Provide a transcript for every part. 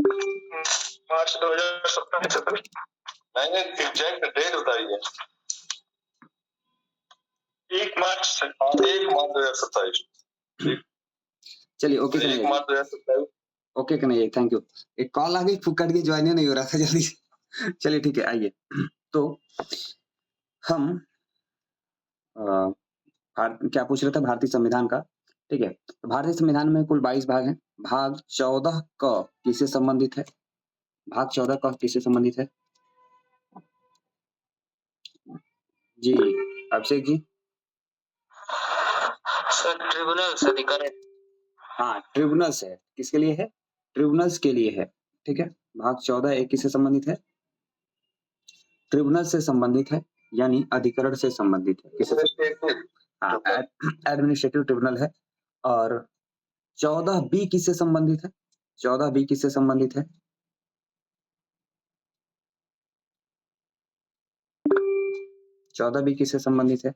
मार्च 2027 मैंने exact date बताई है 1 मार्च 2027। चलिए okay Kanhaiya, 1 March 2027। Okay Kanhaiya, thank you. एक कॉल आ गई, कट के ज्वाइन नहीं हो रहा था जल्दी से। चलिए ठीक है, आइए। तो हम क्या पूछ रहे थे, भारतीय संविधान का। ठीक है, तो भारतीय संविधान में कुल 22 भाग हैं। भाग 14 क किससे संबंधित है? भाग 14 क किससे संबंधित है जी? अभिषेक जी। सर ट्रिब्यूनल्स अधिकार। हाँ, ट्रिब्यूनल्स है। किसके लिए है? ट्रिब्यूनल्स के लिए है। ठीक है, भाग 14 एक किससे संबंधित है? ट्रिब्यूनल से संबंधित है, यानी अधिकरण से संबंधित है। किससे? हाँ, एडमिनिस्ट्रेटिव ट्रिब्यूनल है। और 14 बी किससे संबंधित है? 14 बी किससे संबंधित है? 14 बी किससे संबंधित है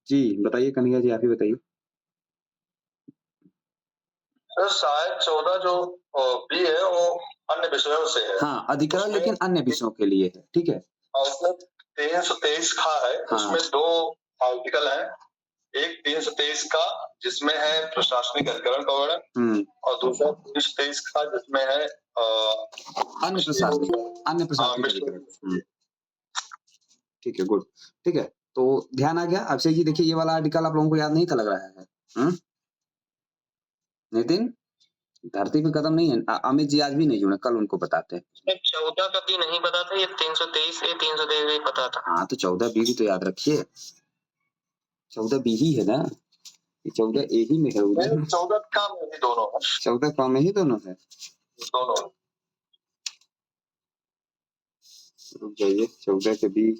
जी? बताइए कन्हैया जी, आप ही बताइए। सर शायद 14 जो बी है वो अन्य विषयों से है। हाँ, अधिकरण लेकिन अन्य विषयों के लिए है। ठीक है, उसमें 323 का है। हाँ। उसमें 2 आर्टिकल है, एक 323 का जिसमें है प्रशासनिक अधिकरण का वर्णन, और दूसरा 323 का जिसमें है अन्य प्रशासनिक अधिकरण। ठीक है, गुड। ठीक है, तो ध्यान आ गया। अभिषेक जी देखिए, ये वाला आर्टिकल आप लोगों को याद नहीं था लग रहा है। नितिन, धरती पे कदम नहीं है। अमित जी आज भी नहीं जुड़े, कल उनको बताते हैं। 14 का भी नहीं पता था, ये 323 ए 323 पता था। हाँ, तो 14 बी भी तो याद रखिए। 14 बी ही है ना, ये 14 ए ही में है। 14 का में ही दोनों है। 14 का में ही दोनों है। दोनों रुक जाइए, 14 के बी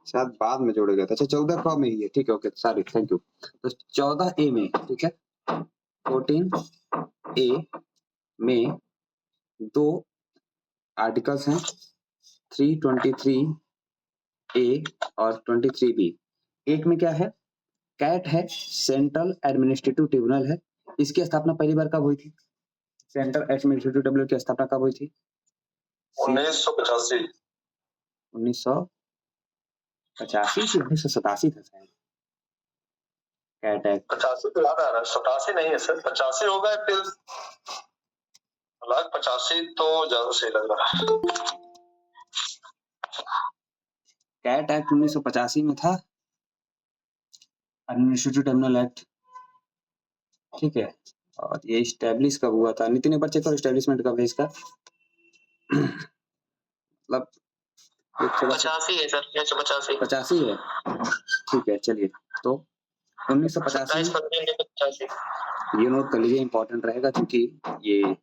शायद बाद में जोड़ा गया था। अच्छा, 14 क में ही है। ठीक है, ओके, सॉरी, थैंक यू। तो 14 ए में, ठीक है, 14 ए में 2 आर्टिकल्स हैं, 323 ए और 23 बी। एक में क्या है? कैट है, सेंट्रल एडमिनिस्ट्रेटिव ट्रिब्यूनल है। इसकी स्थापना पहली बार कब हुई थी? सेंट्रल एडमिनिस्ट्रेटिव ट्रिब्यूनल की स्थापना कब हुई थी? 1985। 1985 की 1987 था शायद। कैट एक्ट 85 तो याद आ रहा है, 87 नहीं है सर, 85 होगा फिर। 85 तो ज्यादा सही लग रहा है। कैट एक्ट 1985 में था, एडमिनिस्ट्रेटिव ट्रिब्यूनल एक्ट। ठीक है, और ये स्टैब्लिश कब हुआ था? नितिन एक बार चेक करो, स्टैब्लिशमेंट कब है इसका? मतलब 85 है सर, 85 है। ठीक है, चलिए, तो 1985 ये नोट कर लीजिए, इंपॉर्टेंट रहेगा क्योंकि ये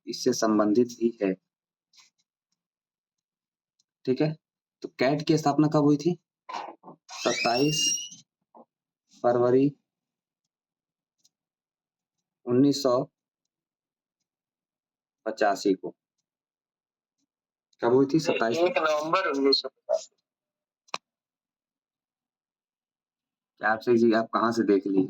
इससे संबंधित भी है। ठीक है, तो कैट की स्थापना कब हुई थी? 27 फरवरी 1985 को। कब हुई थी? 27 नवंबर 1985। क्या आपसे जी, आप कहाँ से देख ली?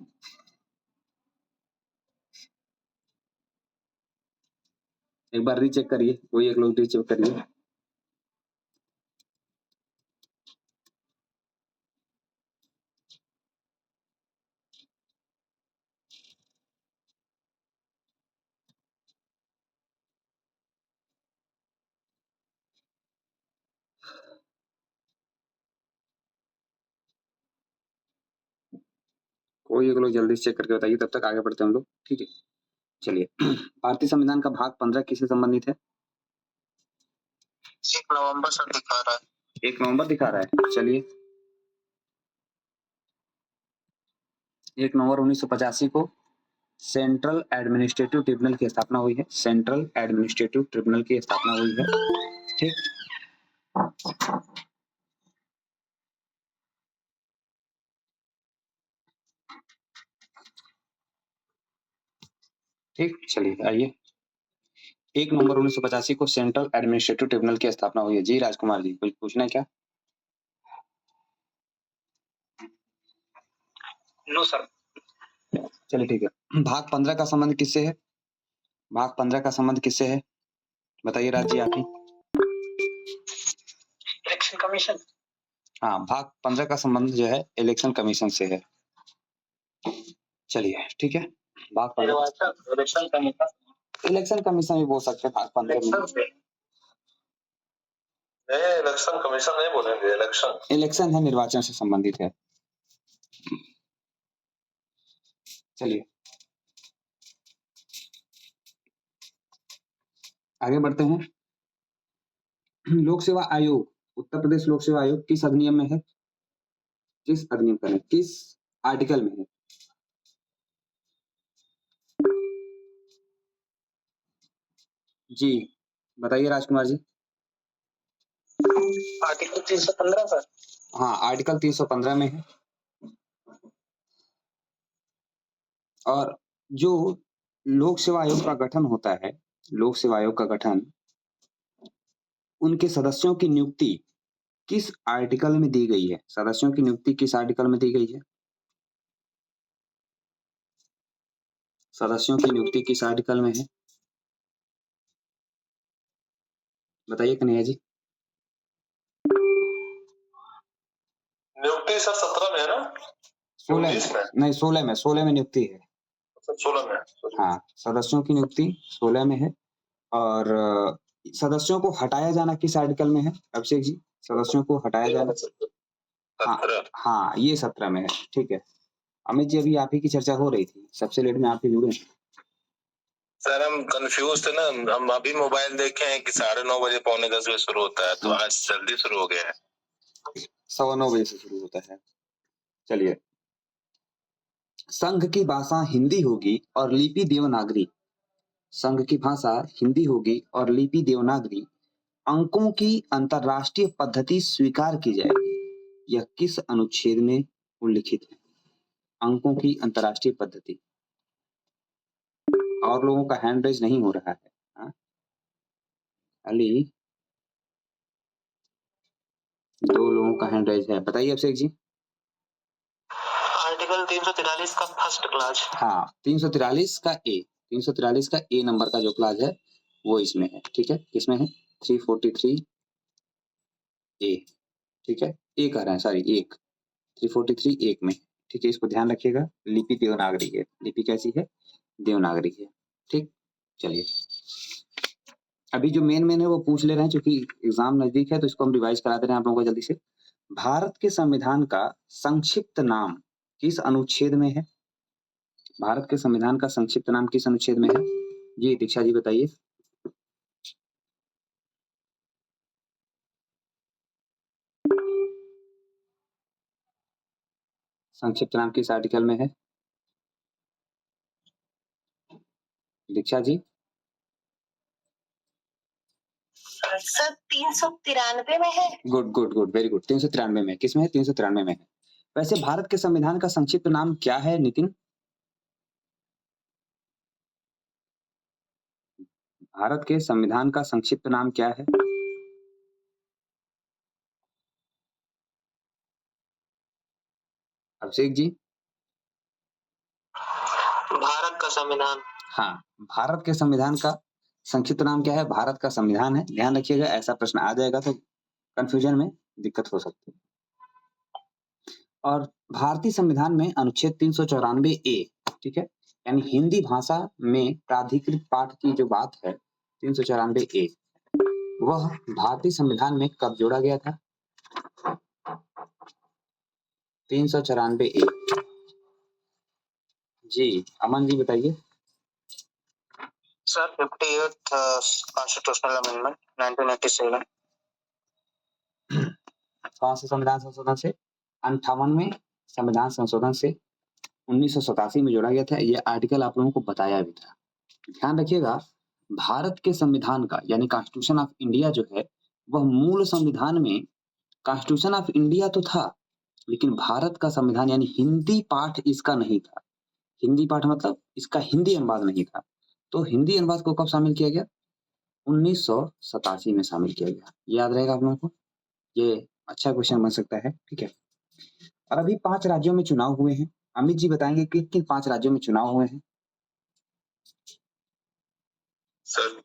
एक बार रीचेक करिए, कोई एक लोग रीचेक करिए। कोई एक लोग जल्दी चेक करके बताइए, तब तक आगे बढ़ते हैं हम लोग। ठीक है, चलिए। भारतीय संविधान का भाग 15 किससे संबंधित है? 1 नवंबर सर दिखा रहा है। 1 नवंबर दिखा रहा है। चलिए, 1 नवंबर 1985 को सेंट्रल एडमिनिस्ट्रेटिव ट्रिब्यूनल की स्थापना हुई है। सेंट्रल एडमिनिस्ट्रेटिव ट्रिब्यूनल की स्थापना हुई है। ठीक, ठीक, चलिए आइए। 1 नवंबर 1985 को सेंट्रल एडमिनिस्ट्रेटिव ट्रिब्यूनल की स्थापना हुई है। जी राजकुमार जी, कुछ पूछना है क्या? No sir. चलिए ठीक है। भाग 15 का संबंध किससे है? भाग 15 का संबंध किससे है? बताइए राज जी आप ही। Election commission. हाँ, भाग 15 का संबंध जो है इलेक्शन कमीशन से है। चलिए ठीक है। भाग 15 इलेक्शन कमीशन भी बोल सकते हैं। भाग 15 में इलेक्शन कमीशन नहीं बोलेंगे, इलेक्शन है, निर्वाचन से संबंधित है। चलिए आगे बढ़ते हैं। लोक सेवा आयोग, उत्तर प्रदेश लोक सेवा आयोग किस अधिनियम में है? किस अधिनियम पर है? किस आर्टिकल में है? जी बताइए राजकुमार जी। Article 315 sir. हाँ, आर्टिकल 315 में है। और जो लोक सेवा आयोग का गठन होता है, लोक सेवा आयोग का गठन, उनके सदस्यों की नियुक्ति किस आर्टिकल में दी गई है? सदस्यों की नियुक्ति किस आर्टिकल में दी गई है? सदस्यों की नियुक्ति किस आर्टिकल में है? बताइए कन्हैया जी। नियुक्ति सर 17 में है ना? 16 में नहीं, 16 में नियुक्ति है। 16 में। हाँ, सदस्यों की नियुक्ति 16 में है। और सदस्यों को हटाया जाना किस आर्टिकल में है अभिषेक जी? सदस्यों को हटाया जाना, हाँ हाँ, ये 17 में है। ठीक है अमित जी, अभी आप ही की चर्चा हो रही थी, सबसे लेट में आप ही जुड़े। सर हम कंफ्यूज थे ना, हम अभी मोबाइल देखे हैं कि 9:30 बजे 9:45 बजे शुरू होता है, तो आज जल्दी शुरू हो गया है। 9:15 बजे से शुरू होता है। चलिए, संघ की भाषा हिंदी होगी और लिपि देवनागरी। संघ की भाषा हिंदी होगी और लिपि देवनागरी। अंकों की अंतरराष्ट्रीय पद्धति स्वीकार की जाएगी। यह किस अनुच्छेद में उल्लिखित है? अंकों की अंतरराष्ट्रीय पद्धति। और लोगों का हैंड रेज नहीं हो रहा है। हाँ? अली, 2 लोगों का हैंड रेज है। बताइए अभिषेक जी। आर्टिकल 343 का फर्स्ट क्लास। हाँ, 343 का ए, 343 का ए नंबर का जो क्लास है वो इसमें है। ठीक है, किसमें है? 343 ए। ठीक है, ए कह रहे हैं, सॉरी, एक 343 एक में। ठीक है, इसको ध्यान रखिएगा। लिपि देवनागरी है। लिपि कैसी है? देवनागरी है। ठीक, चलिए अभी जो मेन है वो पूछ ले रहे हैं, क्योंकि एग्जाम नजदीक है तो इसको हम रिवाइज करा दे रहे हैं आप लोगों को जल्दी से। भारत के संविधान का संक्षिप्त नाम किस अनुच्छेद में है? भारत के संविधान का संक्षिप्त नाम किस अनुच्छेद में है? जी दीक्षा जी बताइए। संक्षिप्त नाम किस आर्टिकल में है? दीक्षा जी। सर 393 में है। Good good good, very good. 393 में। किसमें है? 393 में है। वैसे भारत के संविधान का संक्षिप्त नाम क्या है नितिन? भारत के संविधान का संक्षिप्त नाम क्या है? अभिषेक जी। भारत का संविधान। हाँ, भारत के संविधान का संक्षिप्त नाम क्या है? भारत का संविधान है। ध्यान रखिएगा, ऐसा प्रश्न आ जाएगा तो कंफ्यूजन में दिक्कत हो सकती है। और भारतीय संविधान में अनुच्छेद 394 ए, ठीक है, यानी हिंदी भाषा में प्राधिकृत पाठ की जो बात है 394 ए, वह भारतीय संविधान में कब जोड़ा गया था? 394 ए। जी अमन जी बताइए। Sir 58th constitutional amendment 1987। कौन से संविधान संशोधन से? 58वें संविधान संशोधन से 1987 में जोड़ा गया था। यह आर्टिकल आप लोगों को बताया भी था। ध्यान रखिएगा, भारत के संविधान का यानी कॉन्स्टिट्यूशन ऑफ इंडिया जो है वह मूल संविधान में कॉन्स्टिट्यूशन ऑफ इंडिया तो था, लेकिन भारत का संविधान यानी हिंदी पाठ इसका नहीं था। हिंदी पाठ मतलब इसका हिंदी अनुवाद नहीं था। तो हिंदी अनुवाद को कब शामिल किया गया? 1987 में शामिल किया गया। याद रहेगा आप लोगों को, ये अच्छा क्वेश्चन बन सकता है। ठीक है, और अभी 5 राज्यों में चुनाव हुए हैं। अमित जी बताएंगे कि किन 5 राज्यों में चुनाव हुए हैं? सर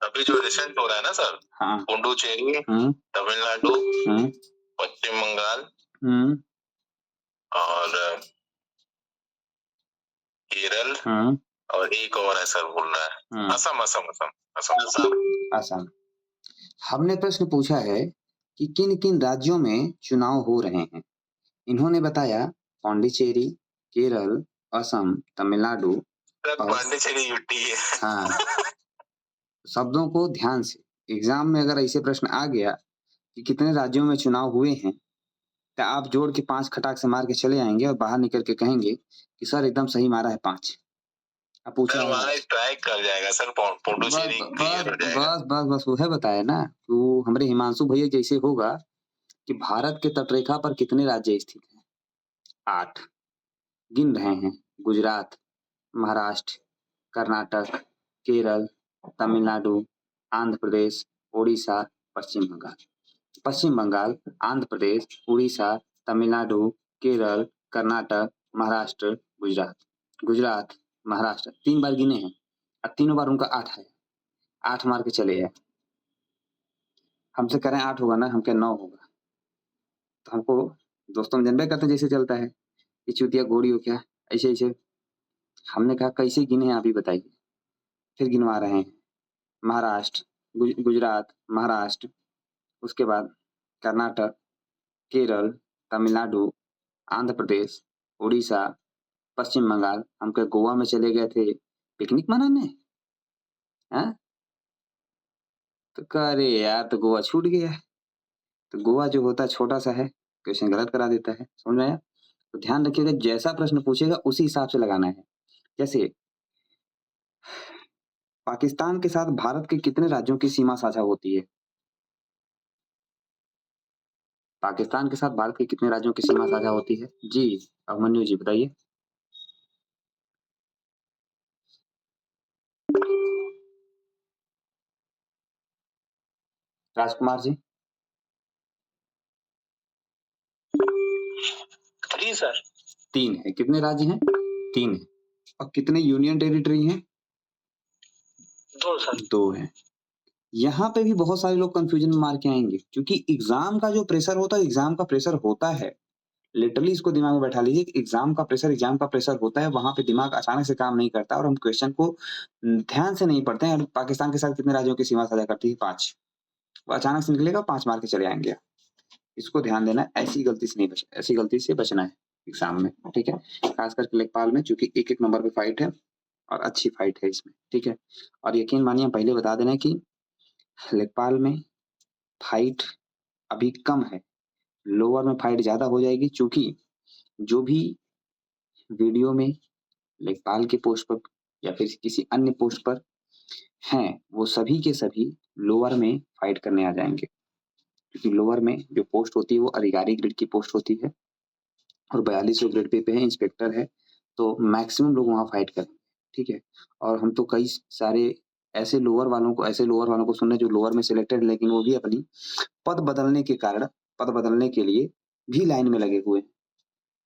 अभी जो रिसेंट हो रहा है ना सर, हाँ। पुडुचेरी, तमिलनाडु, पश्चिम बंगाल और केरल और एक और है सर बोल रहा है असम असम असम असम असम असम। हमने प्रश्न पूछा है कि किन किन राज्यों में चुनाव हो रहे हैं। इन्होंने बताया पांडिचेरी, केरल, असम, तमिलनाडु। पांडिचेरी यूटी है। हाँ। शब्दों को ध्यान से, एग्जाम में अगर ऐसे प्रश्न आ गया कि कितने राज्यों में चुनाव हुए हैं, तो आप जोड़ के 5 खटाक से मार के चले आएंगे और बाहर निकल के कहेंगे कि सर एकदम सही मारा है 5। अब पूछा ट्राई कर जाएगा सर, पुडुचेरी क्लियर हो जाएगा। बस वो है बताया ना कि वो हमारे हिमांशु भैया जैसे होगा कि भारत के तटरेखा पर कितने राज्य स्थित हैं? 8 गिन रहे हैं। गुजरात, महाराष्ट्र, कर्नाटक, केरल, तमिलनाडु, आंध्र प्रदेश, उड़ीसा, पश्चिम बंगाल। पश्चिम बंगाल, आंध्र प्रदेश, उड़ीसा, तमिलनाडु, केरल, कर्नाटक, महाराष्ट्र, गुजरात। गुजरात, महाराष्ट्र 3 बार गिने हैं और तीनों बार उनका 8 है। 8 मार के चले हैं। हमसे करें 8 होगा ना, हम क्या 9 होगा। तो हमको दोस्तों में जनबे करते जैसे चलता है कि चूतिया घोड़ी हो क्या, ऐसे ऐसे। हमने कहा कैसे गिने हैं आप ही बताइए। फिर गिनवा रहे हैं। महाराष्ट्र, गुजरात, महाराष्ट्र, उसके बाद कर्नाटक, केरल, तमिलनाडु, आंध्र प्रदेश, उड़ीसा, पश्चिम बंगाल। हम कहीं गोवा में चले गए थे पिकनिक मनाने, हैं? तो अरे यार तो गोवा छूट गया। तो गोवा जो होता है छोटा सा है, क्वेश्चन गलत करा देता है। समझ में आया? तो ध्यान रखिएगा, जैसा प्रश्न पूछेगा उसी हिसाब से लगाना है। जैसे पाकिस्तान के साथ भारत के कितने राज्यों की सीमा साझा होती है? पाकिस्तान के साथ भारत के कितने राज्यों की सीमा साझा होती है? जी अभिमन्यु जी बताइए। राजकुमार जी। 3 सर। 3 है। कितने राज्य हैं? 3 है। और कितने यूनियन टेरिटरी हैं? 2 सर। 2 हैं। यहाँ पे भी बहुत सारे लोग कंफ्यूजन में मार के आएंगे, क्योंकि एग्जाम का जो प्रेशर होता है, एग्जाम का प्रेशर होता है, लिटरली इसको दिमाग में बैठा लीजिए कि एग्जाम का प्रेशर होता है। वहां पे दिमाग अचानक से काम नहीं करता और हम क्वेश्चन को ध्यान से नहीं पढ़ते हैं। पाकिस्तान के साथ कितने राज्यों की सीमा साझा करती है? 5। वो अचानक से निकलेगा, 5 मार के चले आएंगे। इसको ध्यान देना, ऐसी गलती से बचना है एग्जाम में, ठीक है। खास करके लेखपाल में, चूंकि एक नंबर पे फाइट है और अच्छी फाइट है इसमें, ठीक है। और यकीन मानिए पहले बता देना कि लेखपाल में फाइट अभी कम है, लोअर में फाइट ज्यादा हो जाएगी। चूंकि जो भी वीडियो में लेखपाल के पोस्ट पर या फिर किसी अन्य पोस्ट पर हैं, वो सभी के सभी लोअर में फाइट करने आ जाएंगे, क्योंकि लोअर में जो पोस्ट होती है वो अधिकारी ग्रेड की पोस्ट होती है और 4200 ग्रेड पे है, इंस्पेक्टर है। तो मैक्सिमम लोग वहां फाइट करेंगे, ठीक है। और हम तो कई सारे ऐसे लोअर वालों को सुन रहे जो लोअर में सिलेक्टेड, लेकिन वो भी अपनी पद बदलने के लिए भी लाइन में लगे हुए हैं।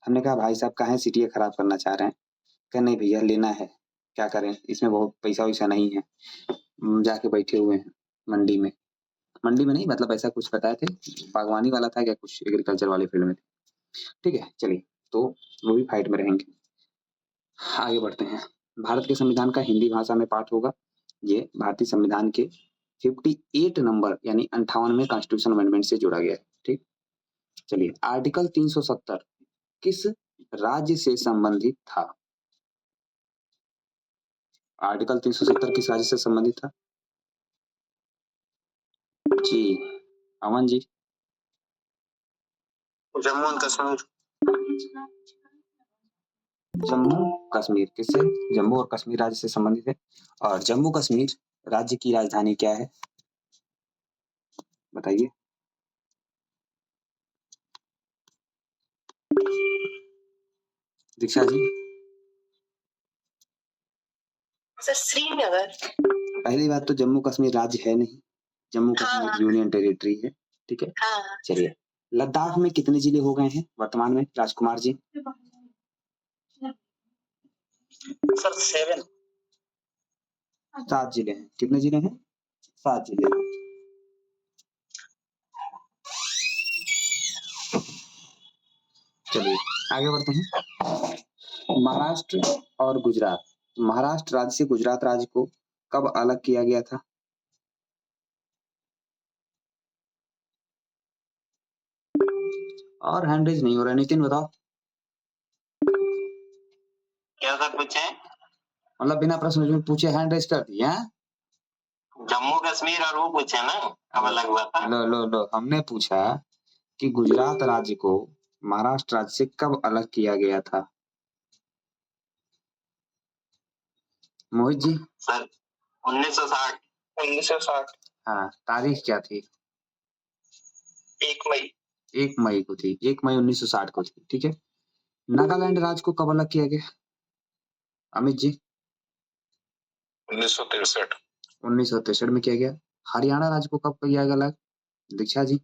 हमने कहा भाई साहब काहे सीटीए खराब करना चाह रहे हैं? कहा नहीं भैया लेना है, क्या करें, इसमें बहुत पैसा वैसा नहीं है। जाके बैठे हुए हैं मंडी में नहीं, मतलब ऐसा कुछ बताए थे, बागवानी वाला था क्या कुछ, एग्रीकल्चर वाले फील्ड में थे, ठीक है। चलिए, तो वो भी फाइट में रहेंगे। आगे बढ़ते हैं। भारत के संविधान का हिंदी भाषा में पाठ होगा। ये भारतीय संविधान के 58 नंबर यानी 58वें कॉन्स्टिट्यूशन अमेंडमेंट से जोड़ा गया है, ठीक। चलिए, आर्टिकल 370 किस राज्य से संबंधित था? आर्टिकल 370 किस राज्य से संबंधित था? जी अमन जी। जम्मू एंड कश्मीर। जम्मू कश्मीर किससे? जम्मू और कश्मीर राज्य से संबंधित है। और जम्मू कश्मीर राज्य की राजधानी क्या है? बताइए। दीक्षा जी। सर श्रीनगर। पहली बात तो जम्मू कश्मीर राज्य है नहीं, जम्मू कश्मीर यूनियन टेरिटरी है, ठीक है। चलिए, लद्दाख में कितने जिले हो गए हैं वर्तमान में, राजकुमार जी? सर 7 7 जिले हैं। कितने जिले हैं? 7 जिले हैं। चलिए आगे बढ़ते हैं। महाराष्ट्र और गुजरात, महाराष्ट्र राज्य से गुजरात राज्य को कब अलग किया गया था? और हैंडरेज नहीं हो रहा, नितिन बताओ। क्या सर पूछे? मतलब बिना प्रश्न में पूछे हैंडरेज कर दिया। जम्मू कश्मीर और वो पूछे ना कब अलग हुआ था? लो हमने पूछा कि गुजरात राज्य को महाराष्ट्र राज्य से कब अलग किया गया था? मोहित जी। सर 1960। 1960। हाँ, तारीख क्या थी? 1 मई। 1 मई को थी, 1 मई 1960 को थी। ठीक है। नागालैंड राज्य को कब अलग किया गया? अमित जी। 1963। 1963 में किया गया। हरियाणा राज्य को कब किया गया अलग? दीक्षा जी।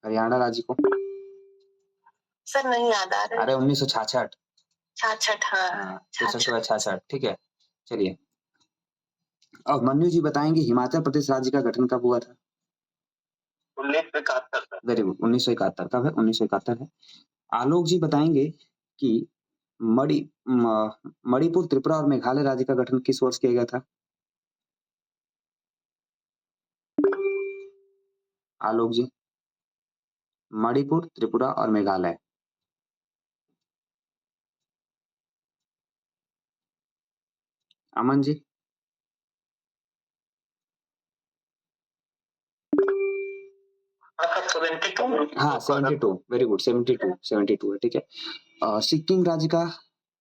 हरियाणा राज्य को सर नहीं याद आ रहा है। अरे 1966। 66। हाँ 66 के बाद 66। ठीक है। चलिए अब मन्नू जी बताएंगे हिमाचल प्रदेश राज्य का गठन कब हुआ था? 1971। Very good, 1971। कब है? 1971 है। आलोक जी बताएंगे कि मणिपुर, त्रिपुरा और मेघालय राज्य का गठन किस वर्ष किया गया था? आलोक जी। मणिपुर, त्रिपुरा और मेघालय। अमन जी। हाँ 72। वेरी गुड, 72 है। ठीक है। सिक्किम राज्य का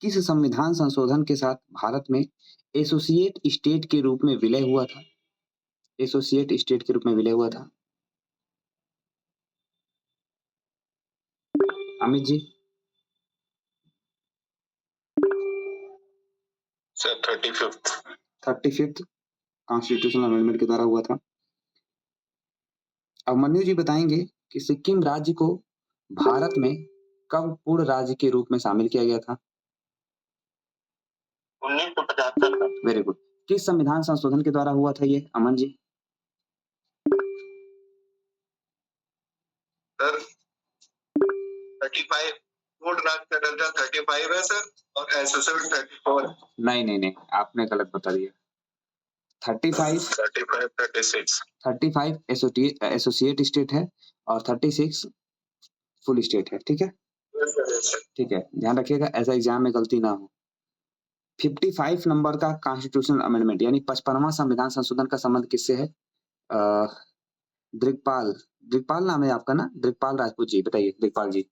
किस संविधान संशोधन के साथ भारत में एसोसिएट स्टेट के रूप में विलय हुआ था? एसोसिएट स्टेट के रूप में विलय हुआ था। Amit ji. Sir 35th constitutional amendment के द्वारा हुआ था। अब मनु जी बताएंगे कि सिक्किम राज्य को भारत में कब पूर्ण राज्य के रूप में शामिल किया गया था? 1975। Very good. किस संविधान संशोधन के द्वारा हुआ था ये, अमन जी? सर 35 वोट राज्य का दर्जा 35 है सर और एसोसिएट 34। नहीं आपने गलत बता दिया। 35 एसोसिएट स्टेट है और 36 फुल स्टेट है। ठीक है। ठीक है, ध्यान रखिएगा ऐसा एग्जाम में गलती ना हो। 55 नंबर का कॉन्स्टिट्यूशनल अमेंडमेंट यानी 55वां संविधान संशोधन का संबंध किससे है? दिग्पाल नाम है आपका ना? दिग्पाल राजपूत जी, बताइए दिग्पाल जी।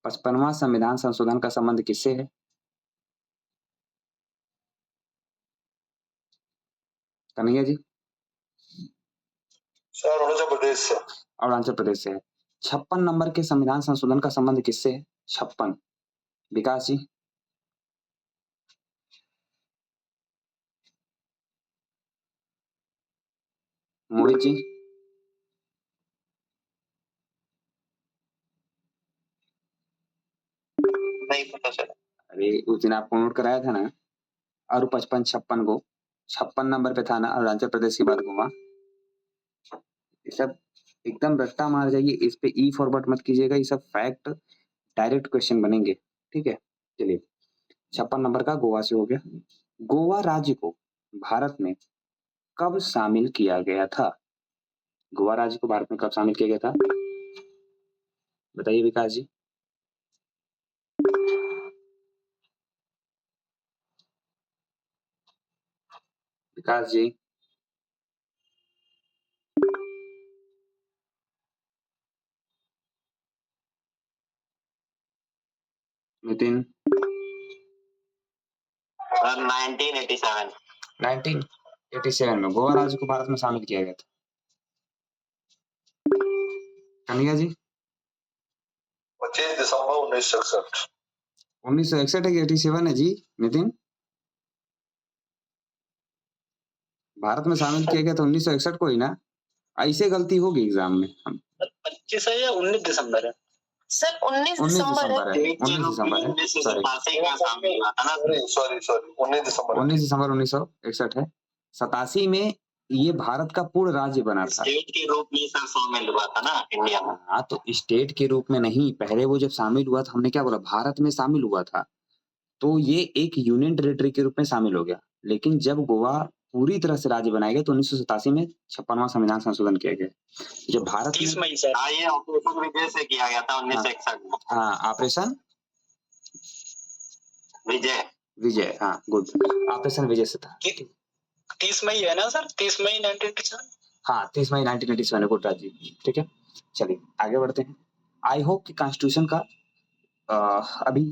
पचपनवां संविधान संशोधन का संबंध किससे है? कन्हैया जी। अरुणाचल प्रदेश से। अरुणाचल प्रदेश से है। 56 नंबर के संविधान संशोधन का संबंध किससे है? 56। विकास जी। मोहित जी। नहीं पता सर। अरे उस दिन आपको नोट कराया था ना, और 55 56 को 56 नंबर पे था ना, अरुणाचल प्रदेश की बात घुमा। ये सब एकदम रट्टा मार जाइए, इस पे ई फॉरवर्ड मत कीजिएगा, ये सब फैक्ट डायरेक्ट क्वेश्चन बनेंगे। ठीक है। चलिए 56 नंबर का गोवा से हो गया। गोवा राज्य को भारत में कब शामिल किया गया था? गोवा राज्य को भारत में कब शामिल किया गया था? बताइए विकास जी। विकास जी। नितिन। 1987। 1987 में गोवा राज्य को भारत में शामिल किया गया था। कन्हैया जी। 25 दिसंबर 1961। 1961 है कि 87 है जी नितिन? भारत में शामिल किया गया था 1961 को ही ना? ऐसे गलती होगी एग्जाम में। हम 25 है या 19 दिसंबर है? सर 19 19 दिसंबर है। दिसंबर है, 19 दिसंबर है, सॉरी 19 दिसंबर 19 दिसंबर 1961 है। 87 में ये भारत का पूर्ण राज्य बना था। स्टेट के रूप में सर शामिल हुआ था ना इंडिया में। हाँ, तो स्टेट के रूप में नहीं, पहले वो जब शामिल हुआ था, हमने क्या बोला, भारत में शामिल हुआ था, तो ये एक यूनियन टेरिटरी के रूप में शामिल हो गया। लेकिन जब गोवा पूरी तरह से राज्य बनाया गया तो 1987 में 56वां संविधान संशोधन किया गया। जब भारत 30 मई सर। ये ऑपरेशन विजय से किया गया था 1961 में। हाँ, ऑपरेशन विजय, हाँ, गुड, ऑपरेशन विजय से था। 30 मई है ना सर? 30 मई 1987। हाँ, 30 मई 1987 गुड राज जी, ठीक है। चलिए आगे बढ़ते हैं। आई होप कि कॉन्स्टिट्यूशन का अभी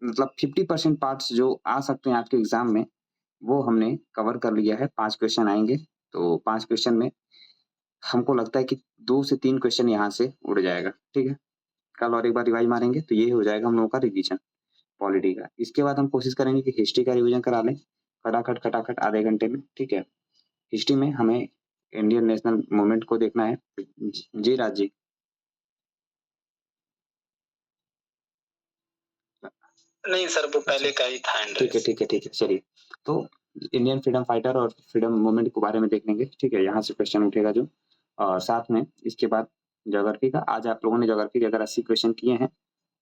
मतलब 50% पार्ट्स जो आ सकते हैं आपके एग्जाम में वो हमने कवर कर लिया है। 5 क्वेश्चन आएंगे, तो 5 क्वेश्चन में हमको लगता है कि 2 से 3 क्वेश्चन यहाँ से उड़ जाएगा, ठीक है। कल और एक बार रिवाइज मारेंगे तो ये हो जाएगा हम लोगों का रिवीजन पॉलिटी का। इसके बाद हम कोशिश करेंगे कि हिस्ट्री का रिवीजन करा लें खटाखट आधे घंटे में, ठीक है। हिस्ट्री में हमें इंडियन नेशनल मूवमेंट को देखना है। जी राज जी। नहीं सर, वो पहले का ही था। ठीक है चलिए। तो इंडियन फ्रीडम फाइटर और फ्रीडम मूवमेंट के बारे में देख लेंगे, ठीक है। यहाँ से क्वेश्चन उठेगा जो, और साथ में इसके बाद ज्योग्राफी का। आज आप लोगों ने ज्योग्राफी के अगर 80 क्वेश्चन किए हैं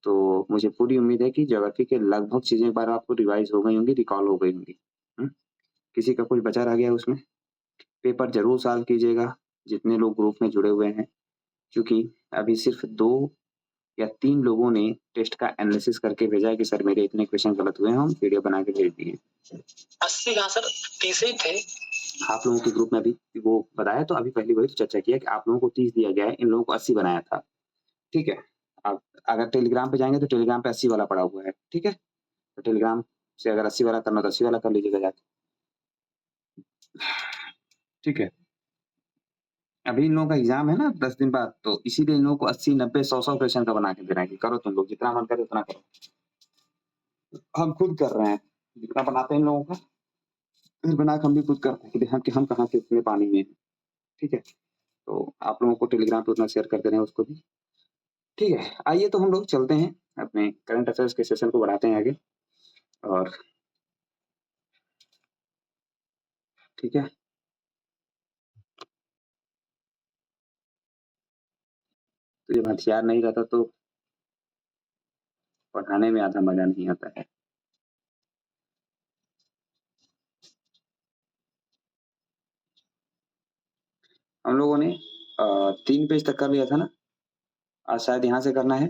तो मुझे पूरी उम्मीद है कि ज्योग्राफी के लगभग चीजें एक बार आपको रिवाइज हो गई होंगी, रिकॉल हो गई होंगी। किसी का कुछ बचा रह गया उसमें, पेपर जरूर सॉल्व कीजिएगा जितने लोग ग्रुप में जुड़े हुए हैं, क्योंकि अभी सिर्फ 2 या 3 लोगों ने टेस्ट का एनालिसिस करके भेजा है कि सर मेरे इतने क्वेश्चन गलत हुए हैं, हम वीडियो बना के भेज दिए। 80 कहाँ सर, 30 ही थे आप लोगों के ग्रुप में अभी वो बताया, तो अभी पहली वही तो चर्चा किया कि आप लोगों को 30 दिया गया है, इन लोगों को 80 बनाया था, ठीक है। आप अगर टेलीग्राम पे जाएंगे तो टेलीग्राम पे 80 वाला पड़ा हुआ है, ठीक है। तो टेलीग्राम से अगर 80 वाला करना तो 80 वाला कर लीजिएगा जाके, ठीक है। अभी इन लोगों का एग्जाम है ना 10 दिन बाद, तो इसीलिए इन लोगों को 80 90 100 क्वेश्चन का बना के देना है कि करो तुम लोग जितना मन करे उतना करो। हम खुद कर रहे हैं, जितना बनाते हैं इन लोगों का फिर बना के हम भी खुद करते हैं कि हम कहाँ से इतने पानी में हैं, ठीक है। तो आप लोगों को टेलीग्राम पे उतना शेयर कर दे रहे हैं उसको भी, ठीक है। आइए तो हम लोग चलते हैं अपने करंट अफेयर्स के सेशन को बढ़ाते हैं आगे, और ठीक है। तो जब हथियार नहीं रहता तो पढ़ाने में आधा मजा नहीं आता है। हम लोगों ने 3 पेज तक कर लिया था ना, आज शायद यहाँ से करना है।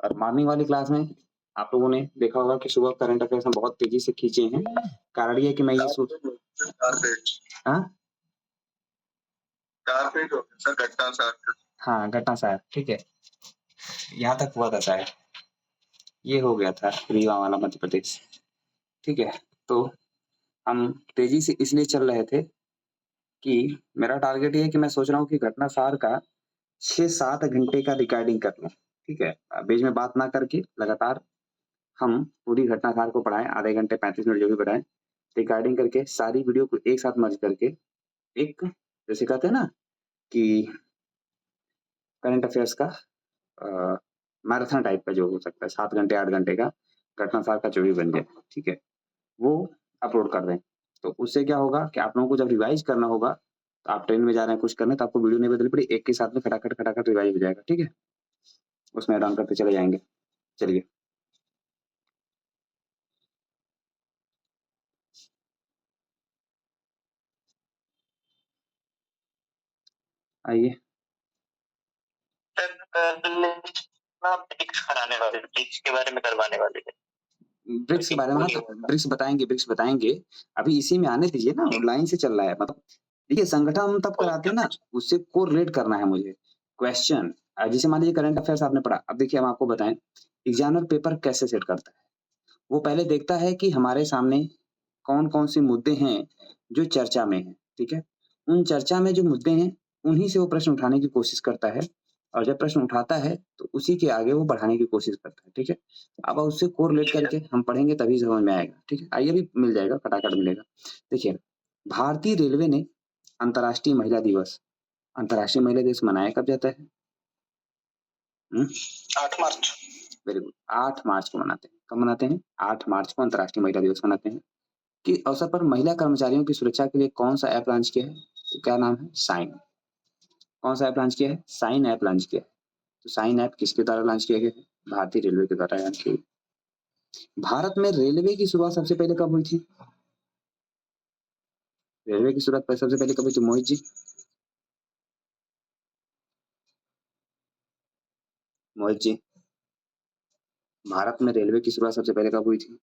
और मॉर्निंग वाली क्लास में आप लोगों ने देखा होगा कि सुबह करंट अफेयर्स हम बहुत तेजी से खींचे हैं। कारण ये कि मैं ये सोच हाँ घटना साहब, ठीक है, यहाँ तक हुआ था शायद, ये हो गया था रीवा वाला मध्य प्रदेश, ठीक है। तो हम तेजी से इसलिए चल रहे थे कि मेरा टारगेट ये है कि मैं सोच रहा हूँ कि घटना सार का 6-7 घंटे का रिकॉर्डिंग कर लूं, ठीक है। बीच में बात ना करके लगातार हम पूरी घटना सार को पढ़ाएं, आधे घंटे 35 मिनट जो भी पढ़ाएं, रिकॉर्डिंग करके सारी वीडियो को एक साथ मर्ज करके एक, जैसे कहते हैं ना कि करंट अफेयर्स का मैराथन टाइप का जो हो सकता है 7 घंटे 8 घंटे का घटना सार का जो भी बन जाए, ठीक है, वो अपलोड कर दें। तो उससे क्या होगा कि आप लोगों को जब रिवाइज करना होगा, तो आप ट्रेन में जा रहे हैं कुछ करने, तो आपको वीडियो नहीं बदलनी पड़ी, एक के साथ में खटाखट रिवाइज हो जाएगा, ठीक है। उसमें डाउन करते चले जाएंगे। चलिए आइए, कराने वाले, ब्रिक्स के बारे में करवाने वाले थे। ब्रिक्स के बारे में, ब्रिक्स बताएंगे, अभी इसी में आने दीजिए ना, लाइन से चल रहा है। मतलब देखिए, संगठन हम तब कराते हैं ना, उससे कोरिलेट करना है मुझे क्वेश्चन। जैसे मान लीजिए करंट अफेयर्स आपने पढ़ा, अब देखिए हम आपको बताएं एग्जामिनर पेपर कैसे सेट करता है। वो पहले देखता है कि हमारे सामने कौन कौन से मुद्दे हैं जो चर्चा में है, ठीक है। उन चर्चा में जो मुद्दे हैं उन्हीं से वो प्रश्न उठाने की कोशिश करता है, और जब प्रश्न उठाता है तो उसी के आगे वो बढ़ाने की कोशिश करता है, ठीक है। अब उससे कोरिलेट करके हम पढ़ेंगे तभी समझ में आएगा, ठीक है। आइए भी मिल जाएगा, फटाफट मिलेगा। देखिए भारतीय रेलवे ने अंतर्राष्ट्रीय महिला दिवस मनाया कब जाता है? 8 मार्च। वेरी गुड, 8 मार्च को मनाते हैं। कब मनाते हैं? 8 मार्च को अंतर्राष्ट्रीय महिला दिवस मनाते हैं। किस अवसर पर महिला कर्मचारियों की सुरक्षा के लिए कौन सा ऐप लॉन्च किया है? तो क्या नाम है? साइन। कौन सा ऐप लॉन्च किया है? साइन ऐप लॉन्च किया है। तो साइन ऐप किसके द्वारा लॉन्च किया गया है? भारतीय रेलवे के द्वारा लॉन्च किया गया। भारत में रेलवे की शुरुआत सबसे पहले कब हुई थी? रेलवे की शुरुआत सबसे पहले कब हुई थी मोहित जी? मोहित जी, भारत में रेलवे की शुरुआत सबसे पहले कब हुई थी?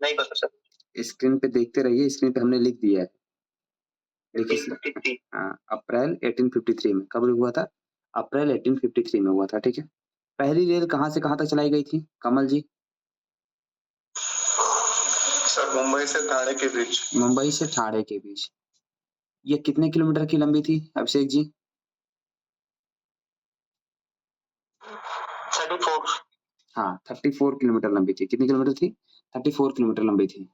नहीं पता सर। स्क्रीन पे देखते रहिए, स्क्रीन पे हमने लिख दिया है। हाँ, अप्रैल 1853 में। कब हुआ था? अप्रैल 1853 में हुआ था। ठीक है। पहली रेल कहाँ से कहाँ तक चलाई गई थी कमल जी? सर मुंबई से ठाणे के बीच। मुंबई से ठाणे के बीच। ये कितने किलोमीटर की लंबी थी अभिषेक जी? 34। हाँ, 34 किलोमीटर लंबी थी। कितनी किलोमीटर थी? 34 किलोमीटर लंबी थी।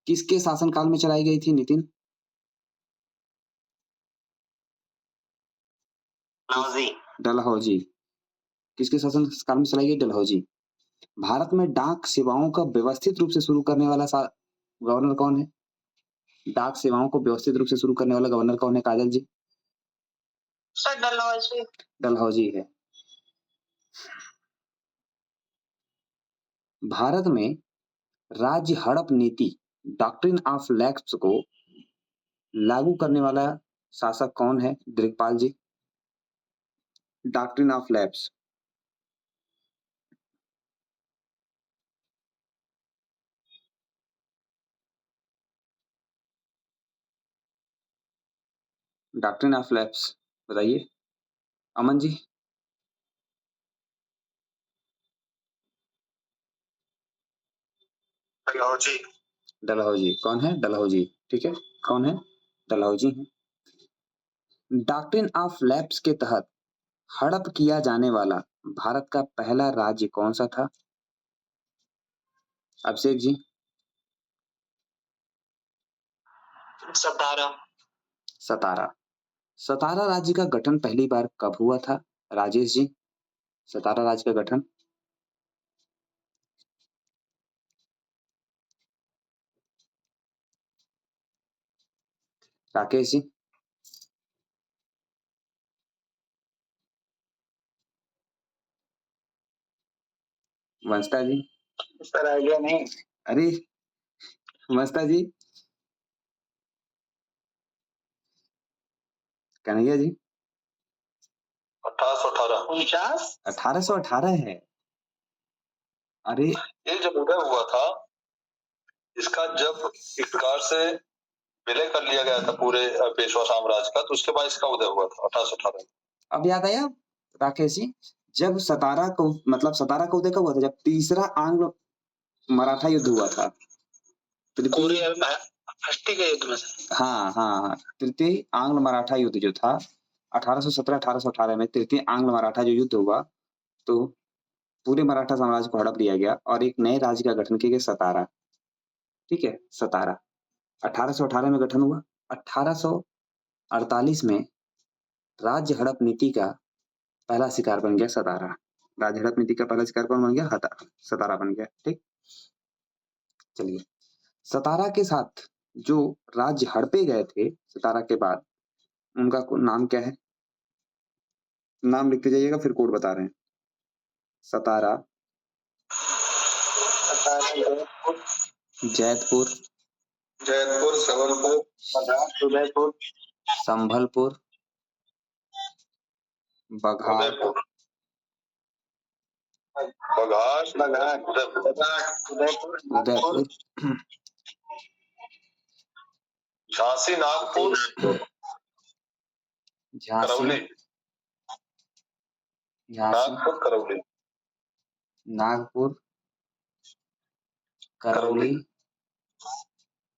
किसके शासनकाल में चलाई गई थी नितिन? डलहौजी। किसके शासनकाल में चलाई गई? डलहौजी। भारत में डाक सेवाओं का व्यवस्थित रूप से शुरू करने वाला गवर्नर कौन है? डाक सेवाओं को व्यवस्थित रूप से शुरू करने वाला गवर्नर कौन है काजल जी? सर डलहौजी। डलहौजी है। भारत में राज्य हड़प नीति डॉक्ट्रिन ऑफ लैप्स को लागू करने वाला शासक कौन है Digpal ji? Doctrine of lapse. Doctrine of lapse बताइए अमन जी। डलहौजी। डलहौजी कौन है? डलहौजी। ठीक है, कौन है? डलहौजी है। डॉक्ट्रिन ऑफ लैप्स के तहत हड़प किया जाने वाला भारत का पहला राज्य कौन सा था अभिषेक जी? सतारा। सतारा। सतारा राज्य का गठन पहली बार कब हुआ था राजेश जी? सतारा राज्य का गठन राकेश जी? वंशता जी? सर आइडिया नहीं। अरे वंशता जी? कन्हैया जी? 1818। 1818 है। अरे ये जब उदय हुआ था, इसका जब एक प्रकार से विलय कर लिया गया था पूरे पेशवा साम्राज्य का, तो उसके बाद इसका उदय हुआ था 1818। अब याद आया राकेश जी? जब सतारा को मतलब सतारा का उदय कब हुआ था? जब तीसरा आंग्ल मराठा युद्ध हुआ था। तृतीय के युद्ध में। हाँ हाँ हाँ, तृतीय आंग्ल मराठा युद्ध जो था 1817-1818 में, तृतीय आंग्ल मराठा जो युद्ध हुआ, तो पूरे मराठा साम्राज्य को हड़प लिया गया और एक नए राज्य का गठन किया गया, सतारा। ठीक है, सतारा 1818 में गठन हुआ। 1848 में राज्य हड़प नीति का पहला शिकार बन गया सतारा। राज्य हड़प नीति का पहला शिकार कौन बन गया? सतारा बन गया। ठीक, चलिए सतारा के साथ जो राज्य हड़पे गए थे सतारा के बाद, उनका नाम क्या है? नाम लिखते जाइएगा, फिर कोड बता रहे हैं। सतारा, जैतपुर, जयपुर, संबलपुर, उदयपुर, संभलपुर, बघार, उदयपुर, बघार, उदयपुर, उदयपुर, झांसी, नागपुर, झांसी, करौली, नागपुर, करौली, नागपुर, करौली,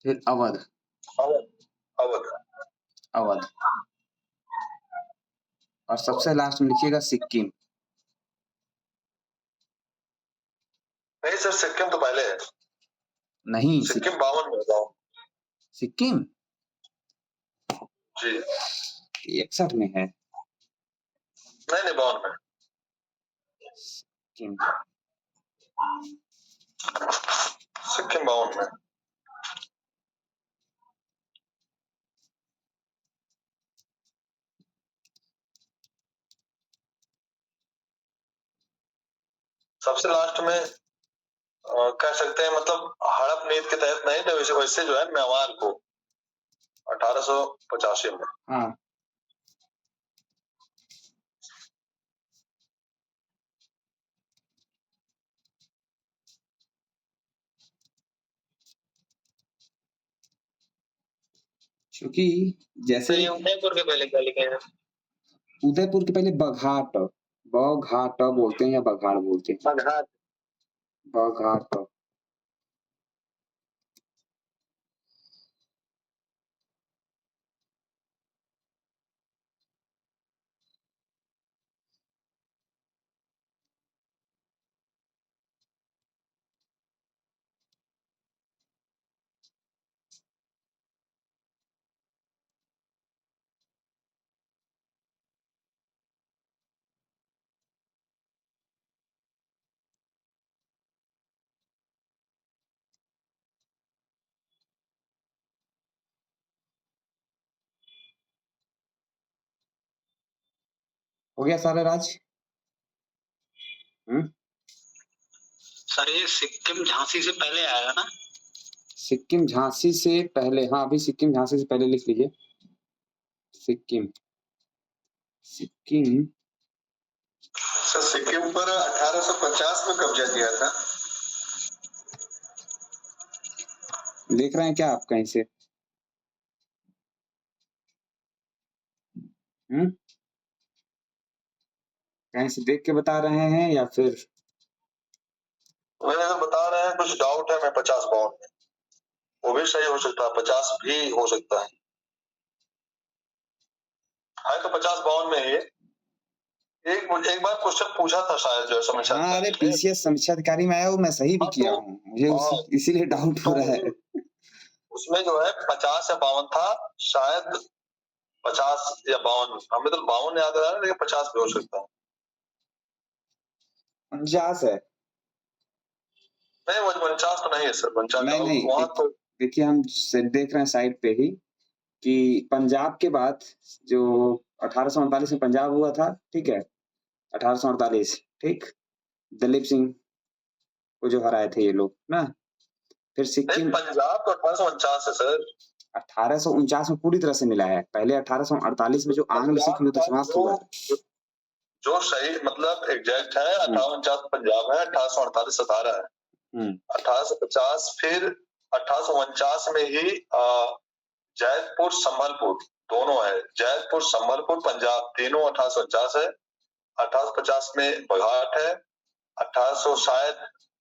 फिर अवध। अवध, अवध और सबसे लास्ट में लिखिएगा सिक्किम। नहीं सर, सिक्किम तो पहले है। नहीं, सिक्किम 52 में था। सिक्किम जी 61 में है। नहीं 52 में। सिक्किम सिक्किम 52 में। सबसे लास्ट में कह सकते हैं, मतलब हड़प नीति के तहत नहीं, तो वैसे जो है म्यांमार को 1885 में। हाँ क्योंकि जैसे तो ये उदयपुर के पहले क्या लिखे हैं? उदयपुर के पहले बघाट बोलते हैं या बघाट बोलते हैं? बघाट। बघाट। हो गया सारा राज? सर ये सिक्किम झांसी से पहले आया ना? सिक्किम झांसी से पहले, हाँ अभी सिक्किम झांसी से पहले लिख लीजिए। सिक्किम सर सिक्किम पर 1850 में कब्जा किया था। देख रहे हैं क्या आप कहीं से? कहीं से देख के बता रहे हैं या फिर? मैंने तो बता रहे हैं, कुछ डाउट है मैं 50-52 में, वो भी सही हो सकता है, 50 भी हो सकता है तो 50-52 में ही। एक बार क्वेश्चन पूछा था शायद, जो समीक्षा हाँ अरे पीसीएस समीक्षा अधिकारी में आया वो मैं सही भी किया हूँ, मुझे इसीलिए डाउट हो रहा है। उसमें जो है 50 या 52 था शायद, 50 या 52, हमें तो 52 याद आ रहा है, लेकिन 50 भी हो सकता है। 49 है। नहीं वो 49 तो नहीं है सर, 49 नहीं वहां तो देखिए हम देख रहे हैं साइड पे ही कि पंजाब के बाद जो 1848 में पंजाब हुआ था, ठीक है 1848, ठीक, दलीप सिंह को जो हराए थे ये लोग ना, फिर सिक्किम। पंजाब तो 1849 है सर। 1849 में पूरी तरह से मिला है, पहले 1848 में जो आंग्ल सिख युद्ध समाप्त हुआ था, जो सही मतलब एग्जैक्ट है 1849 पंजाब है, 1848 सतारा है। 1850 फिर 1849 में ही जैतपुर संभलपुर दोनों है, जैतपुर संभलपुर पंजाब तीनों 1849 है। 1850 में बघाट है, 1800 शायद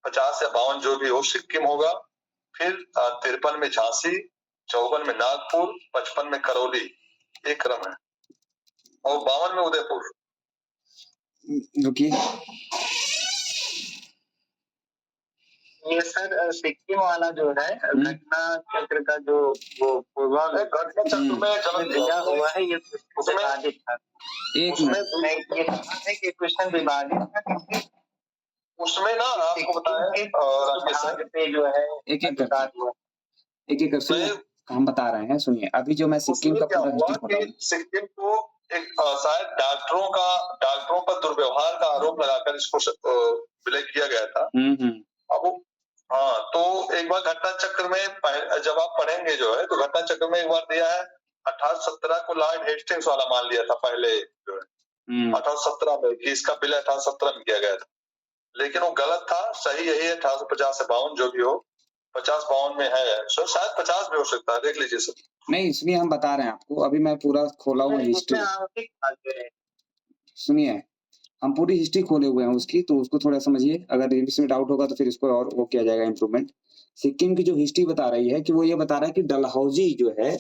50 या 52 जो भी हो सिक्किम होगा, फिर 53 में झांसी, 54 में नागपुर, 55 में करौली, एक क्रम है, और 52 में उदयपुर। रुकिए ये सर सिक्किम वाला जो है घटना चक्र का जो वो पूर्वाग्रह घटना चक्र में गलत दिया हुआ है, ये उसमें विवादित था। एक उसमें ये कहा है कि क्वेश्चन विवादित था, क्योंकि उसमें ना आपको बताएं भाग पे जो है एक एक कर सुनिए, हम बता रहे हैं सुनिए। अभी जो मैं सिक्किम का पूरा हिस्ट्री पढ़ा हूं, सिक्किम को एक शायद डॉक्टरों पर दुर्व्यवहार का आरोप लगाकर इसको विलय किया गया था। अब हाँ तो एक बार घटना चक्र में जब आप पढ़ेंगे जो है, तो घटना चक्र में एक बार दिया है 1817 को लॉर्ड हेस्टिंग्स वाला मान लिया था पहले जो है 1817 में कि इसका विलय 1817 में किया गया था, लेकिन वो गलत था, सही यही है 1850 से 52 जो भी हो, 50-52 में है सर, शायद 50 भी हो सकता है, देख लीजिए सर। नहीं इसलिए हम बता रहे हैं आपको, अभी मैं पूरा खोला हुआ हिस्ट्री, सुनिए हम पूरी हिस्ट्री खोले हुए हैं उसकी, तो उसको थोड़ा समझिए, अगर इसमें डाउट होगा तो फिर इसको और वो किया जाएगा इम्प्रूवमेंट। सिक्किम की जो हिस्ट्री बता रही है कि वो ये बता रहा है कि डलहौजी जो है,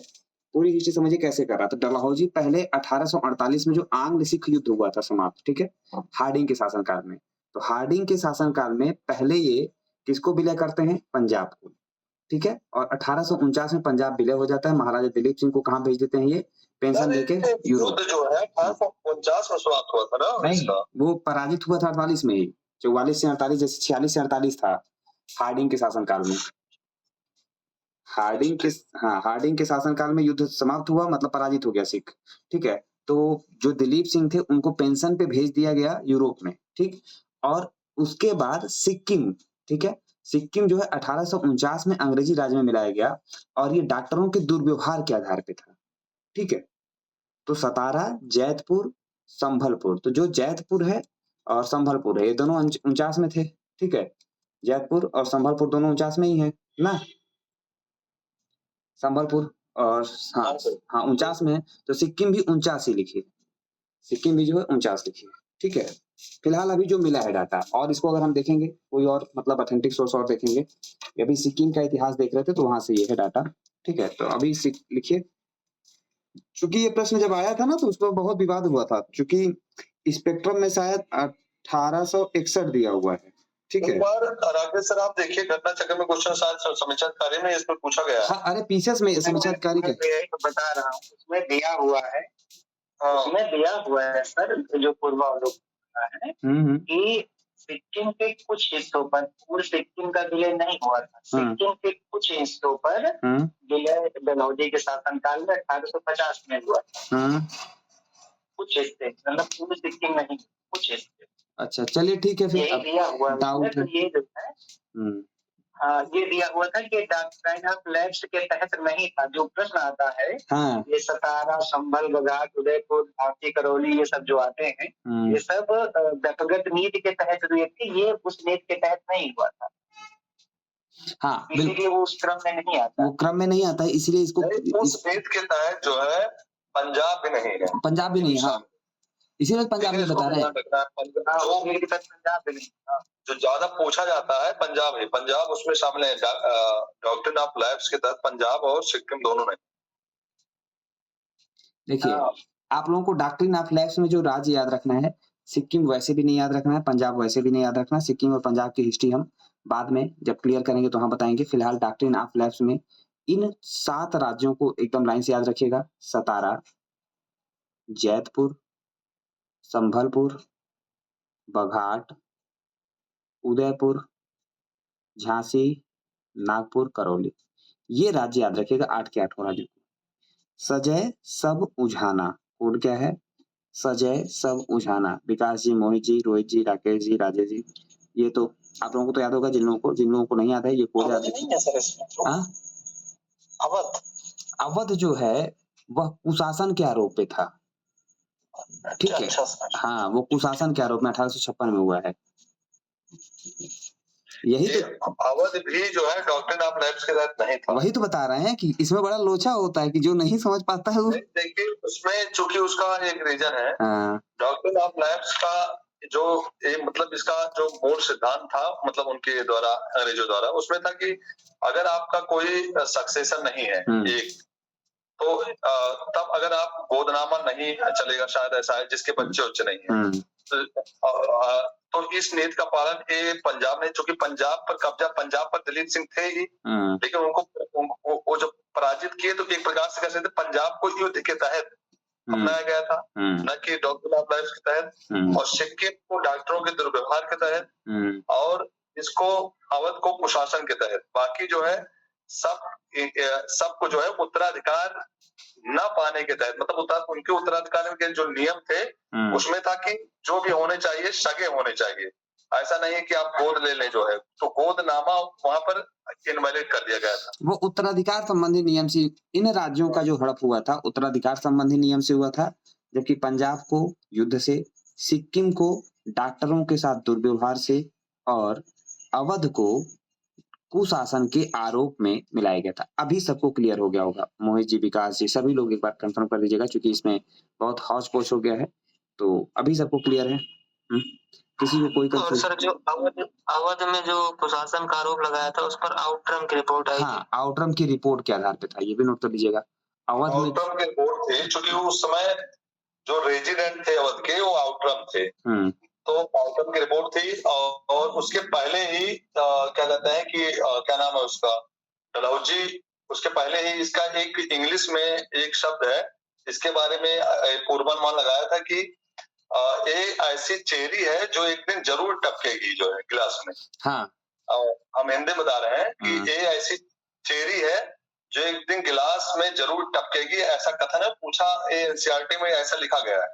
पूरी हिस्ट्री समझिए कैसे कर रहा था। डलहौजी पहले 1848 में जो आंग्ल सिख युद्ध हुआ था समाप्त, ठीक है, हार्डिंग के शासनकाल में, तो हार्डिंग के शासनकाल में पहले ये किसको विलय करते हैं? पंजाब को। ठीक है, और 1849 में पंजाब विलय हो जाता है। महाराजा दिलीप सिंह को कहाँ भेज देते हैं ये पेंशन लेके? यूरोप। युद्ध जो है 1849 में समाप्त हुआ था ना नहीं, इसका? वो पराजित हुआ था 48 में ही, 44 से 48, जैसे 46 से 48 था हार्डिंग के शासनकाल में। हार्डिंग के शासनकाल में युद्ध समाप्त हुआ, मतलब पराजित हो गया सिख। ठीक है, तो जो दिलीप सिंह थे उनको पेंशन पे भेज दिया गया यूरोप में। ठीक, और उसके बाद सिक्किम, ठीक है, सिक्किम जो है 1849 में अंग्रेजी राज में मिलाया गया, और ये डॉक्टरों के दुर्व्यवहार के आधार पे था। ठीक है, तो सतारा, जैतपुर, संभलपुर, तो जो जैतपुर है और संभलपुर है ये दोनों 49 में थे। ठीक है, जैतपुर और संभलपुर दोनों 49 में ही है ना, संबलपुर और हाँ 49 में है, तो सिक्किम भी 49 ही लिखिए, सिक्किम भी जो है 49 लिखिए। ठीक है, फिलहाल अभी जो मिला है डाटा, और इसको अगर हम देखेंगे कोई और मतलब ऑथेंटिक सोर्स और देखेंगे, अभी सिक्किम का इतिहास देख रहे थे तो वहां से ये है डाटा। ठीक है, तो अभी लिखिए, चूंकि ये प्रश्न जब आया था ना तो उस पर बहुत विवाद हुआ था, चूंकि स्पेक्ट्रम में शायद 1861 दिया हुआ है। ठीक है, एक बार राकेश सर आप देखिए घटना चक्र में क्वेश्चन शायद समीक्षा कार्य में इस पर पूछा गया है। हाँ, अरे पीसेस में समीक्षा कार्य मैं तो बता रहा हूँ, उसमें दिया हुआ है, उसमें दिया हुआ है सर, जो पूर्वावलोकन है कि सिक्किम के कुछ हिस्सों पर, पूर्व सिक्किम का विलय नहीं हुआ था, सिक्किम के कुछ हिस्सों पर विलय डलहौजी के शासनकाल में 1850 में हुआ था। कुछ हिस्से, मतलब पूर्व सिक्किम नहीं, कुछ हिस्से। अच्छा, चलिए ठीक है, फिर यही दिया हुआ है, तो ये जो है ये दिया हुआ था कि डॉक्ट्राइन ऑफ लैप्स के तहत नहीं था। जो प्रश्न आता है, ये सतारा, संभल, बघाट, उदयपुर, झांसी, करौली, ये सब जो आते हैं, ये सब व्यक्तिगत नीति के तहत हुए थे, ये उस नीति के तहत नहीं हुआ था। हाँ, इसीलिए वो उस क्रम में नहीं आता, वो क्रम में नहीं आता है, इसलिए इसको उस नीति के तहत जो है पंजाब भी नहीं है, पंजाब भी नहीं है। हाँ, इसीलिए पंजाब में बता रहे हैं, पंजाब भी नहीं। जो ज्यादा पूछा जाता है पंजाब है, पंजाब उसमें शामिल है, डॉक्ट्रिन ऑफ लैप्स के तहत पंजाब और सिक्किम दोनों में। देखिए, आप लोगों को डॉक्ट्रिन ऑफ लैप्स में जो राज्य याद रखना है, सिक्किम वैसे भी नहीं याद रखना है, पंजाब वैसे भी नहीं याद रखना। सिक्किम और पंजाब की हिस्ट्री हम बाद में जब क्लियर करेंगे तो हम बताएंगे। फिलहाल डॉक्ट्रिन ऑफ लैप्स में इन 7 राज्यों को एकदम लाइन से याद रखिएगा: सतारा, जैतपुर, संभलपुर, बघाट, उदयपुर, झांसी, नागपुर, करौली, ये राज्य याद रखिएगा, 8 के 8 राज्यों को। सजय सब उझाना कोड क्या है? सजय सब उझाना, विकास जी, मोहित जी, रोहित जी, राकेश जी, राजेश जी, ये तो आप लोगों को तो याद होगा। जिन लोगों को नहीं याद है, ये कोड याद है। अवध जो है वह कुशासन के आरोप पे था। ठीक है, हाँ, वो कुशासन के आरोप में 1856 में हुआ है। यही तो अवध भी जो है डॉक्ट्रिन ऑफ लैप्स के तहत नहीं था। वही तो बता रहे हैं कि इसमें बड़ा लोचा होता है कि जो नहीं समझ पाता है वो। देखिए, उसमें चूंकि उसका एक रीजन है, डॉक्ट्रिन ऑफ लैप्स का जो मतलब इसका जो मूल सिद्धांत था, मतलब उनके द्वारा, अंग्रेजों द्वारा, उसमें था कि अगर आपका कोई सक्सेशन नहीं है एक, तो तब अगर आप गोदनामा नहीं चलेगा, शायद ऐसा है जिसके बच्चे उच्चे नहीं है, तो इस नीति का पालन ये पंजाब ने, चूंकि पंजाब पर कब्जा, पंजाब पर दिलीप सिंह थे ही, लेकिन उनको वो जब पराजित किए तो एक प्रकार से कह सकते पंजाब को युद्ध के तहत अपनाया गया था, न कि डॉक्ट्रिन ऑफ लैप्स के तहत, और सिक्किम को डॉक्टरों के दुर्व्यवहार के तहत, और इसको अवध को कुशासन के तहत। बाकी जो है सबको जो है उत्तराधिकार न पाने के तहत, मतलब उनके उत्तराधिकार के जो नियम थे उसमें था कि जो भी होने चाहिए सगे होने चाहिए, ऐसा नहीं है कि आप गोद ले लें। जो है तो गोदनामा वहां पर इनवैलिड कर दिया गया था। वो उत्तराधिकार संबंधी नियम से इन राज्यों का जो हड़प हुआ था उत्तराधिकार संबंधी नियम से हुआ था, जबकि पंजाब को युद्ध से, सिक्किम को डॉक्टरों के साथ दुर्व्यवहार से, और अवध को कुशासन के आरोप में मिलाया गया था। अभी सबको क्लियर हो गया होगा। मोहित जी, विकास जी, सभी लोग एक बार कंफर्म कर दीजिएगा, क्योंकि इसमें बहुत हौच पौच हो गया है, तो अभी सबको क्लियर है। किसी को कोई और सर जो अवध में जो कुशासन का आरोप लगाया था उस पर आउटरम की रिपोर्ट आई थी। आउटरम की रिपोर्ट के आधार पे था, ये भी नोट कर लीजिएगा। अवध में आउटरम की रिपोर्ट थी, चूंकि उस समय जो रेजिडेंट थे अवध के वो आउटरम थे, तो आउटरम की रिपोर्ट थी, और उसके पहले ही क्या कहते हैं कि क्या नाम है उसका, डलहौजी, उसके पहले ही इसका एक इंग्लिश में एक शब्द है, इसके बारे में पूर्वानुमान लगाया था कि ये ऐसी चेरी है जो एक दिन जरूर टपकेगी जो है गिलास में। हाँ, हम हिंदी में बता रहे हैं कि ये ऐसी चेरी है जो एक दिन गिलास में जरूर टपकेगी, ऐसा कथन है। पूछा एनसीईआरटी में ऐसा लिखा गया है,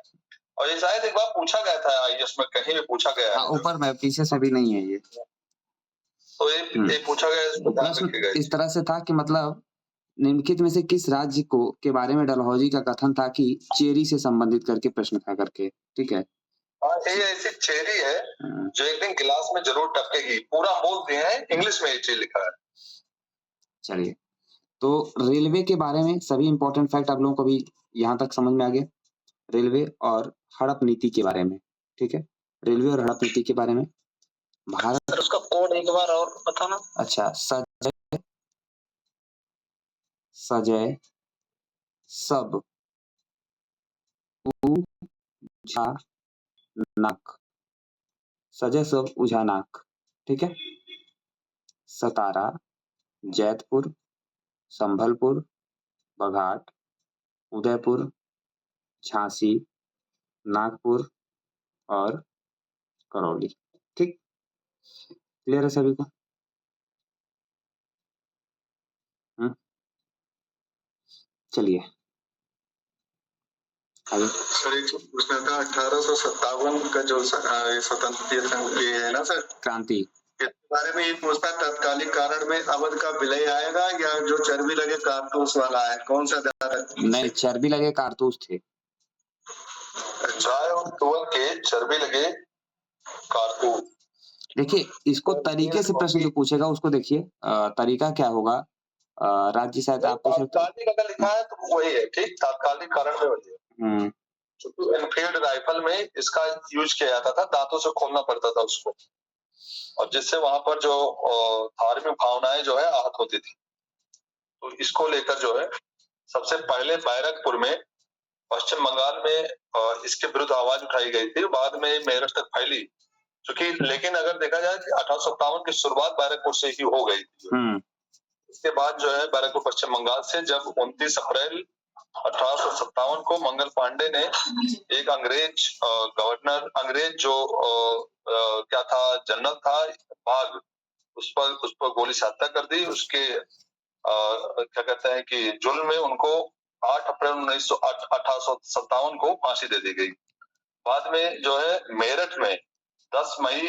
और ये शायद एक बार पूछा गया था आईएएस में, कहीं भी पूछा गया है। ऊपर में पीछे से भी नहीं है ये, तो ये पूछा गया है। प्रश्न इस तरह से था कि मतलब निम्नलिखित में से किस राज्य को के बारे में डलहौजी का कथन था कि चेरी से संबंधित करके प्रश्न था करके, ठीक है। ये ऐसी चेरी है जो एक दिन गिलास में जरूर टपकेगी, पूरा बोल दिए हैं, इंग्लिश में ये चीज लिखा है। चलिए, तो रेलवे के बारे में सभी इंपॉर्टेंट फैक्ट आप लोगों को भी यहाँ तक समझ में आ गया, रेलवे और हड़प नीति के बारे में, ठीक है। रेलवे और हड़प नीति के बारे में भारत, उसका कोड एक बार और बताना। अच्छा, सजय सब उझानाक, सजय सब उझानाक, ठीक है। सतारा, जैतपुर, संभलपुर, बघाट, उदयपुर, झांसी, नागपुर और करौली, ठीक। क्लियर है सभी को? चलिए आगे। सर एक पूछना था, 1857 का जो स्वतंत्रता है ना सर, क्रांति, इस बारे में ये पूछता, तत्कालिक कारण में अवध का विलय आएगा या जो चर्बी लगे कारतूस वाला है, कौन सा ज्यादा? नहीं, चर्बी लगे कारतूस थे। चाय और तुअर के चर्बी लगे कारतूस। देखिए, इसको तरीके से प्रश्न जो पूछेगा उसको देखिए, तरीका क्या होगा, राज्य शायद आप तात्कालिक अगर लिखा है तो वही है, ठीक, तात्कालिक कारण में वही है। क्योंकि एनफील्ड राइफल में इसका यूज किया जाता था, दांतों से खोलना पड़ता था उसको, और जिससे वहां पर जो धार्मिक भावनाएं जो है आहत होती थी। तो इसको लेकर जो है सबसे पहले बैरकपुर में पश्चिम बंगाल में इसके विरुद्ध आवाज उठाई गई थी, बाद में मेरठ तक फैली। क्योंकि लेकिन अगर देखा जाए कि 1857 की शुरुआत बैरकपुर से ही हो गई थी। इसके बाद जो है बैरकपुर पश्चिम बंगाल से जब 29 अप्रैल 1857 को मंगल पांडे ने एक अंग्रेज गवर्नर, अंग्रेज जो क्या था, जनरल था बाग, उस पर गोली से हत्या कर दी। उसके क्या कहते हैं कि जुल्म में उनको 8 अप्रैल 1857 को फांसी दे दी गई। बाद में जो है मेरठ में 10 मई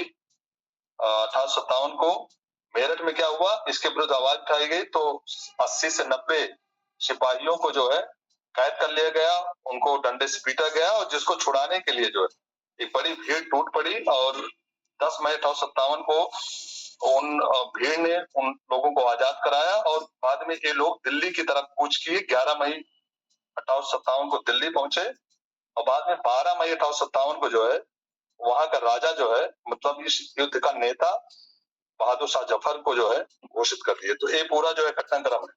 1857 को मेरठ में क्या हुआ, इसके विरुद्ध आवाज उठाई गई, तो 80 से 90 सिपाहियों को जो है कैद कर लिया गया, उनको डंडे से पीटा गया, और जिसको छुड़ाने के लिए जो है एक बड़ी भीड़ टूट पड़ी, और 10 मई 1857 को उन भीड़ ने उन लोगों को आजाद कराया, और बाद में ये लोग दिल्ली की तरफ कूच किए। 11 मई 1857 को दिल्ली पहुंचे, और बाद में 12 मई 1857 को जो है वहां का राजा जो है, मतलब इस युद्ध का नेता बहादुर शाह जफर को जो है घोषित कर दिए। तो ये पूरा जो है घटनाक्रम है।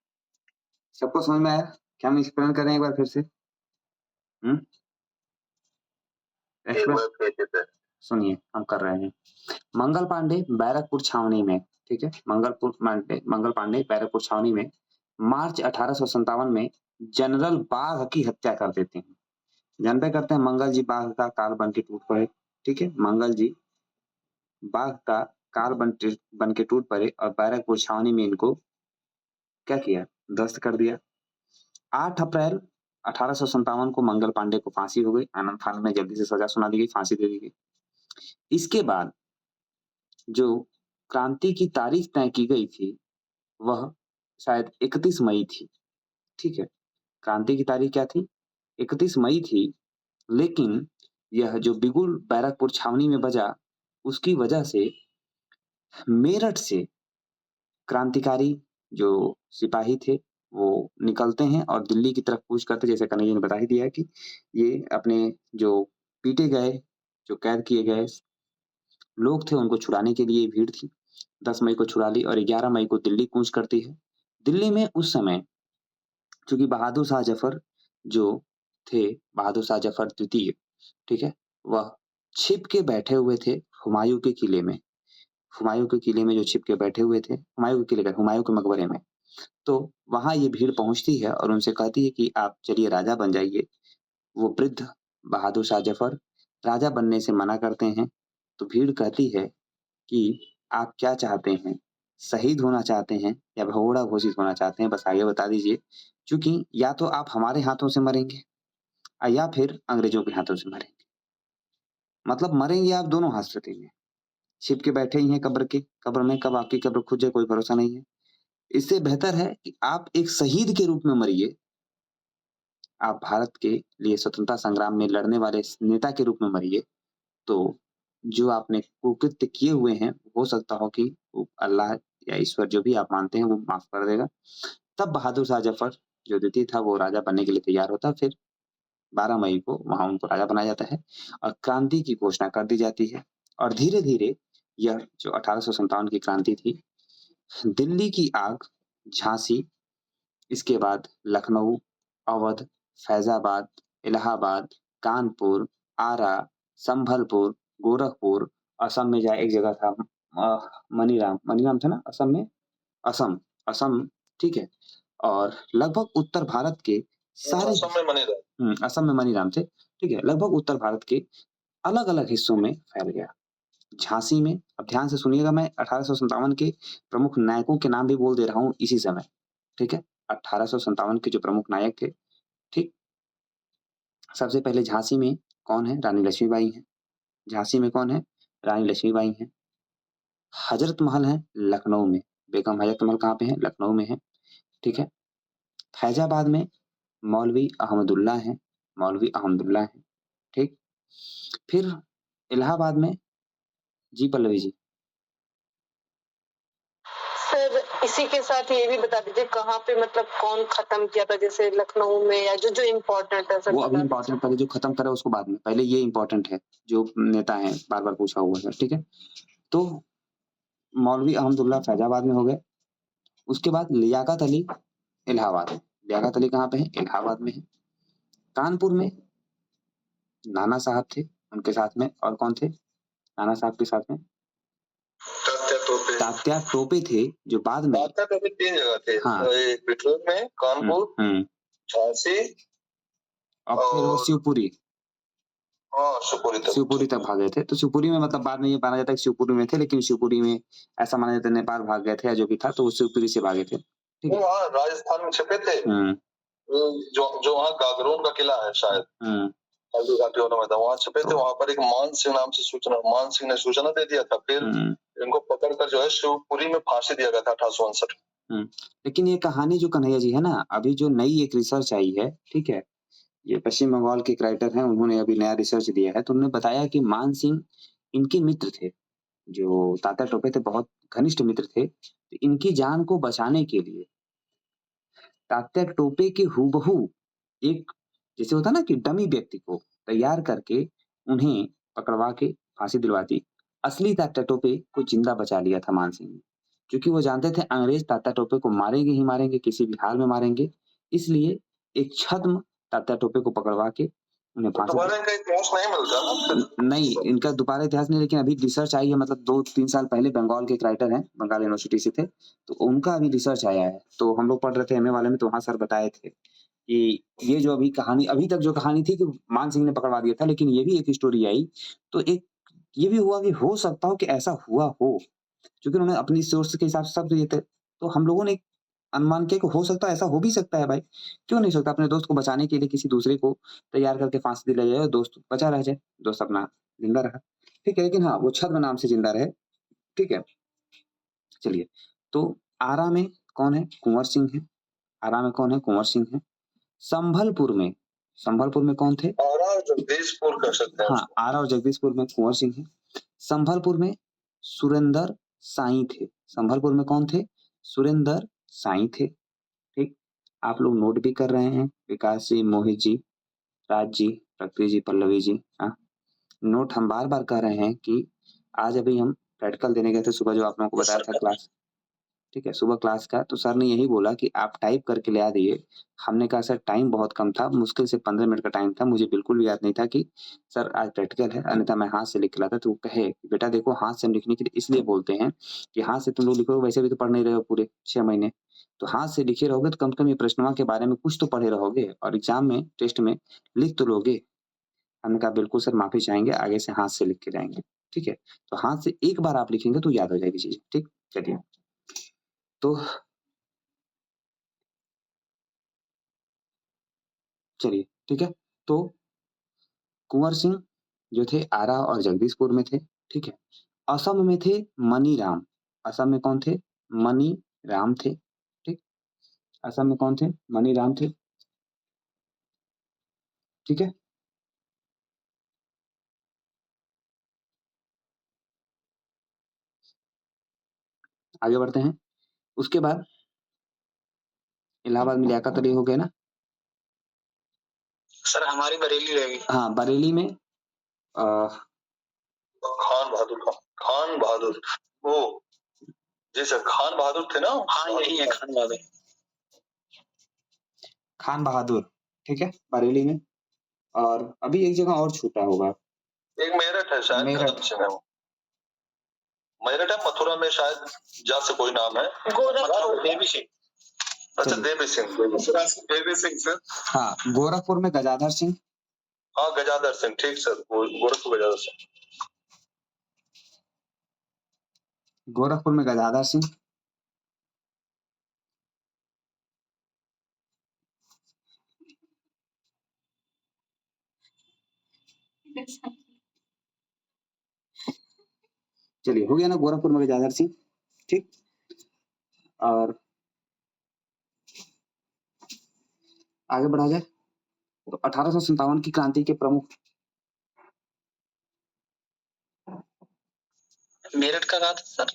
सबको समझ में आया? क्या हम एक्सप्लेन करें एक बार फिर से? सुनिए, हम कर रहे हैं। मंगल पांडे बैरकपुर छावनी में, ठीक है, मंगल पांडे बैरकपुर छावनी में मार्च 1857 में जनरल बाघ की हत्या कर देते हैं। जानते करते हैं मंगल जी बाघ का काल बन के टूट पड़े, ठीक है, मंगल जी बाघ का काल बन के टूट पड़े, और बैरकपुर छावनी में इनको क्या किया, ध्वस्त कर दिया। 8 अप्रैल 1857 को मंगल पांडे को फांसी हो गई। आनंद फानंद में जल्दी से सजा सुना दी गई, फांसी दे दी गई। इसके बाद जो क्रांति की तारीख तय की गई थी वह शायद 31 मई थी, ठीक है। क्रांति की तारीख क्या थी? 31 मई थी, लेकिन यह जो बिगुल बैरकपुर छावनी में बजा, उसकी वजह से मेरठ से क्रांतिकारी जो सिपाही थे वो निकलते हैं और दिल्ली की तरफ कूच करते, जैसे कन्हैया ने बता ही दिया है कि ये अपने जो पीटे गए, जो कैद किए गए लोग थे, उनको छुड़ाने के लिए भीड़ थी। 10 मई को छुड़ा ली और 11 मई को दिल्ली कूच करती है। दिल्ली में उस समय चूंकि बहादुर शाह जफर जो थे, बहादुर शाह जफर द्वितीय, ठीक है, वह छिप के बैठे हुए थे हुमायूं के किले में। हुमायूं के किले में जो छिप के बैठे हुए थे, हुमायूं के किले का, हुमायूं के मकबरे में, तो वहां ये भीड़ पहुंचती है और उनसे कहती है कि आप चलिए राजा बन जाइए। वो वृद्ध बहादुर शाह जफर राजा बनने से मना करते हैं। तो भीड़ कहती है कि आप क्या चाहते हैं, शहीद होना चाहते हैं या भगोड़ा घोषित होना चाहते हैं, बस आगे बता दीजिए, क्योंकि या तो आप हमारे हाथों से मरेंगे या फिर अंग्रेजों के हाथों से मरेंगे। मतलब मरेंगे आप दोनों हाथ से देंगे। छिप के बैठे ही हैं कब्र में, कब आपकी कब्र खुद जाए कोई भरोसा नहीं है। इससे बेहतर है कि आप एक शहीद के रूप में मरिए, आप भारत के लिए स्वतंत्रता संग्राम में लड़ने वाले नेता के रूप में मरिए, तो जो आपने कुकृत्य किए हुए हैं हो सकता हो कि अल्लाह या ईश्वर जो भी आप मानते हैं वो माफ कर देगा। तब बहादुर शाह जफर जो द्वितीय था वो राजा बनने के लिए तैयार होता। फिर 12 मई को वहां उनको राजा बनाया जाता है और क्रांति की घोषणा कर दी जाती है। और धीरे धीरे यह जो 1857 की क्रांति थी, दिल्ली की आग, झांसी, इसके बाद लखनऊ, अवध, फैजाबाद, इलाहाबाद, कानपुर, आरा, संभलपुर, गोरखपुर, असम में जाए एक जगह था मनीराम था ना असम में, असम ठीक है। और लगभग उत्तर भारत के सारे असम में मनीराम थे, ठीक है। लगभग उत्तर भारत के अलग अलग हिस्सों में फैल गया। झांसी में, अब ध्यान से सुनिएगा, मैं 1857 के प्रमुख नायकों के नाम भी बोल दे रहा हूँ इसी समय, ठीक है। 1857 के जो प्रमुख नायक थे, ठीक। सबसे पहले झांसी में कौन है? रानी लक्ष्मीबाई है। झांसी में कौन है? रानी लक्ष्मीबाई है। हजरत महल है लखनऊ में, बेगम हजरत महल कहाँ पे है? लखनऊ में है, ठीक है। फैजाबाद में मौलवी अहमदुल्ला है, मौलवी अहमदुल्ला है, ठीक। फिर इलाहाबाद में, जी पल्लवी जी। सर इसी के साथ ये भी बता दीजिए कहाँ पे मतलब कौन खत्म किया था, जैसे लखनऊ में, या जो जो इम्पोर्टेंट है सर? वो अभी इम्पोर्टेंट, पहले जो खत्म करा उसको बाद में, पहले ये इम्पोर्टेंट है जो नेता है बार बार पूछा हुआ है, ठीक है। तो मौलवी अहमदुल्ला फैजाबाद में हो गए। उसके बाद लियाकत अली इलाहाबाद में। लियाकत अली कहाँ पे है? इलाहाबाद में है। कानपुर में नाना साहब थे, उनके साथ में और कौन थे नाना साहब के साथ में? तात्या टोपे थे, जो बाद में 3 जगह थे। हाँ, बिठूर में, कानपुर, झांसी और फिर वो शिवपुरी। शिवपुरी तक भागे थे। तो शिवपुरी में मतलब बाद में ये माना जाता है कि शिवपुरी में थे, लेकिन शिवपुरी में ऐसा माना जाता है नेपाल भाग गए थे, जो भी था, तो वो शिवपुरी से भागे थे, ठीक है। वहाँ राजस्थान में छिपे थे, जो वहाँ गागरोन का किला है शायद, वहाँ छिपे थे। वहाँ पर एक मान सिंह नाम से मान सिंह ने सूचना दे दिया था। फिर इनको पकड़कर जो है शिवपुरी में फांसी दिया गया था 1859। लेकिन ये कहानी जो कन्हैया जी है ना, अभी जो नई एक रिसर्च आई है, ठीक है, ये पश्चिम बंगाल के एक राइटर हैं, उन्होंने अभी नया रिसर्च दिया है। तो उन्होंने बताया कि मान सिंह इनके मित्र थे, जो तात्या टोपे थे, बहुत घनिष्ठ मित्र थे। तो इनकी जान को बचाने के लिए तात्या टोपे के हूबहू एक, जैसे होता ना कि डमी व्यक्ति को तैयार करके उन्हें पकड़वा के फांसी दिलवा दी। असली तात्या टोपे को जिंदा बचा लिया था मान सिंह ने, क्योंकि वो जानते थे अंग्रेज तात्या टोपे को मारेंगे ही मारेंगे, किसी भी हाल में मारेंगे। इसलिए एक छद्म तात्या टोपे को पकड़वा के उन्हें फांसी दोबारा इनका इतिहास नहीं मिलता ना? नहीं, इनका दोबारा इतिहास नहीं, लेकिन अभी रिसर्च आई है, मतलब 2-3 साल पहले बंगाल के एक राइटर हैं, बंगाल यूनिवर्सिटी से थे, तो उनका अभी रिसर्च आया है। तो हम लोग पढ़ रहे थे एमए वाले में, तो वहाँ सर बताए थे कि ये जो अभी कहानी, अभी तक जो कहानी थी कि मान सिंह ने पकड़वा दिया था, लेकिन ये भी एक स्टोरी आई, तो एक ये भी हुआ कि हो सकता हो कि ऐसा हुआ हो, क्योंकि उन्होंने अपनी सोर्स के हिसाब से सब दिए थे। तो हम लोगों ने अनुमान किया कि हो सकता है, ऐसा हो भी सकता है भाई, क्यों नहीं सकता? अपने दोस्त को बचाने के लिए किसी दूसरे को तैयार करके फांसी दिलाई जाए और दोस्त बचा रह जाए, दोस्त अपना जिंदा रहा, ठीक है। लेकिन हाँ, वो छद्म नाम से जिंदा रहे, ठीक है। चलिए, तो आरा में कौन है? कुंवर सिंह है। आरा में कौन है? कुंवर सिंह है। संभलपुर में कौन थे? आरा और जगदीशपुर कर सकते हैं। हाँ, आरा और जगदीशपुर में कुंवर सिंह है। संभलपुर में सुरेंद्र साई थे। संभलपुर में कौन थे? सुरेंद्र साई थे, ठीक। आप लोग नोट भी कर रहे हैं, विकास जी, मोहित जी, राज जी, प्रकृति जी, पल्लवी जी, हाँ। नोट हम बार बार कह रहे हैं कि आज अभी हम प्रैक्टिकल देने गए थे सुबह, जो आप लोगों को बताया था क्लास, ठीक है, सुबह क्लास का। तो सर ने यही बोला कि आप टाइप करके ले आ दिए। हमने कहा सर टाइम बहुत कम था, मुश्किल से 15 मिनट का टाइम था, मुझे बिल्कुल भी याद नहीं था कि सर आज प्रैक्टिकल है, अन्यथा मैं हाथ से लिख के लाता। तो वो कहे कि बेटा देखो हाथ से हम लिखने के लिए इसलिए बोलते हैं कि हाथ से तुम लोग लिखो, वैसे भी तो पढ़ नहीं रहे हो पूरे 6 महीने, तो हाथ से लिखे रहोगे तो कम से कम ये प्रश्नों के बारे में कुछ तो पढ़े रहोगे और एग्जाम में टेस्ट में लिख तो लोगे। हमने कहा बिल्कुल सर माफी चाहेंगे, आगे से हाथ से लिख के जाएंगे। ठीक है, तो हाथ से एक बार आप लिखेंगे तो याद हो जाएगी चीज। ठीक, चलिए तो चलिए ठीक है। तो कुंवर सिंह जो थे आरा और जगदीशपुर में थे। ठीक है, असम में थे मनीराम। असम में कौन थे? मनीराम थे। ठीक, असम में कौन थे? मनीराम थे। ठीक है, आगे बढ़ते हैं। उसके बाद इलाहाबाद में लियाकत अली हो गए ना सर? हमारी बरेली रहेगी। हाँ, बरेली में खान बहादुर वो जी सर, खान बहादुर थे ना? हाँ यही है खान बहादुर। खान बहादुर, ठीक है, बरेली में। और अभी एक जगह और छूटा होगा, एक मेरठ है शायद, मेरठ से है वो। मेरठ है, मथुरा में शायद जा से कोई नाम है, गोरखपुर देवी सिंह। अच्छा देवी सिंह, देवी सिंह सर। हाँ, गोरखपुर में गजाधर सिंह। हाँ गजाधर सिंह, ठीक सर, गोरखपुर गजाधर सिंह। गोरखपुर में गजाधर सिंह। चलिए हो गया ना, गोरखपुर में गजाधर सिंह। ठीक, और आगे बढ़ा जाए तो 1857 की क्रांति के प्रमुख मेरठ का कहा था सर?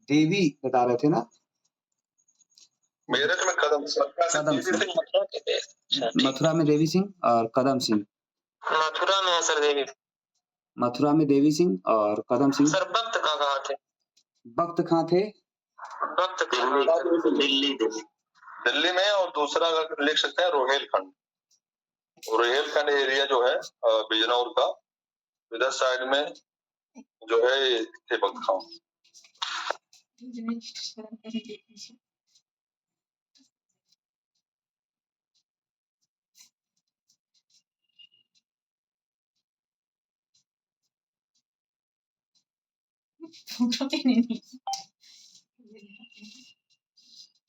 देवी बता रहे थे ना? मेरठ में कदम सिंह। मथुरा में देवी सिंह और कदम सिंह। मथुरा में है सर देवी। मथुरा में देवी सिंह और कदम सिंह। सर वक्त का कहा थे? वक्त कहाँ थे? वक्त दिल्ली में, और दूसरा लिख सकते हैं रोहेलखंड। रोहेलखंड एरिया जो है बिजनौर का, इधर साइड में जो है थे वक्त खां।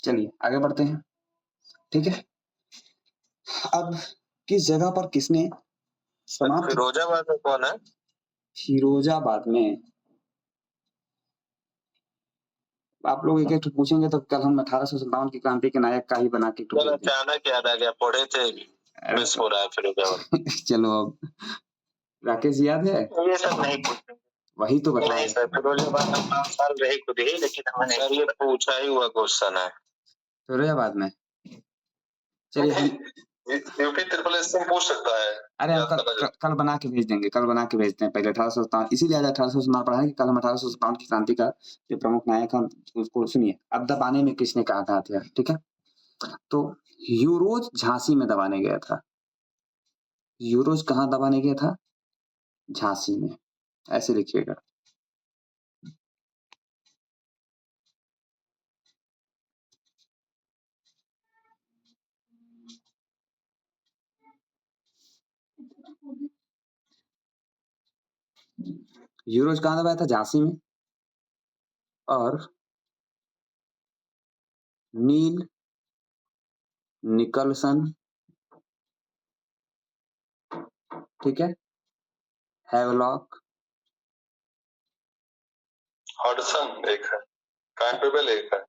चलिए आगे बढ़ते हैं। ठीक है, अब किस जगह पर किसने समाप्त? फिरोजाबाद में कौन है? फिरोजाबाद में आप लोग एक एक पूछेंगे तो कल हम 1857 की क्रांति के नायक का ही बना के अचानक याद आ गया, पढ़े थे, मिस हो रहा है फिरोजाबाद। चलो अब राकेश याद है? ये सब नहीं पूछते। वही तो बता नहीं सर, फिरोजाबाद में 5 साल रहे खुद ही, लेकिन हमने सर ये पूछा ही हुआ क्वेश्चन है फिरोजाबाद में। चलिए हम यूपी ट्रिपल एस से पूछ सकता है। अरे हम कल बना के भेज देंगे, कल बना के भेजते हैं। पहले 1857, इसीलिए आज 1857 पढ़ा है कि कल हम 1857 की क्रांति का जो प्रमुख नायक है उसको सुनिए। अब दबाने में किसने कहा था? ठीक है, तो यूरोज झांसी में दबाने गया था। यूरोज कहाँ दबाने गया था? झांसी में, ऐसे लिखिएगा। यूरोज कहाँ दबाया था? झांसी में। और नील निकलसन, ठीक है, हैवलॉक, हडसन एक है, कैंपेबल एक है,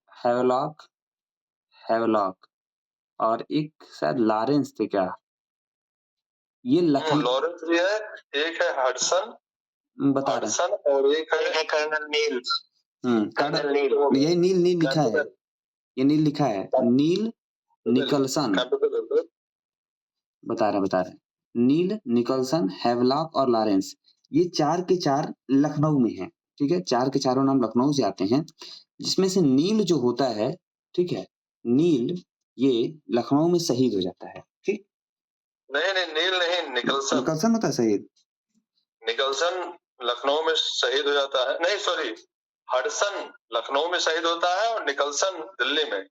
हैवलॉक और एक शायद लॉरेंस थे क्या? ये लॉरेंस भी है, एक है हडसन, बता रहे हैं, और एक है कर्नल नील। कर्नल नील, यही नील लिखा है, ये नील लिखा है, नील निकलसन। बता रहे नील निकलसन, हैवलॉक और लॉरेंस, ये 4 के 4 लखनऊ में है, ठीक है, 4 के चारों नाम लखनऊ से आते हैं, जिसमें से नील जो होता है, ठीक है, नील ये लखनऊ में शहीद हो जाता है, ठीक। नहीं नहीं, नील नहीं, निकलसन। निकलसन होता है शहीद। निकलसन लखनऊ में शहीद हो जाता है, नहीं सॉरी, हडसन लखनऊ में शहीद होता है और निकलसन दिल्ली में।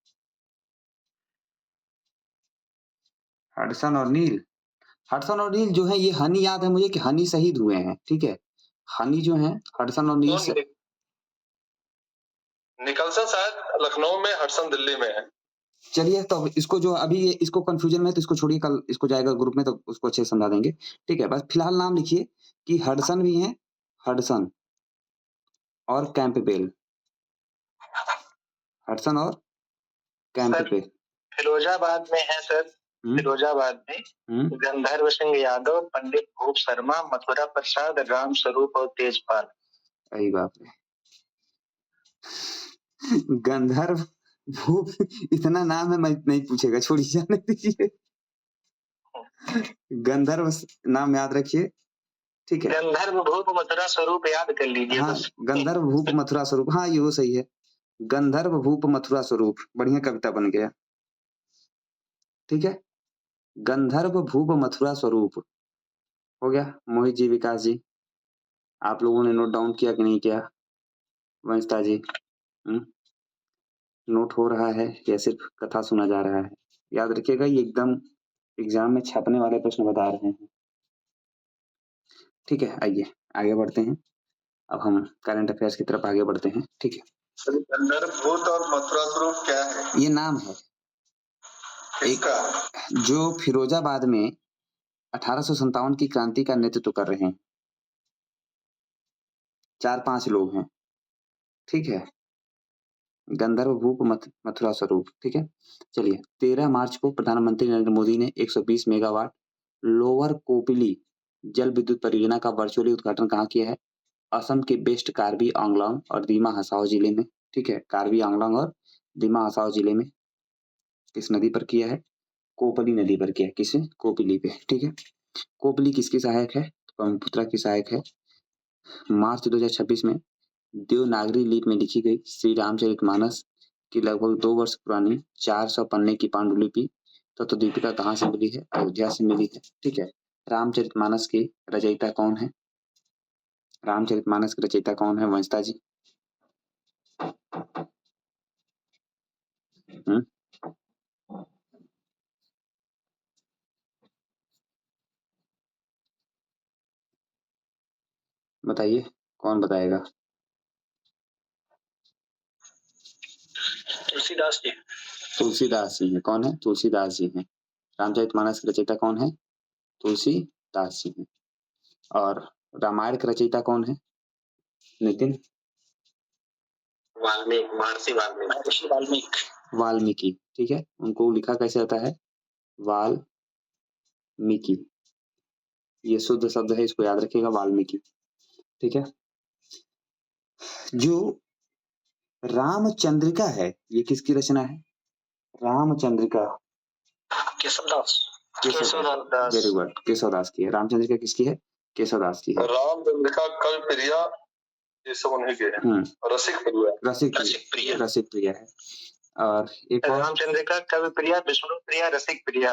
हडसन और नील, हडसन और नील जो है, ये हनी याद है मुझे कि हनी शहीद हुए हैं, ठीक है, हनी जो है हडसन और नील से... निकलसन शायद लखनऊ में, हडसन दिल्ली में है। चलिए, तो इसको जो अभी इसको कंफ्यूजन में, तो इसको छोड़िए, कल इसको जाएगा ग्रुप में तो उसको अच्छे से समझा देंगे, ठीक है। बस फिलहाल नाम लिखिए कि हडसन भी है, हडसन और कैंपबेल, हडसन और कैंपबेल। फिरोजाबाद में है सर, फिरोजाबाद में गंधर्व सिंह यादव, पंडित भूप शर्मा, मथुरा प्रसाद, राम स्वरूप और तेजपाल। अरे बाप रे, गंधर्व भूप, इतना नाम है, मैं नहीं पूछेगा, छोड़िए, जाने दीजिए। गंधर्व नाम याद रखिए, ठीक है। गंधर्व भूप मथुरा स्वरूप याद कर लीजिए। हाँ, गंधर्व भूप मथुरा स्वरूप, हाँ ये वो सही है, गंधर्व भूप मथुरा स्वरूप, बढ़िया कविता बन गया, ठीक है। गंधर्व भूप मथुरा स्वरूप हो गया। मोहित जी, विकास जी, आप लोगों ने नोट डाउन किया कि नहीं किया? वंशिता जी, नोट हो रहा है या सिर्फ कथा सुना जा रहा है? याद रखिएगा, ये एकदम एग्जाम में छपने वाले प्रश्न बता रहे हैं, ठीक है। आइए आगे बढ़ते हैं, अब हम करंट अफेयर्स की तरफ आगे बढ़ते हैं, ठीक है। गंधर्व भूत और मथुरा स्वरूप क्या है? ये नाम है एक, जो फिरोजाबाद में 1857 की क्रांति का नेतृत्व कर रहे हैं, 4-5 लोग हैं, ठीक है। गंधर्व भूप मथुरा स्वरूप, ठीक है। चलिए, 13 मार्च को प्रधानमंत्री नरेंद्र मोदी ने 120 मेगावाट लोअर कोपिली जल विद्युत परियोजना का वर्चुअली उद्घाटन कहाँ किया है? असम के वेस्ट कार्बी आंगलोंग और दिमा हसाओ जिले में, ठीक है, कार्बी आंगलोंग और दिमा हसाओ जिले में। किस नदी पर किया है? कोपली नदी पर किया है। किसे? कोपिली पे, ठीक है। कोपली किसकी सहायक है? ब्रह्मपुत्र की सहायक है। मार्च 2026 में देवनागरी लिपि में लिखी गई श्री रामचरितमानस की लगभग 2 वर्ष पुरानी 400 पन्ने की पांडुलिपि तत्वदीपिका कहाँ से मिली है? अयोध्या से मिली है, ठीक है। रामचरितमानस के रचयिता कौन है? रामचरितमानस के रचयिता कौन है, वंशिता जी? बताइए, कौन बताएगा? तुलसीदास जी। तुलसीदास जी है। कौन है? तुलसीदास जी हैं। रामचरितमानस के रचयिता कौन है? तुलसीदास जी हैं। और रामायण के रचयिता कौन है, नितिन? वाल्मीकि, महर्षि वाल्मीकि। वाल्मीकि, ठीक है। उनको लिखा कैसे जाता है? वाल्मीकि, ये शुद्ध शब्द है, इसको याद रखिएगा, वाल्मीकि, ठीक है। जो रामचंद्रिका है, ये किसकी रचना है? रामचंद्रिका केशवदास। वेरी गुड, केशवदास की है। रामचंद्रिका किसकी है? केशवदास की है। रामचंद्रिका, कविप्रिया, ये सब उन्हीं के हैं। रसिक प्रिया है। और एक और, रामचंद्रिका, कविप्रिया, विष्णुप्रिया, रसिक प्रिया,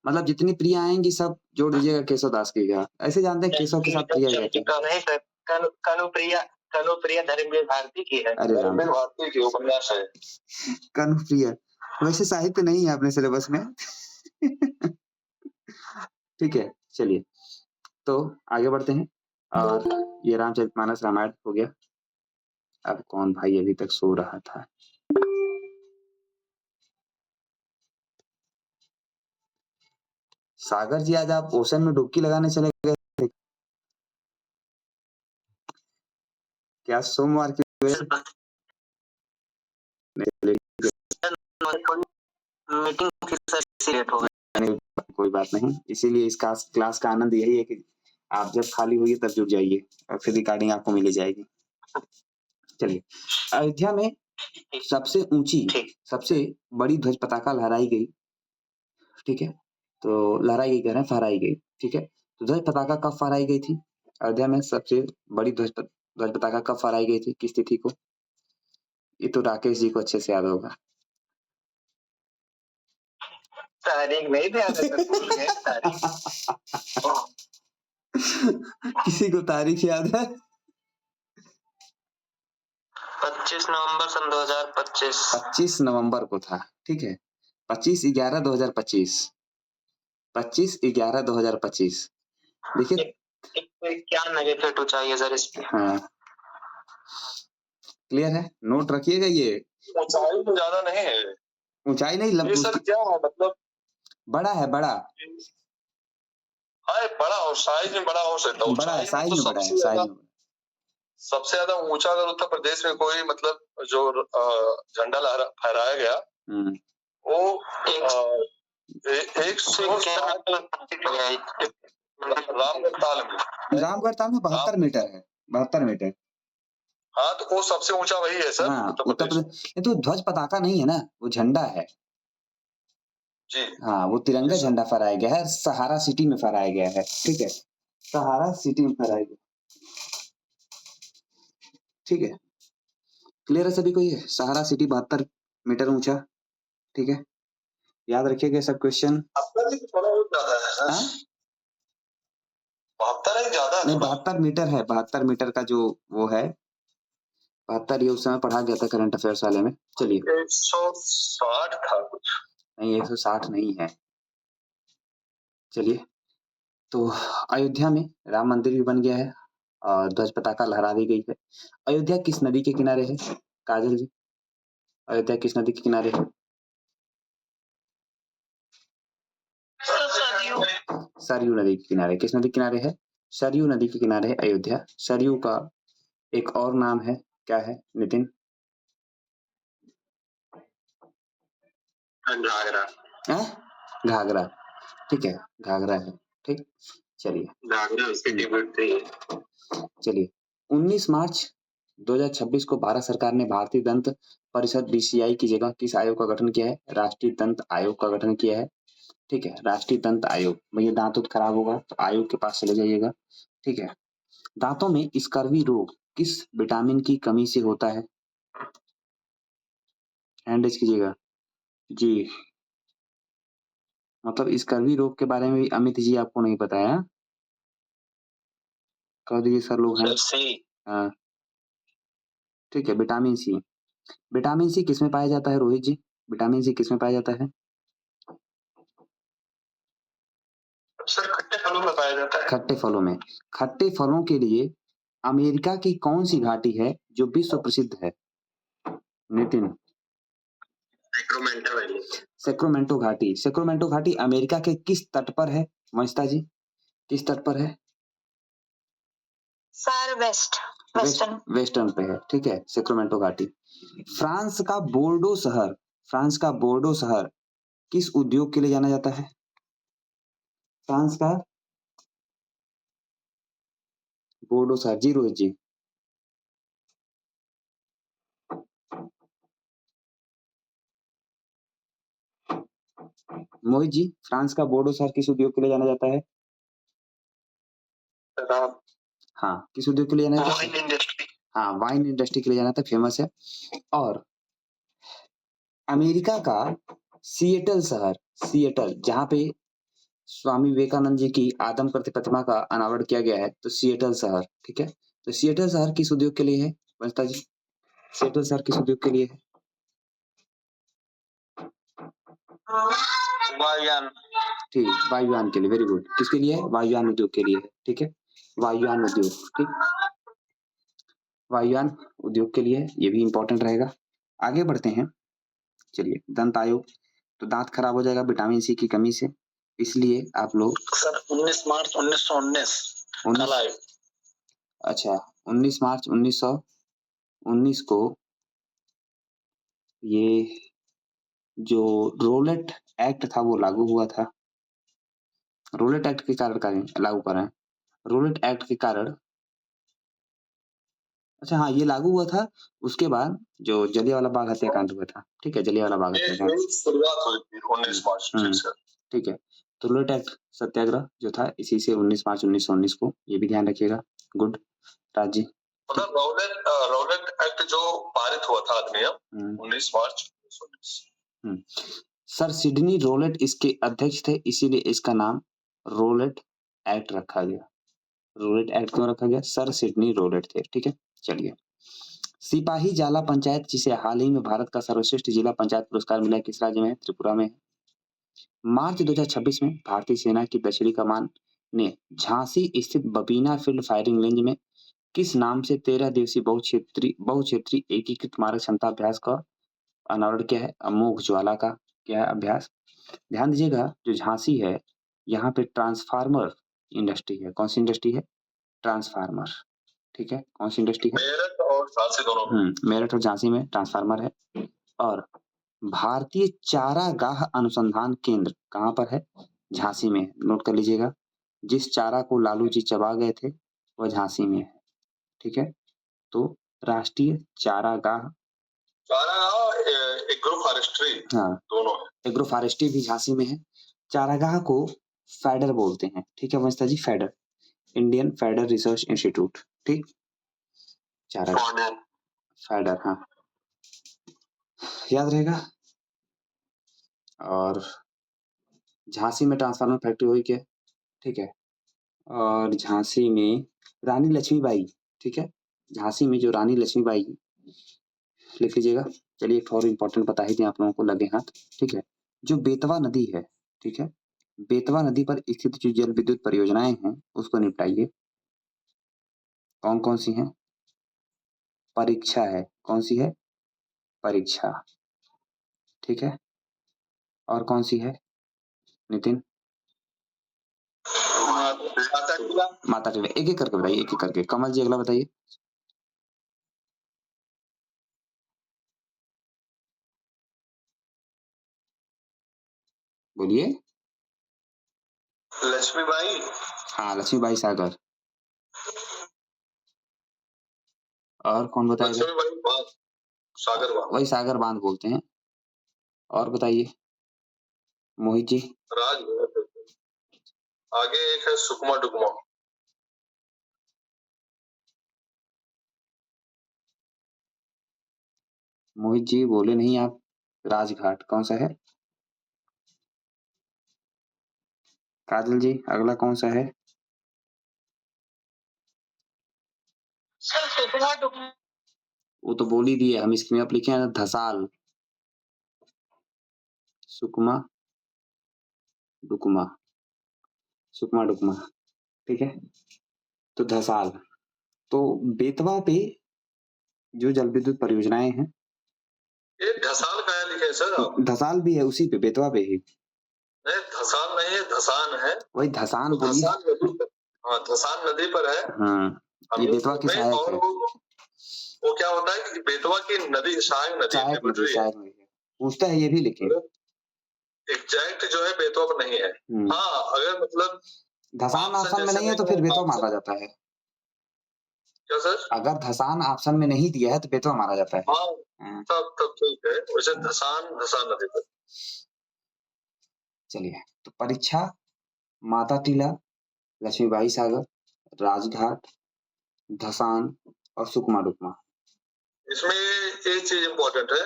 मतलब जितनी प्रिया आएंगी सब जोड़ दीजिएगा केशवदास की। ऐसे जानते हैं केशव के साथ प्रिया जाती है। नहीं सर, कनुप्रिया धर्मवीर भारती की है। अरे धर्मवीर भारती की उपन्यास है कनुप्रिया। वैसे साहित्य नहीं है अपने सिलेबस में। ठीक है, चलिए तो आगे बढ़ते हैं। और ये रामचरितमानस रामायण हो गया। अब कौन भाई अभी तक सो रहा था? सागर जी, आज आप ओशन में डुबकी लगाने चले गए क्या? सोमवार की कोई बात नहीं, इसीलिए इस क्लास का आनंद यही है कि आप जब खाली होइए तब जुड़ जाइए और फिर रिकॉर्डिंग आपको मिल जाएगी। चलिए, अयोध्या में सबसे ऊंची, सबसे बड़ी ध्वज पताका लहराई गई, ठीक है। तो लहराई गई, कह रहे हैं फहराई गई, ठीक है। तो ध्वज पताका कब फहराई गई थी? अयोध्या में सबसे बड़ी ध्वज पताका कब फहराई गई थी, किस तिथि को? ये तो राकेश जी को अच्छे से याद होगा। तारीख नहीं ध्यान है तो भूल गए तारीख। किसी को तारीख याद है? 25 नवंबर सन 2025। 25 नवंबर को था, ठीक है। 25/11/2025। 25/11/2025। देखिए क्या नेगेटिव चाहिए सर इस पे? हाँ क्लियर है, नोट रखिएगा। ये ऊंचाई तो ज्यादा नहीं है, ऊंचाई नहीं ये सर क्या है मतलब बड़ा है, बड़ा हाँ बड़ा हो, साइज में बड़ा हो सकता है, बड़ा है, साइज में बड़ा है, साइज में सबसे ज्यादा ऊंचा अगर उत्तर प्रदेश में कोई मतलब जो झंडा फहराया गया वो 160 रामगढ़ ताल में 72 मीटर है, 72 मीटर। हाँ तो वो सबसे ऊंचा वही है सर। हाँ, उत्तर प्रदेश। ये तो ध्वज पताका नहीं है ना, वो झंडा है जी। हाँ, वो तिरंगा झंडा फहराया गया है, सहारा सिटी में फहराया गया है, ठीक है, सहारा सिटी में फहराया गया, ठीक है। क्लियर है सभी को? ये सहारा सिटी 72 मीटर ऊंचा, ठीक है। याद रखिएगा सब क्वेश्चन। 72 मीटर है, 72 मीटर का जो वो है 72, ये उस समय पढ़ा गया था करंट अफेयर्स वाले में। चलिए 160 था कुछ, नहीं 160 नहीं है। चलिए, तो अयोध्या में राम मंदिर भी बन गया है और ध्वज पताका लहरा दी गई है। अयोध्या किस नदी के किनारे है काजल जी? अयोध्या किस नदी के किनारे है? सरयू नदी के किनारे। किस नदी के किनारे है? सरयू नदी के किनारे है अयोध्या। सरयू का एक और नाम है, क्या है नितिन? घाघरा। घाघरा, ठीक है, घाघरा है, ठीक। चलिए घाघरा सिटी बढ़ती है। चलिए 19 मार्च 2026 को भारत सरकार ने भारतीय दंत परिषद बीसीआई की जगह किस आयोग का गठन किया है? राष्ट्रीय दंत आयोग का गठन किया है, ठीक है, राष्ट्रीय दंत आयोग। भैया दांत खराब होगा तो आयोग के पास चले जाइएगा, ठीक है। दांतों में स्कर्वी रोग किस विटामिन की कमी से होता है? हैंड रेज कीजिएगा जी। मतलब स्कर्वी रोग के बारे में भी अमित जी आपको नहीं पता है? कह दीजिए सर लोग हैं। हाँ ठीक है, विटामिन सी। विटामिन सी किसमें पाया जाता है रोहित जी? विटामिन सी किसमें पाया जाता है? सर खट्टे फलों में पाया जाता है। खट्टे फलों में। खट्टे फलों के लिए अमेरिका की कौन सी घाटी है जो विश्व प्रसिद्ध है? नितिन? सेक्रोमेंटो घाटी। सेक्रोमेंटो घाटी अमेरिका के किस तट पर है? मस्ता जी किस तट पर है? सर वेस्टर्न पे है, ठीक है, सेक्रोमेंटो घाटी। फ्रांस का बोर्डो शहर, फ्रांस का बोर्डो शहर किस उद्योग के लिए जाना जाता है? फ्रांस का बोर्डो शहर जी, रोहित जी। मोहित जी, फ्रांस का बोर्डो शहर किस उद्योग के लिए जाना जाता है? हाँ, किस उद्योग के लिए जाना जाता है? हाँ, वाइन इंडस्ट्री के लिए जाना था, फेमस है। और अमेरिका का सिएटल शहर, सिएटल जहाँ पे स्वामी विवेकानंद जी की आदम करते प्रतिमा का अनावरण किया गया है, तो सिएटल शहर, ठीक है। तो सिएटल शहर किस उद्योग के लिए है वंशिता जी? सिएटल शहर किस उद्योग के लिए है? वायुयान। ठीक, वायुयान के लिए, वेरी गुड। किसके लिए है? वायुयान उद्योग के लिए है, ठीक है, वायुयान उद्योग, ठीक, वायुयान उद्योग के लिए, ये भी इंपॉर्टेंट रहेगा। आगे बढ़ते हैं। चलिए, दंत आयोग, तो दांत खराब हो जाएगा विटामिन सी की कमी से, इसलिए आप लोग सर 19 मार्च 1919 अच्छा 19 मार्च 1919 को ये जो रोलेट एक्ट था वो लागू हुआ था। रोलेट एक्ट के कारण लागू कर रहे हैं, रोलेट एक्ट के कारण। अच्छा हाँ, ये लागू हुआ था उसके बाद जो जलियांवाला बाग हत्याकांड हुआ था, ठीक है, जलियांवाला बाग हत्याकांड शुरुआत हुई थी 19 मार्च से, ठीक है। तो रूलेट एक्ट सत्याग्रह जो था इसी से 19 मार्च 1919 को, ये भी ध्यान रखिएगा। गुड राज जी। मतलब रौलट एक्ट जो पारित हुआ था अधिनियम 19 मार्च 1919। सर सिडनी रौलट इसके अध्यक्ष थे, इसीलिए इसका नाम रौलट एक्ट रखा गया। रौलट एक्ट क्यों रखा गया? सर सिडनी रौलट थे। ठीक है, चलिए। सिपाही जाला पंचायत, जिसे हाल ही में भारत का सर्वश्रेष्ठ जिला पंचायत पुरस्कार मिला, किस राज्य में है? त्रिपुरा में। मार्च 2026 में भारतीय सेना की दक्षिणी कमान ने झांसी स्थित बबीना फील्ड फायरिंग रेंज में किस नाम से 13 दिवसीय बहुक्षेत्रीय एकीकृत मारक क्षमता अभ्यास का अनावरण किया है? अमोघ ज्वाला का क्या है अभ्यास? ध्यान दीजिएगा, जो झांसी है यहाँ पे ट्रांसफार्मर इंडस्ट्री है। कौन सी इंडस्ट्री है? ट्रांसफार्मर। ठीक है, कौन सी इंडस्ट्री है? मेरठ और झांसी दोनों। मेरठ और झांसी में ट्रांसफार्मर है। और भारतीय चारागाह अनुसंधान केंद्र कहाँ पर है? झांसी में। नोट कर लीजिएगा, जिस चारा को लालू जी चबा गए थे वह झांसी में है। ठीक है, तो राष्ट्रीय चारागाह एग्रो फॉरेस्ट्री, हाँ दोनों एग्रो फॉरेस्ट्री भी झांसी में है। चारागाह को फैडर बोलते हैं। ठीक है वंशिता जी, फैडर, इंडियन फैडर रिसर्च इंस्टीट्यूट। ठीक, चारागाह फैडर, हाँ याद रहेगा। और झांसी में ट्रांसफार्मर फैक्ट्री हुई क्या? ठीक है, और झांसी में रानी लक्ष्मीबाई। ठीक है, झांसी में जो रानी लक्ष्मीबाई, लिख लीजिएगा। चलिए एक और इम्पोर्टेंट बता ही दें आप लोगों को लगे हाथ। ठीक है, जो बेतवा नदी है, ठीक है, बेतवा नदी पर स्थित जो जल विद्युत परियोजनाएं हैं उसको निपटाइए। कौन कौन सी हैं? परीक्षा है। कौन सी है? परीक्षा। ठीक है, और कौन सी है नितिन? माता टीला। एक एक करके बताइए, एक एक करके। कमल जी अगला बताइए। बोलिए। लक्ष्मीबाई। हाँ लक्ष्मीबाई सागर। और कौन बताएगा? सागर बांध। वही सागर बांध बोलते हैं। और बताइए मोहित जी। राज, आगे एक है सुकमा डुकमा। मोहित जी बोले नहीं आप। राजघाट कौन सा है? काजल जी अगला कौन सा है? सुकमा डुकमा। वो तो बोल ही दिए, हम इसमें आप लिखे हैं धसाल। सुकमा डुकमा, सुकमा डुकमा। ठीक है, तो धसाल। तो बेतवा पे जो जल विद्युत परियोजनाएं हैं, ये धसाल कहाँ लिखे सर आप? धसाल भी है उसी पे, बेतवा पे ही। नहीं धसाल नहीं है, धसान है। वही धसान तो बोली। हाँ धसान नदी पर है। हाँ ये बेतवा की सहायक है। वो क्या होता है कि बेतवा की नदी सहायक नदी पूछता है ये भी, लेकिन एग्जैक्ट जो है बेतवा पर नहीं है। हाँ अगर मतलब धसान ऑप्शन में नहीं है तो फिर बेतवा मारा जाता है। क्या सर? अगर धसान ऑप्शन में नहीं दिया है तो बेतवा मारा जाता है। हाँ तब ठीक है। वैसे धसान नदी पर। चलिए, तो परीक्षा, माता टीला, लक्ष्मीबाई सागर, राजघाट, धसान और सुकमा डुकमा। इसमें एक चीज इम्पोर्टेंट है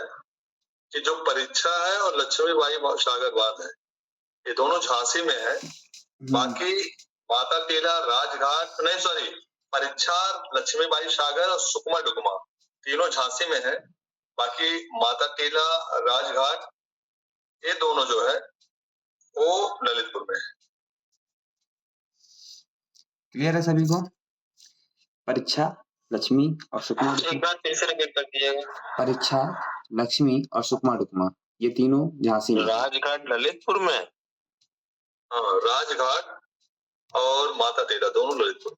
कि जो परीक्षा है और लक्ष्मीबाई सागर बांध है, ये दोनों झांसी में है। बाकी माता टीला, राजघाट नहीं सॉरी परीक्षा, लक्ष्मीबाई सागर और सुकमा डुकमा तीनों झांसी में है। बाकी माता टीला, राजघाट ये दोनों जो है वो ललितपुर में है। क्लियर है सभी को? परीक्षा, लक्ष्मी और सुकमा डुकमा। परीक्षा, लक्ष्मी और सुकमा डुकमा ये तीनों झांसी में। राजघाट ललितपुर में। हाँ राजघाट और माता टीला दोनों ललितपुर।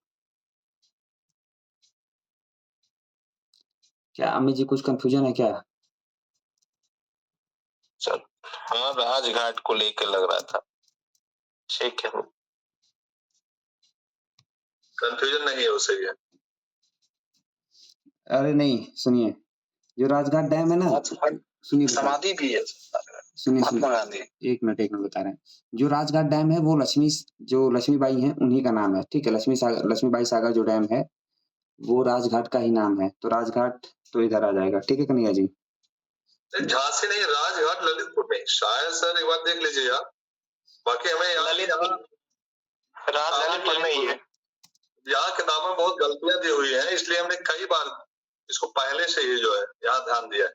क्या अम्मी जी कुछ कंफ्यूजन है क्या? चल हाँ राजघाट को लेकर लग रहा था। ठीक है, कंफ्यूजन नहीं है, उसे ही है। अरे नहीं सुनिए, जो राजघाट डैम है ना, सुनिए समाधि भी है। महात्मा गांधी। एक मिनट बता रहे हैं। जो राजघाट डैम है वो लक्ष्मीबाई हैं उन्हीं का नाम है, ठीक है। लक्ष्मीबाई सागर जो डैम है वो राजघाट का ही नाम है, तो राजघाट तो इधर आ जाएगा, ठीक है कन्हैया जी। झांसी नहीं, राजघाट ललितपुर में शायद सर, एक बार देख लीजिए आप। बाकी हमें राजघाट में ही है। यहाँ किताबों में बहुत गलतियां दी हुई हैं, इसलिए हमने कई बार इसको पहले से ही जो है यहाँ ध्यान दिया है।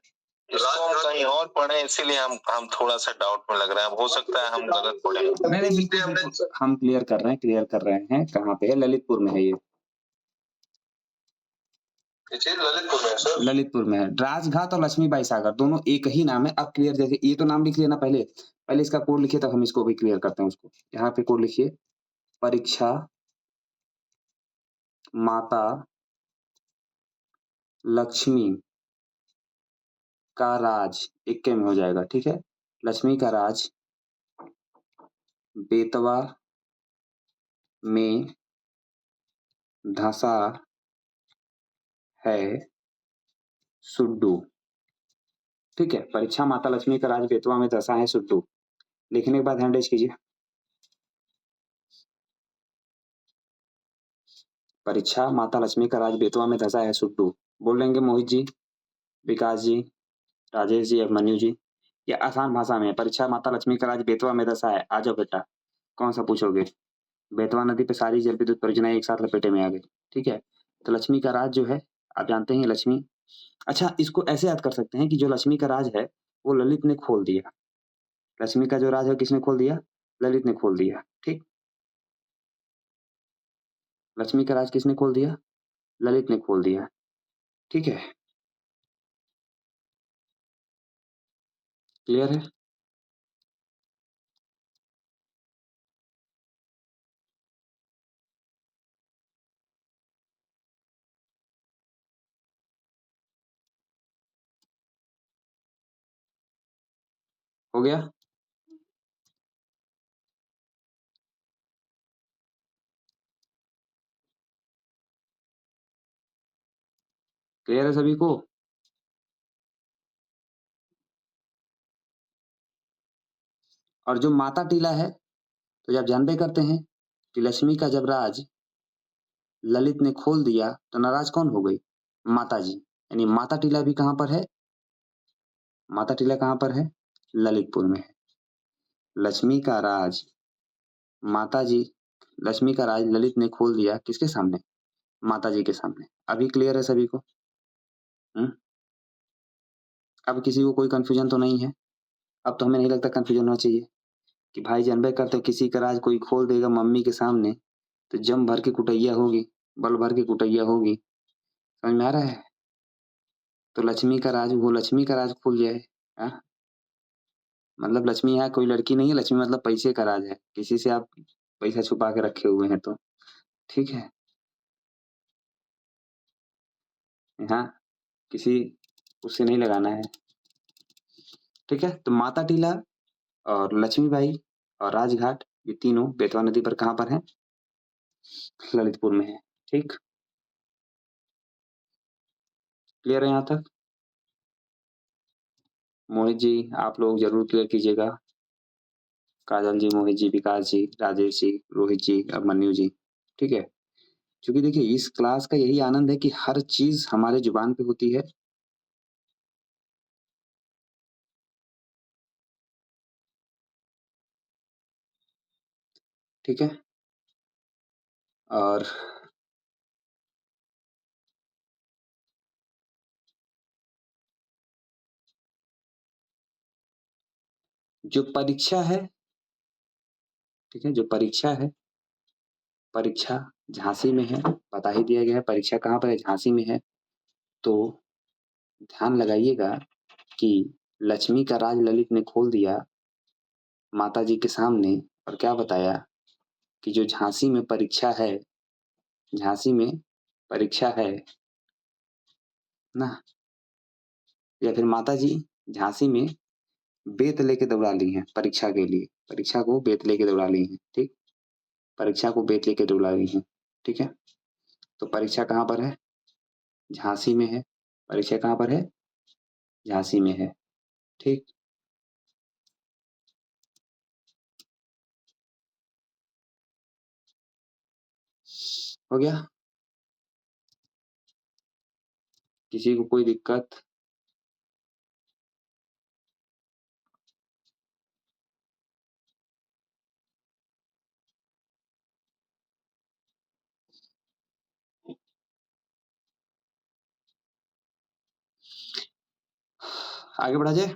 इसको कहीं और पढ़े, इसीलिए हम थोड़ा सा डाउट में लग रहे हैं। हो सकता है हम गलत पढ़े। नहीं बिल्कुल हम क्लियर कर रहे हैं कहाँ पे है। ललितपुर में है ये ललितपुर में है सर। ललितपुर में है। राजघाट और लक्ष्मीबाई सागर दोनों एक ही नाम है। अब क्लियर, जैसे ये तो नाम लिख लिया ना, पहले इसका कोड लिखिए, तब हम इसको भी क्लियर करते हैं। उसको यहाँ पे कोड लिखिए, परीक्षा माता लक्ष्मी का राज, इक्के में हो जाएगा, ठीक है। लक्ष्मी का राज बेतवा में धंसा है सुड्डू, ठीक है। परीक्षा माता लक्ष्मी का राज बेतवा में धंसा है सुड्डू। लिखने के बाद हैंड रेज कीजिए। परीक्षा माता लक्ष्मी का राज बेतवा में धंसा है सुड्डू। बोल लेंगे मोहित जी, विकास जी, राजेश जी, अभिमन्यु जी। ये आसान भाषा में, परीक्षा माता लक्ष्मी का राज बेतवा में धंसा है। आ जाओ बेटा, कौन सा पूछोगे। बेतवा नदी पे सारी जल विद्युत परियोजनाएं एक साथ लपेटे में आ गई, ठीक है। तो लक्ष्मी का राज जो है, आप जानते हैं लक्ष्मी। अच्छा, इसको ऐसे याद कर सकते हैं कि जो लक्ष्मी का राज है वो ललित ने खोल दिया। लक्ष्मी का जो राज है किसने खोल दिया? ललित ने खोल दिया, ठीक। लक्ष्मी का राज किसने खोल दिया? ललित ने खोल दिया, ठीक है। क्लियर है? हो गया? क्लियर है सभी को? और जो माता टीला है, तो जब जानबे करते हैं कि लक्ष्मी का जब राज ललित ने खोल दिया तो नाराज कौन हो गई? माता जी। यानी माता टीला भी कहां पर है? माता टीला कहां पर है? ललितपुर में है। लक्ष्मी का राज माता जी, लक्ष्मी का राज ललित ने खोल दिया किसके सामने? माता जी के सामने। अभी क्लियर है सभी को? अब किसी को कोई कंफ्यूजन तो नहीं है? अब तो हमें नहीं लगता कंफ्यूजन होना चाहिए कि भाई जानबे करते किसी का राज कोई खोल देगा मम्मी के सामने तो जम भर की कुटैया होगी, बल भर की कुटैया होगी। समझ में आ रहा है? तो लक्ष्मी का राज, वो लक्ष्मी का राज खुल जाए, हाँ? मतलब लक्ष्मी यहाँ कोई लड़की नहीं है, लक्ष्मी मतलब पैसे का राज है। किसी से आप पैसा छुपा के रखे हुए हैं तो, ठीक है। हाँ, किसी उससे नहीं लगाना है, ठीक है। तो माता टीला और लक्ष्मीबाई और राजघाट, ये तीनों बेतवा नदी पर कहां पर है? ललितपुर में है, ठीक। क्लियर है यहाँ तक? मोहित जी, आप लोग जरूर क्लियर कीजिएगा। काजल जी, मोहित जी, विकास जी, राजेश जी, रोहित जी, अभिमन्यु जी, ठीक है। क्योंकि देखिए इस क्लास का यही आनंद है कि हर चीज हमारे जुबान पे होती है। ठीक है, और जो परीक्षा है, ठीक है, जो परीक्षा है, परीक्षा झांसी में है, बता ही दिया गया है परीक्षा कहाँ पर है, झांसी में है। तो ध्यान लगाइएगा कि लक्ष्मी का राज ललित ने खोल दिया माता जी के सामने, और क्या बताया कि जो झांसी में परीक्षा है, झांसी में परीक्षा है ना, या फिर माता जी झांसी में बेत लेके दौड़ा ली हैं परीक्षा के लिए, परीक्षा को बेत लेके दौड़ा ली हैं, ठीक। परीक्षा को बेत लेके दौड़ा ली हैं, ठीक है। तो परीक्षा कहाँ पर है? झांसी में है। परीक्षा कहाँ पर है? झांसी में है, ठीक। हो गया? किसी को कोई दिक्कत? आगे बढ़ा जाए?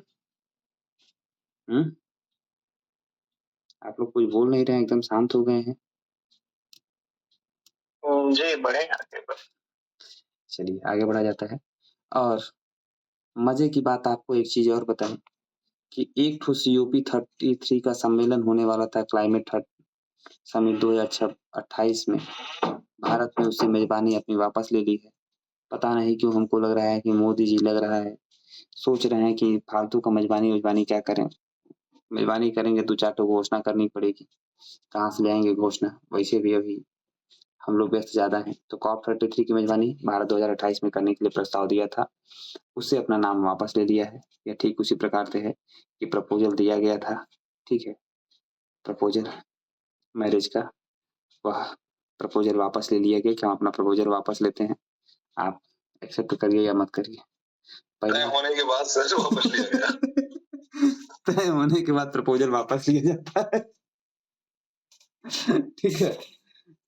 आप लोग कुछ बोल नहीं रहे हैं, एकदम शांत हो गए हैं। जी बढ़े आगे बढ़े। चलिए आगे बढ़ा जाता है। और मजे की बात आपको एक चीज और बताएं कि एक ठो COP33 का सम्मेलन होने वाला था, क्लाइमेट समिट 2028 में। भारत ने उससे मेजबानी अपनी वापस ले ली है। पता नहीं क्यों हमको लग रहा है कि मोदी जी लग रहा है सोच रहे हैं कि फालतू का मेजबानी क्या करें, मेजबानी करेंगे 2-4 ठो घोषणा करनी पड़ेगी, कहाँ से ले आएंगे घोषणा, वैसे भी अभी हम लोग व्यस्त ज्यादा हैं। तो COP33 की मेजबानी भारत 2028 में करने के लिए प्रस्ताव दिया था, उससे अपना नाम वापस ले लिया है। यह ठीक उसी प्रकार से है कि प्रपोजल दिया गया था, ठीक है, प्रपोजल मैरिज का, वह प्रपोजल वापस ले लिया गया कि हम अपना प्रपोजल वापस लेते हैं, आप एक्सेप्ट करिए या मत करिए। तय होने के बाद सच वापस लिया गया। तय होने के बाद प्रपोजल वापस लिया जाता है। ठीक है,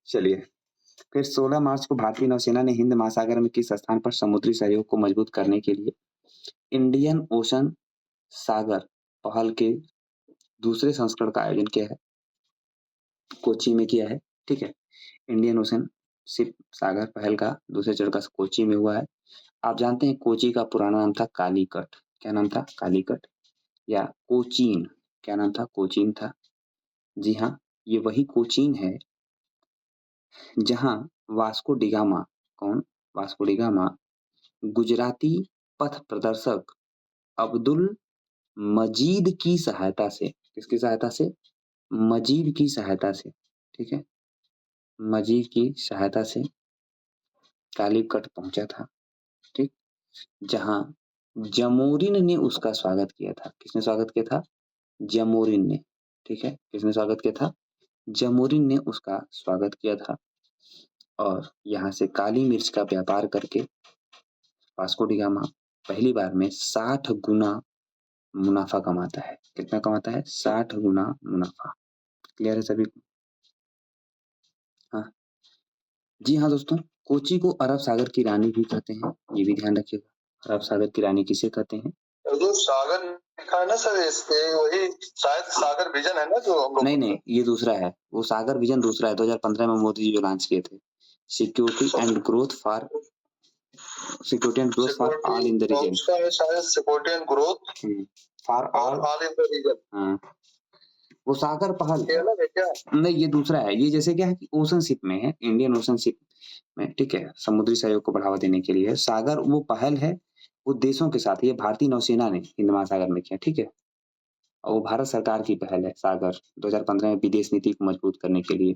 चलिए फिर 16 मार्च को भारतीय नौसेना ने हिंद महासागर में किस स्थान पर समुद्री सहयोग को मजबूत करने के लिए इंडियन ओशन सागर पहल के दूसरे संस्करण का आयोजन किया है? कोची में किया है, ठीक है। इंडियन ओशन शिप सागर पहल का दूसरे चरण का कोची में हुआ है। आप जानते हैं कोची का पुराना नाम था कालीकट। क्या नाम था? कालीकट। या कोचीन, क्या नाम था? कोचीन था। जी हाँ, ये वही कोचीन है जहां वास्को डिगामा, कौन? वास्को डिगामा गुजराती पथ प्रदर्शक अब्दुल मजीद की सहायता से, किसकी सहायता से? मजीद की सहायता से, ठीक है, मजीद की सहायता से कालीकट पहुंचा था, ठीक, जहां जमोरिन ने उसका स्वागत किया था। किसने स्वागत किया था? जमोरिन ने, ठीक है। किसने स्वागत किया था? जमोरिन ने उसका स्वागत किया था। और यहाँ से काली मिर्च का व्यापार करके वास्को डी गामा पहली बार में 60 गुना मुनाफा कमाता है। कितना कमाता है? 60 गुना मुनाफा। क्लियर है सभी को? हाँ जी हाँ दोस्तों, कोची को अरब सागर की रानी भी कहते हैं, ये भी ध्यान रखिएगा। अरब सागर की रानी किसे कहते हैं? जो सागर लिखा है ना सर, इसके वही शायद सागर विजन है ना जो हम लोग। नहीं, ये दूसरा है, वो सागर विजन दूसरा है। 2015 में मोदी जी जो लॉन्च किए थे, security and growth for all in the region. उसका है शायद security and growth for all in the region. हाँ, वो सागर पहल है क्या? नहीं, ये दूसरा है। ये जैसे क्या है कि ओशन शिप में है, इंडियन ओशन शिप में, ठीक है, समुद्री सहयोग को बढ़ावा देने के लिए। सागर वो पहल है, वो देशों के साथ, ये भारतीय नौसेना ने हिंद महासागर में किया, ठीक है। और वो भारत सरकार की पहल है सागर, 2015 में विदेश नीति को मजबूत करने के लिए।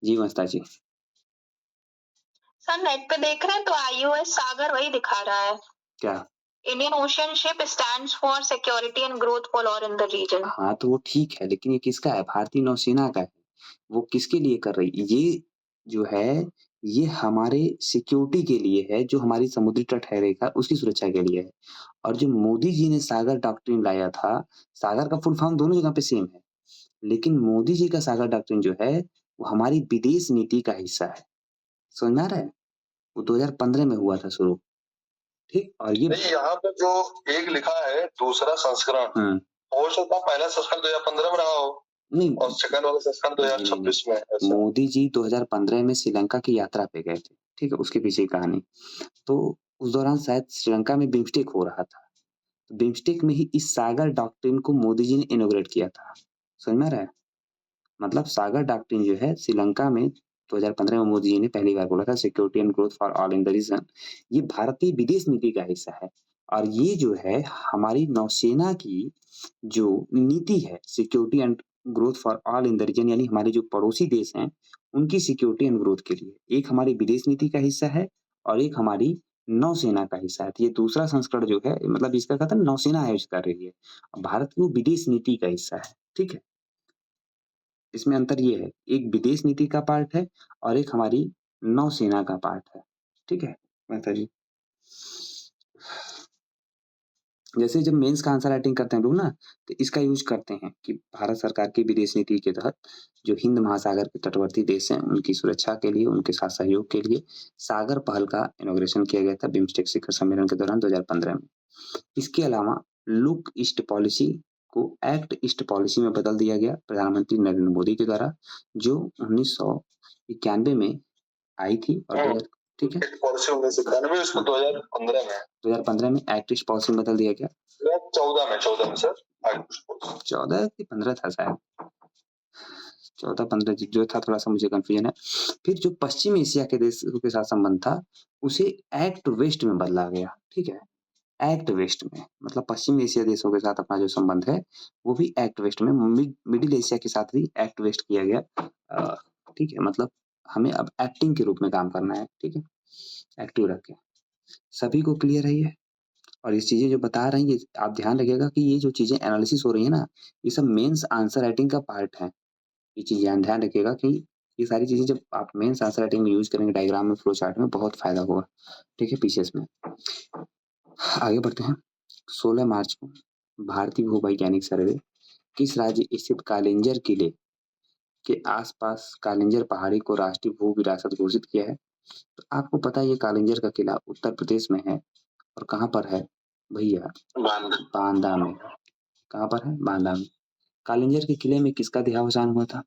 जी मस्ता जी। सर नेट पे देख रहे हैं तो IOS सागर वही दिखा रहा है। क्या? Indian ocean ship stands for security and growth for all in the region. हाँ तो वो ठीक है, लेकिन ये किसका है? भारतीय नौसेना का है। वो किसके लिए कर रही? ये जो है ये हमारे सिक्योरिटी के लिए है, जो हमारी समुद्री तट है रेखा उसकी सुरक्षा के लिए है। और जो मोदी जी ने सागर डॉक्ट्रिन लाया था, सागर का फुल फॉर्म दोनों जगह पे सेम है, लेकिन मोदी जी का सागर डॉक्ट्रिन जो है वो हमारी विदेश नीति का हिस्सा है। समझ में आ रहा है? वो 2015 में हुआ था शुरू, ठीक। और ये यहाँ पर जो एक लिखा है दूसरा संस्करण, हो सकता है पहला संस्करण 2015 में रहा हो, नहीं, और सेकंड वाला संस्करण 2026 में। मोदी जी 2015 में श्रीलंका की यात्रा पे गए थे, ठीक है, उसके पीछे कहानी। तो उस दौरान शायद श्रीलंका में बिम्स्टेक हो रहा था, तो बिम्स्टेक में ही इस सागर डॉक्ट्रिन को मोदी जी ने इनोग्रेट किया था। समझ में आ रहा है? मतलब सागर डॉक्ट्रिन जो है श्रीलंका में 2015 में मोदी जी ने पहली बार बोला था, security and growth for all in the region. ये भारतीय विदेश नीति का हिस्सा है। और ये जो है हमारी नौसेना की जो नीति है, security and growth for all in the region, यानी हमारे जो पड़ोसी देश हैं उनकी सिक्योरिटी एंड ग्रोथ के लिए, एक हमारी विदेश नीति का हिस्सा है और एक हमारी नौसेना का हिस्सा है। ये दूसरा संस्करण जो है, मतलब इसका कथन नौसेना आयोजित कर रही है, भारत की वो विदेश नीति का हिस्सा है, ठीक है। इसमें अंतर ये है, एक विदेश नीति का पार्ट है और एक हमारी नौसेना का पार्ट है। ठीक है मेहता जी, जैसे जब मेंस का आंसर राइटिंग करते हैं लोग ना, तो इसका यूज करते हैं कि भारत सरकार की विदेश नीति के तहत जो हिंद महासागर के तटवर्ती देश हैं उनकी सुरक्षा के लिए, उनके साथ सहयोग के लिए सागर पहल का इनॉग्रेशन किया गया था बिम्स्टेक शिखर सम्मेलन के दौरान 2015 में। इसके अलावा लुक ईस्ट पॉलिसी को एक्ट ईस्ट पॉलिसी में बदल दिया गया प्रधानमंत्री नरेंद्र मोदी के द्वारा, जो 1991 में आई थी और ठीक है पॉलिसी 1991 उसको 2015 में एक्ट ईस्ट पॉलिसी में बदल दिया गया। 14 में सर 14 कि 15 था शायद, 14-15 जो था, थोड़ा सा मुझे कंफ्यूजन है। फिर जो पश्चिम एशिया के देशों के साथ संबंध था उसे एक्ट वेस्ट में बदला गया। ठीक है, एक्ट वेस्ट में मतलब पश्चिम एशिया देशों के साथ अपना जो संबंध है वो भी एक्ट वेस्ट में, मिडिल एशिया के साथ भी एक्ट वेस्ट किया गया। ठीक है, मतलब हमें अब एक्टिंग के रूप में काम करना है। ठीक है, एक्टिव रख के। सभी को क्लियर है ये? और ये चीजें जो बता रही हैं आप ध्यान रखिएगा कि ये जो चीजें एनालिसिस हो रही है ना, ये सब मेंस आंसर राइटिंग का पार्ट है। ये चीज ध्यान रखिएगा कि ये सारी चीजें जब आप मेंस आंसर राइटिंग में यूज करेंगे, डायग्राम में, फ्लो चार्ट में, बहुत फायदा होगा। ठीक है, पीछे इसमें आगे बढ़ते हैं। 16 मार्च को भारतीय भूवैज्ञानिक सर्वे किस राज्य स्थित कालिंजर किले के आसपास कालिंजर पहाड़ी को राष्ट्रीय भू विरासत घोषित किया है? तो आपको पता है ये कालिंजर का किला उत्तर प्रदेश में है और कहाँ पर है भैया? बांदा में। कहाँ पर है? बांदा में। कालिंजर के किले में किसका देहावसान हुआ था?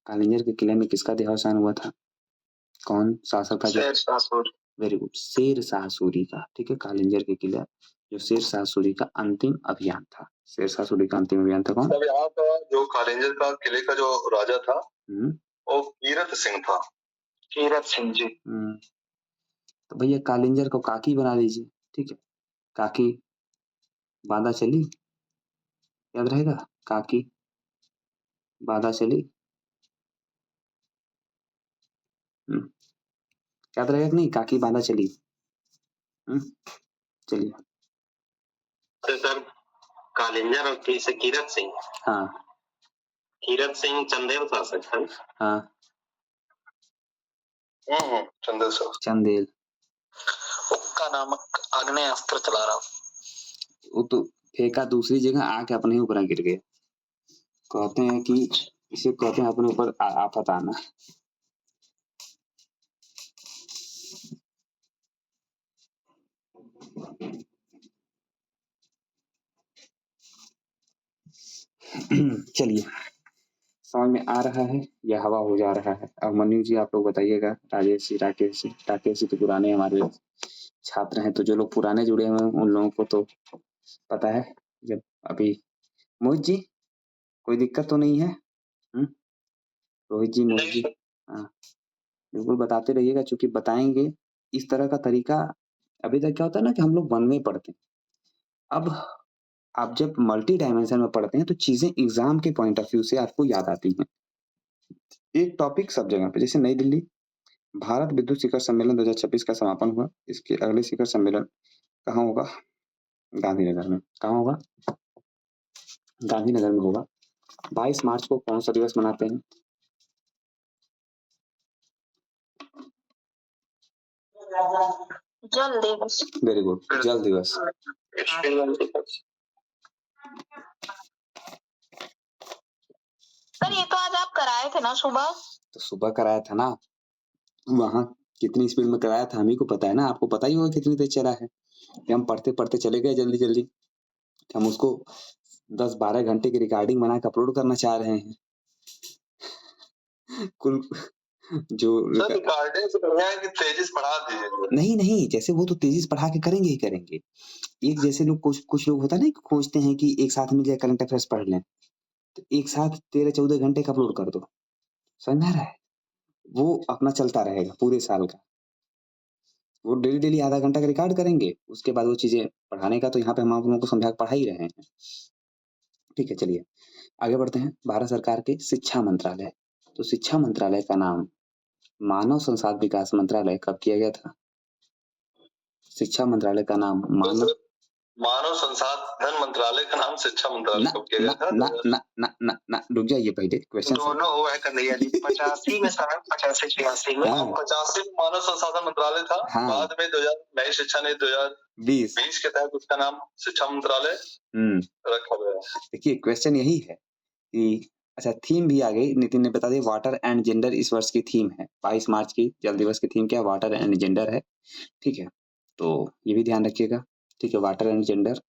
कालिंजर के किले में किसका देहावसान हुआ था? कौन शासक था? वेरी गुड, शेर शाह सूरी का। ठीक है, कालिंजर के किले जो शेर शाह सूरी का अंतिम अभियान था। शेर शाह सूरी का अंतिम अभियान था कौन? यहाँ का जो कालिंजर का किले का जो राजा था वो कीरत सिंह था। कीरत सिंह जी। तो भैया कालिंजर को काकी बना दीजिए। ठीक है, काकी बांदा चली, याद रहेगा? काकी बांदा चली, याद रहेगा कि नहीं? काकी बांदा चली। चलिए, तो सर कालिंजर और कीरत सिंह। हाँ, कीरत सिंह चंदेल शासक था। हाँ, चंदेल उसका नामक आग्नेय अस्त्र चला रहा। वो तो फेंका दूसरी जगह, आके अपने ऊपर गिर गए। कहते हैं कि इसे कहते हैं अपने ऊपर आफत आना। चलिए, समझ में आ रहा है या हवा हो जा रहा है? अब मनु जी आप लोग बताइएगा। राजेश जी, राकेश जी तो पुराने हमारे छात्र हैं, तो जो लोग पुराने जुड़े हुए हैं उन लोगों को तो पता है। जब अभी मोहित जी कोई दिक्कत तो नहीं है? रोहित जी, मोहित जी, हाँ बिल्कुल बताते रहिएगा, क्योंकि बताएंगे इस तरह का तरीका। अभी तक क्या होता है ना कि हम लोग वन में पढ़ते हैं, अब आप जब मल्टी डायमेंशन में पढ़ते हैं तो चीजें एग्जाम के पॉइंट ऑफ व्यू से आपको याद आती हैं। एक टॉपिक सब जगह पे, जैसे नई दिल्ली भारत विद्युत शिखर सम्मेलन 2026 का समापन हुआ। इसके अगले शिखर सम्मेलन कहाँ होगा? गांधीनगर में। कहाँ होगा? गांधीनगर में होगा। 22 मार्च को कौन सा दिवस मनाते हैं? जल दिवस। वेरी गुड, जल दिवस। सर ये तो आज आप कराए थे ना सुबह? तो सुबह कराया था ना, वहां कितनी स्पीड में कराया था हमी को पता है ना, आपको पता ही होगा कितनी देर चला है। हम पढ़ते पढ़ते चले गए जल्दी जल्दी, हम उसको 10-12 घंटे की रिकॉर्डिंग बना के अपलोड करना चाह रहे हैं। कुल जो रिकॉर्डिंग से बढ़िया है कि तेजी से पढ़ा दीजिए। नहीं, जैसे वो तो तेजी से पढ़ा के करेंगे ही करेंगे। एक जैसे लोग कुछ लोग होता है ना, खोजते हैं कि एक साथ मिल जाए करंट अफेयर्स पढ़ लें, तो एक साथ 13-14 घंटे का अपलोड कर दो, समझ में आ रहा है? वो अपना चलता रहेगा पूरे साल का। वो डेली आधा घंटा का रिकॉर्ड करेंगे, उसके बाद वो चीजें पढ़ाने का तो यहाँ पे हम आप लोगों को समझा पढ़ा ही रहे हैं। ठीक है, चलिए आगे बढ़ते हैं। भारत सरकार के शिक्षा मंत्रालय, तो शिक्षा मंत्रालय का नाम मानव संसाधन विकास मंत्रालय कब किया गया था? शिक्षा मंत्रालय का नाम मानव संसाधन मंत्रालय का नाम शिक्षा मंत्रालय कब किया गया था? ना रुक जाइए पहले क्वेश्चन दोनों हुआ है कन्हैया जी, 85 में साहब, 85-86 में। 85 में मानव संसाधन मंत्रालय था। बाद में 2000 नई शिक्षा नीति 2020 के तहत उसका नाम शिक्षा मंत्रालय रखा गया। देखिए क्वेश्चन यही है कि अच्छा थीम भी आ गई, नितिन ने बता दिया वाटर एंड जेंडर इस वर्ष की थीम है। 22 मार्च की जल दिवस की थीम क्या है? वाटर एंड जेंडर है, ठीक है, तो ये भी ध्यान रखिएगा, ठीक है, वाटर एंड जेंडर।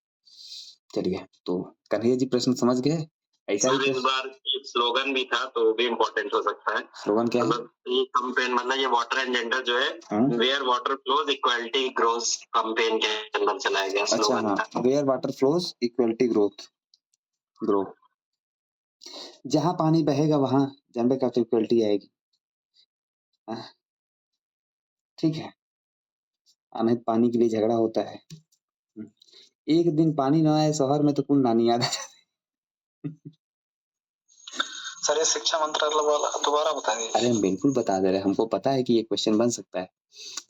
चलिए तो कन्हैया जी प्रश्न समझ गए? ऐसा ही इस बार स्लोगन भी था तो वो भी इम्पोर्टेंट हो सकता है। स्लोगन क्या है? ये कैंपेन मतलब ये वाटर एंड जेंडर जो है where water flows equality growth campaign के अंदर चलाया गया स्लोगन। अच्छा हाँ, where water flows equality grow, जहां पानी बहेगा वहां जेंडर का इक्वालिटी आएगी, ठीक है, अनहित पानी के लिए झगड़ा होता है। एक दिन पानी ना आए शहर में तो कुल नानी याद आ जाती। सर ये शिक्षा मंत्रालय वाला दोबारा बताइए। अरे हम बिल्कुल बता दे रहे हैं, हमको पता है कि ये क्वेश्चन बन सकता है।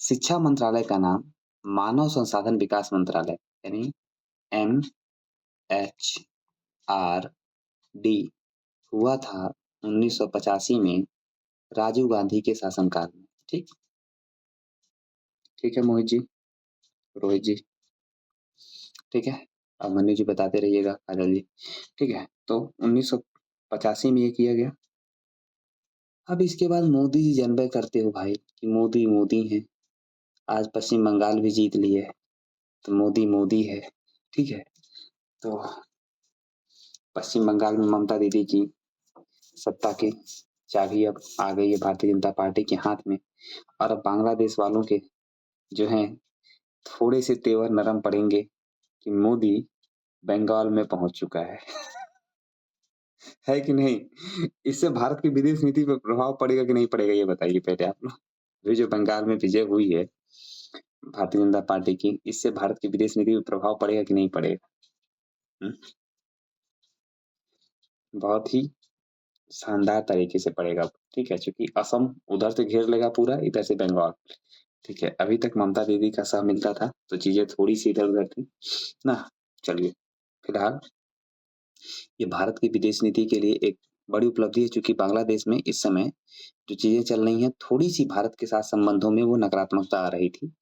शिक्षा मंत्रालय का नाम मानव संसाधन विकास मंत्रालय यानी MHRD हुआ था 1985 में राजीव गांधी के शासनकाल में। ठीक है मोहित जी, रोहित जी, ठीक है, अब मनु जी बताते रहिएगा, काजल जी, ठीक है। तो 1985 में ये किया गया। अब इसके बाद मोदी जी जनबे करते हो भाई कि मोदी मोदी हैं, आज पश्चिम बंगाल भी जीत लिए है तो मोदी मोदी है, ठीक है। तो पश्चिम बंगाल में ममता दीदी की सत्ता की चाबी अब आ गई है भारतीय जनता पार्टी के हाथ में, और अब बांग्लादेश वालों के जो हैं थोड़े से तेवर नरम पड़ेंगे कि मोदी बंगाल में पहुंच चुका है कि नहीं? इससे भारत की विदेश नीति पर प्रभाव पड़ेगा कि नहीं पड़ेगा, ये बताइए पहले आप लोग। जो बंगाल में विजय हुई है भारतीय जनता पार्टी की, इससे भारत की विदेश नीति पर प्रभाव पड़ेगा कि नहीं पड़ेगा? बहुत ही शानदार तरीके से पड़ेगा, ठीक है, क्योंकि असम उधर से घेर लेगा पूरा, इधर से बंगाल, ठीक है। अभी तक ममता दीदी का साथ मिलता था तो चीजें थोड़ी सी इधर उधर थी ना। चलिए फिलहाल ये भारत की विदेश नीति के लिए एक बड़ी उपलब्धि है, क्योंकि बांग्लादेश में इस समय जो चीजें चल रही हैं थोड़ी सी भारत के साथ संबंधों में वो नकारात्मकता आ रही थी,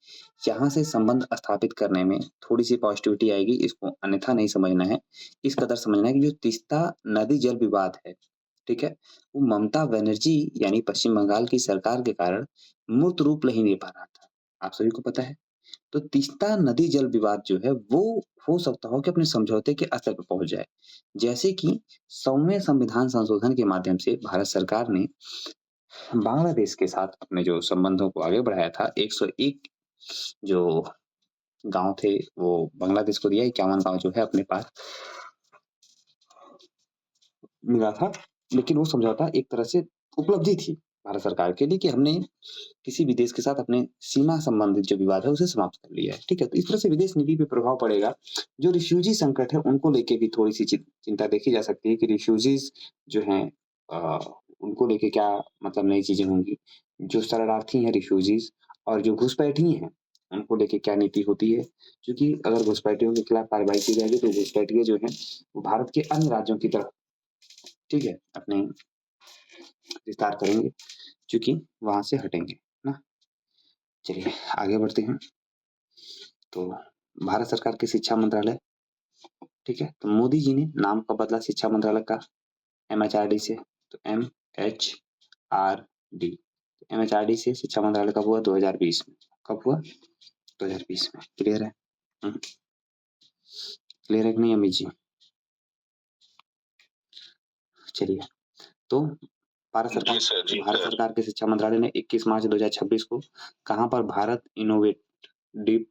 यहाँ से संबंध स्थापित करने में थोड़ी सी पॉजिटिविटी आएगी। इसको अन्यथा नहीं समझना है, इस कदर समझना है कि जो तीस्ता नदी जल विवाद है, ठीक है, वो ममता बनर्जी यानी पश्चिम बंगाल की सरकार के कारण मूर्त रूप नहीं ले पा रहा था, आप सभी को पता है। तो तीस्ता नदी जल विवाद जो है वो हो सकता हो कि अपने समझौते के स्तर पर पहुंच जाए, जैसे कि 100वें संविधान संशोधन के माध्यम से भारत सरकार ने बांग्लादेश के साथ अपने जो संबंधों को आगे बढ़ाया था। 101 जो गांव थे वो बांग्लादेश को दिया, 51 गांव जो है अपने पास मिला था, लेकिन वो समझौता एक तरह से उपलब्धि थी भारत सरकार के लिए कि हमने किसी भी देश के साथ अपने सीमा संबंधित जो विवाद है उसे समाप्त कर लिया है, ठीक है। तो इस तरह से विदेश नीति पे प्रभाव पड़ेगा। जो रिफ्यूजी संकट है उनको लेके भी थोड़ी सी चिंता देखी जा सकती है कि रिफ्यूजीज जो हैं उनको लेके क्या मतलब नई चीजें होंगी, जो शरणार्थी हैं रिफ्यूजीज और जो घुसपैठी हैं उनको लेके क्या नीति होती है, क्योंकि अगर घुसपैठियों के खिलाफ कार्रवाई की जाएगी तो घुसपैठिए जो है वो भारत के अन्य राज्यों की तरफ, ठीक है, अपने विस्तार करेंगे, क्योंकि वहां से हटेंगे ना। चलिए आगे बढ़ते हैं। तो भारत सरकार के शिक्षा मंत्रालय, ठीक है, तो मोदी जी ने नाम का बदला शिक्षा मंत्रालय का MHRD से, तो MHRD, MHRD से शिक्षा मंत्रालय कब हुआ? 2020 में। कब हुआ? 2020 में। क्लियर है? क्लियर है कि नहीं अमित जी? चलिए तो भारत सरकार के शिक्षा मंत्रालय ने 21 मार्च 2026 को कहां पर Bharat innovate deep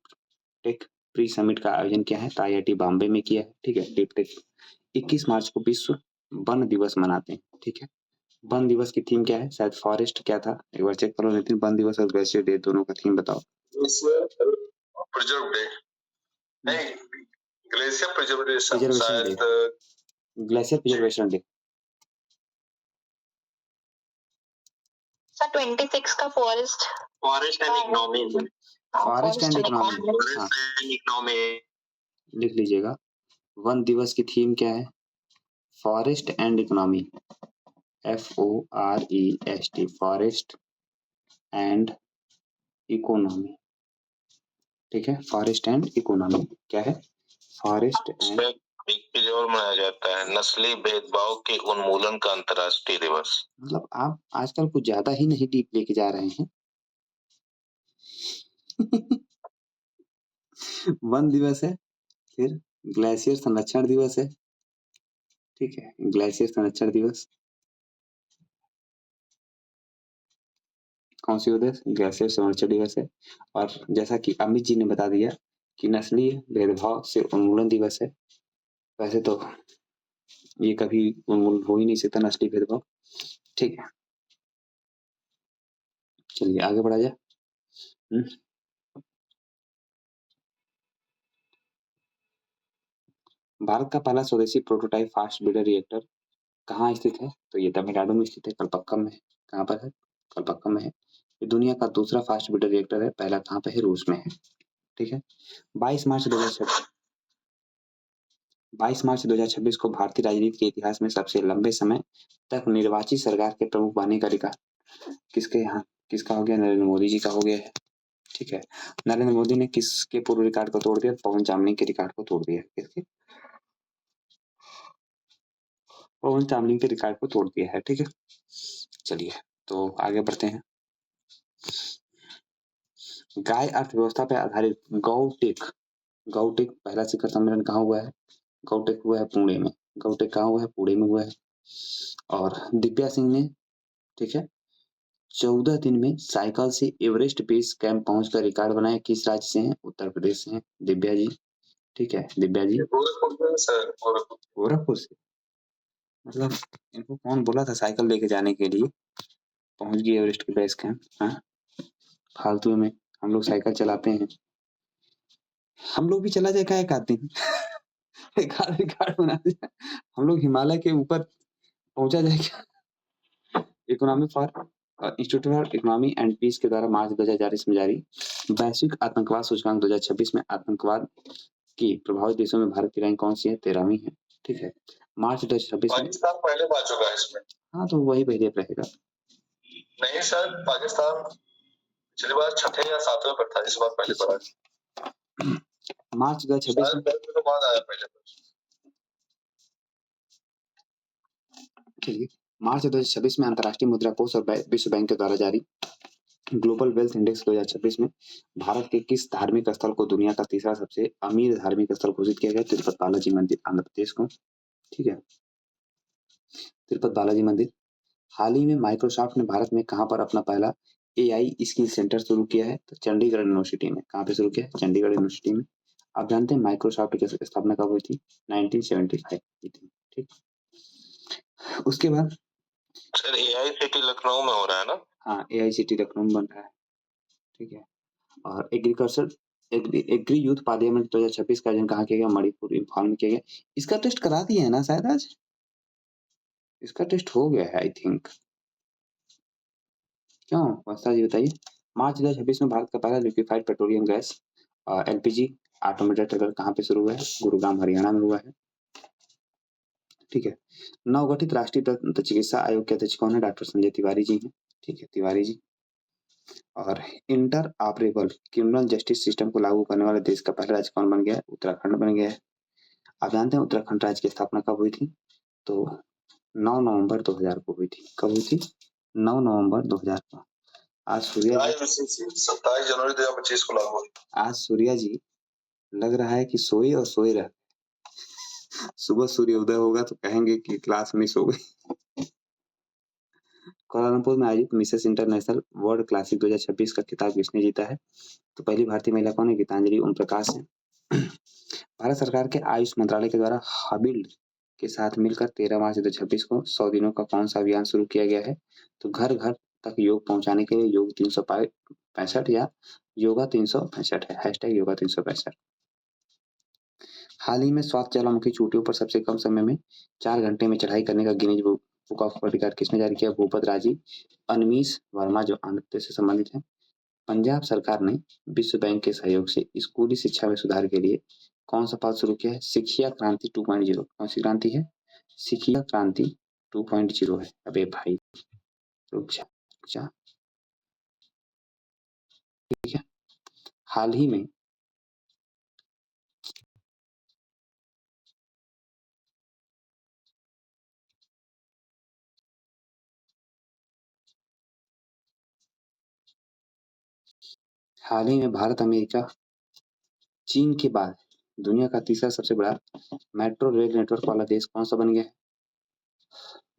tech pre summit का आयोजन किया है? तो IIT बॉम्बे में किया है, ठीक है। डीप टेक 21 मार्च को विश्व वन दिवस मनाते हैं, ठीक है। वन दिवस की थीम क्या है? शायद फॉरेस्ट क्या था, एक बार चेक करो नितिन। वन दिवस और ग्लेशियर डे दोनों का थीम बताओ। प्रिजर्व डे नहीं, ग्लेशियर प्रिजर्वेशन शायद, ग्लेशियर प्रिजर्वेशन डे। सर 26 का forest and economy, forest and economy, लिख लीजिएगा। वन दिवस की थीम क्या है? Forest and economy, FOREST, forest and economy. ठीक है, फॉरेस्ट एंड इकोनॉमी क्या है? फॉरेस्ट एंड और मनाया जाता है नस्ली भेदभाव के उन्मूलन का अंतर्राष्ट्रीय दिवस। मतलब आप आजकल कुछ ज्यादा ही नहीं डीप लेके जा रहे हैं। वन दिवस है, फिर ग्लेशियर संरक्षण दिवस है। ठीक है, ग्लेशियर संरक्षण दिवस कौन सी दिवस? ग्लेशियर संरक्षण दिवस है। और जैसा कि अमित जी ने बता दिया कि नस्लीय भेदभाव से उन्मूलन दिवस है। वैसे तो ये कभी उन्मूलन हो ही नहीं सकता नस्लीय भेदभाव। ठीक है, चलिए आगे बढ़ा जाए। भारत का पहला स्वदेशी प्रोटोटाइप फास्ट ब्रीडर रिएक्टर कहाँ स्थित है? तो ये तमिलनाडु में स्थित है, कलपक्कम में। कहाँ पर है? कलपक्कम में है। ये दुनिया का दूसरा फास्ट ब्रीडर रिएक्टर है। पहला कहाँ पे है? रूस में है। ठीक है। 22 मार्च 2026 को भारतीय राजनीति के इतिहास में सबसे लंबे समय तक निर्वाचित सरकार के प्रमुख बनने का रिकॉर्ड किसका हो गया? नरेंद्र मोदी जी का हो गया है। ठीक है, नरेंद्र मोदी ने किसके पूर्व रिकॉर्ड को तोड़ दिया? पवन चामलिंग के रिकॉर्ड को तोड़ दिया। किसके? पवन चामलिंग के रिकॉर्ड को तोड़ दिया है। ठीक है, चलिए तो आगे बढ़ते हैं। गाय अर्थव्यवस्था पर आधारित गौटेक पहला शिखर सम्मेलन कहाँ हुआ है? गौटेक हुआ है पुणे में। गौटेक कहाँ हुआ है? पुणे में हुआ है। और दिव्या सिंह ने, ठीक है, 14 दिन में साइकिल से एवरेस्ट बेस कैंप पहुंचकर रिकॉर्ड बनाया। किस राज्य से हैं? उत्तर प्रदेश से हैं दिव्या जी। ठीक है, दिव्या जी गोरखपुर से। मतलब इनको कौन बोला था साइकिल लेके जाने के लिए? पहुंच गई एवरेस्ट के बेस कैंप। हाँ, फालतू में हम लोग साइकिल चलाते हैं। हम लोग भी चला जाए का एक आदमी रिकॉर्ड बना दिया। हम लोग हिमालय के ऊपर पहुंचा जाए क्या? Economy for institute for economy and peace के द्वारा मार्च 2040 में जारी वैश्विक आतंकवाद सूचकांक 2026 में आतंकवाद की प्रभावित देशों में भारत की रैंक कौन सी है? 13वीं है। ठीक है, मार्च 2026 में पाकिस्तान पहले आ चुका है इसमें। हाँ, तो वही पहले रहेगा। नहीं सर, पाकिस्तान पिछली बार 6ठे या 7वें पर था, इस बार पहले पर है। मार्च 2026 में तो बाद आया पहले। चलिए, मार्च 2026 में अंतर्राष्ट्रीय मुद्रा कोष और विश्व बैंक के द्वारा जारी ग्लोबल वेल्थ इंडेक्स 2026 में भारत के किस धार्मिक स्थल को दुनिया का तीसरा सबसे अमीर धार्मिक स्थल घोषित किया गया? तिरुपति बालाजी मंदिर, आंध्र प्रदेश को। ठीक है, तिरुपति बालाजी मंदिर। हाल ही में माइक्रोसॉफ्ट ने भारत में कहां पर अपना पहला AI स्किल सेंटर शुरू किया है? तो चंडीगढ़ यूनिवर्सिटी में। कहां पे शुरू किया है? चंडीगढ़ यूनिवर्सिटी में। आप जानते हैं माइक्रोसॉफ्ट की स्थापना कब हुई थी? 1975 की थी। ठीक, उसके बाद सर AI सिटी लखनऊ में हो रहा है ना? हाँ, AI सिटी लखनऊ में बन रहा है। ठीक है, और एग्रीकल्चर एग्री यूथ पार्लियामेंट 2026 का आयोजन कहाँ किया गया? मणिपुर, इम्फाल में किया गया। इसका टेस्ट करा दिए है ना शायद आज? इसका टेस्ट हो गया है आई थिंक। क्यों वस्ता जी बताइए। मार्च 2026 में भारत का पहला liquefied petroleum gas LPG automated tractor कहाँ पे शुरू हुआ है? गुरुग्राम हरियाणा में हुआ है। ठीक है, नवगठित राष्ट्रीय दंत चिकित्सा आयोग के अध्यक्ष कौन है? डॉक्टर संजय तिवारी जी हैं। ठीक है, तिवारी जी। और inter operable criminal justice system को लागू करने वाले देश का पहला राज्य कौन बन गया है? उत्तराखंड बन गया है। आप जानते हैं उत्तराखंड राज्य की स्थापना कब हुई थी? तो 9 नवंबर 2000 को हुई थी। कब हुई थी? 9 नवंबर 2000 को। आज सूर्या जी 27 जनवरी 2025 को लागू हुई। आज सूर्या जी लग रहा है कि सोए और सोए रह। सुबह सूर्य उदय होगा तो कहेंगे कि क्लास मिस हो गई। कोलालमपुर में आयोजित मिसेस इंटरनेशनल वर्ल्ड क्लासिक 2026 का खिताब किसने जीता है? तो पहली भारतीय महिला कौन है? गीतांजलि ओम प्रकाश है। भारत सरकार के आयुष मंत्रालय के द्वारा हबिल्ड के साथ मिलकर 13 मार्च 2026 को 100 दिनों का कौन सा अभियान शुरू किया गया है? तो घर घर तक योग पहुंचाने के लिए योग 365 या योगा 365 है। हैशटैग योगा 365। हाल ही में 7 ज्वालामुखी चोटियों पर सबसे कम समय में 4 घंटे में चढ़ाई करने का Guinness book of world record किसने जारी किया? भूपत राजी अनमीश वर्मा, जो आंध्र प्रदेश से संबंधित है। पंजाब सरकार ने विश्व बैंक के सहयोग से स्कूली शिक्षा में सुधार के लिए कौन सा पाठ शुरू किया है? सिखिया क्रांति 2.0। कौन सी क्रांति है? सिखिया क्रांति 2.0 है। अबे भाई रुक जा। ठीक है, हाल ही में भारत, अमेरिका, चीन के बाद दुनिया का तीसरा सबसे बड़ा मेट्रो रेल नेटवर्क वाला देश कौन सा बन गया है?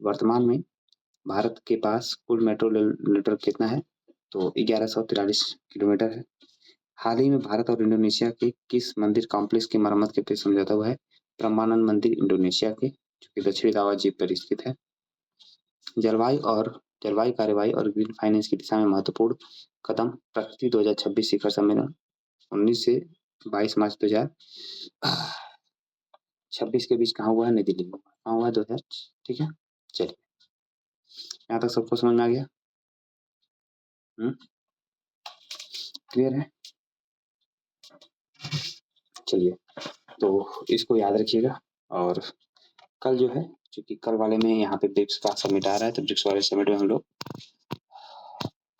वर्तमान में भारत के पास कुल मेट्रो रेल नेटवर्क कितना है? तो 1143 किलोमीटर है। हाल ही में भारत और इंडोनेशिया के किस मंदिर कॉम्प्लेक्स की मरम्मत के प्रति समझौता हुआ है? ब्रह्मानंद मंदिर इंडोनेशिया के, जो कि दक्षिणी जावा द्वीप पर स्थित है। जलवायु कार्यवाही और ग्रीन फाइनेंस की दिशा में महत्वपूर्ण कदम, प्रकृति 2026 शिखर सम्मेलन 19 से 22 मार्च 2026 के बीच कहाँ हुआ है? नई दिल्ली में। कहाँ हुआ है? 2000। ठीक है, चलिए यहाँ तक सबको समझ में आ गया? क्लियर है? चलिए तो इसको याद रखिएगा। और कल जो है, क्योंकि कल वाले में यहाँ पे ब्रिक्स का समिट आ रहा है, तो ब्रिक्स वाले समिट में हम लोग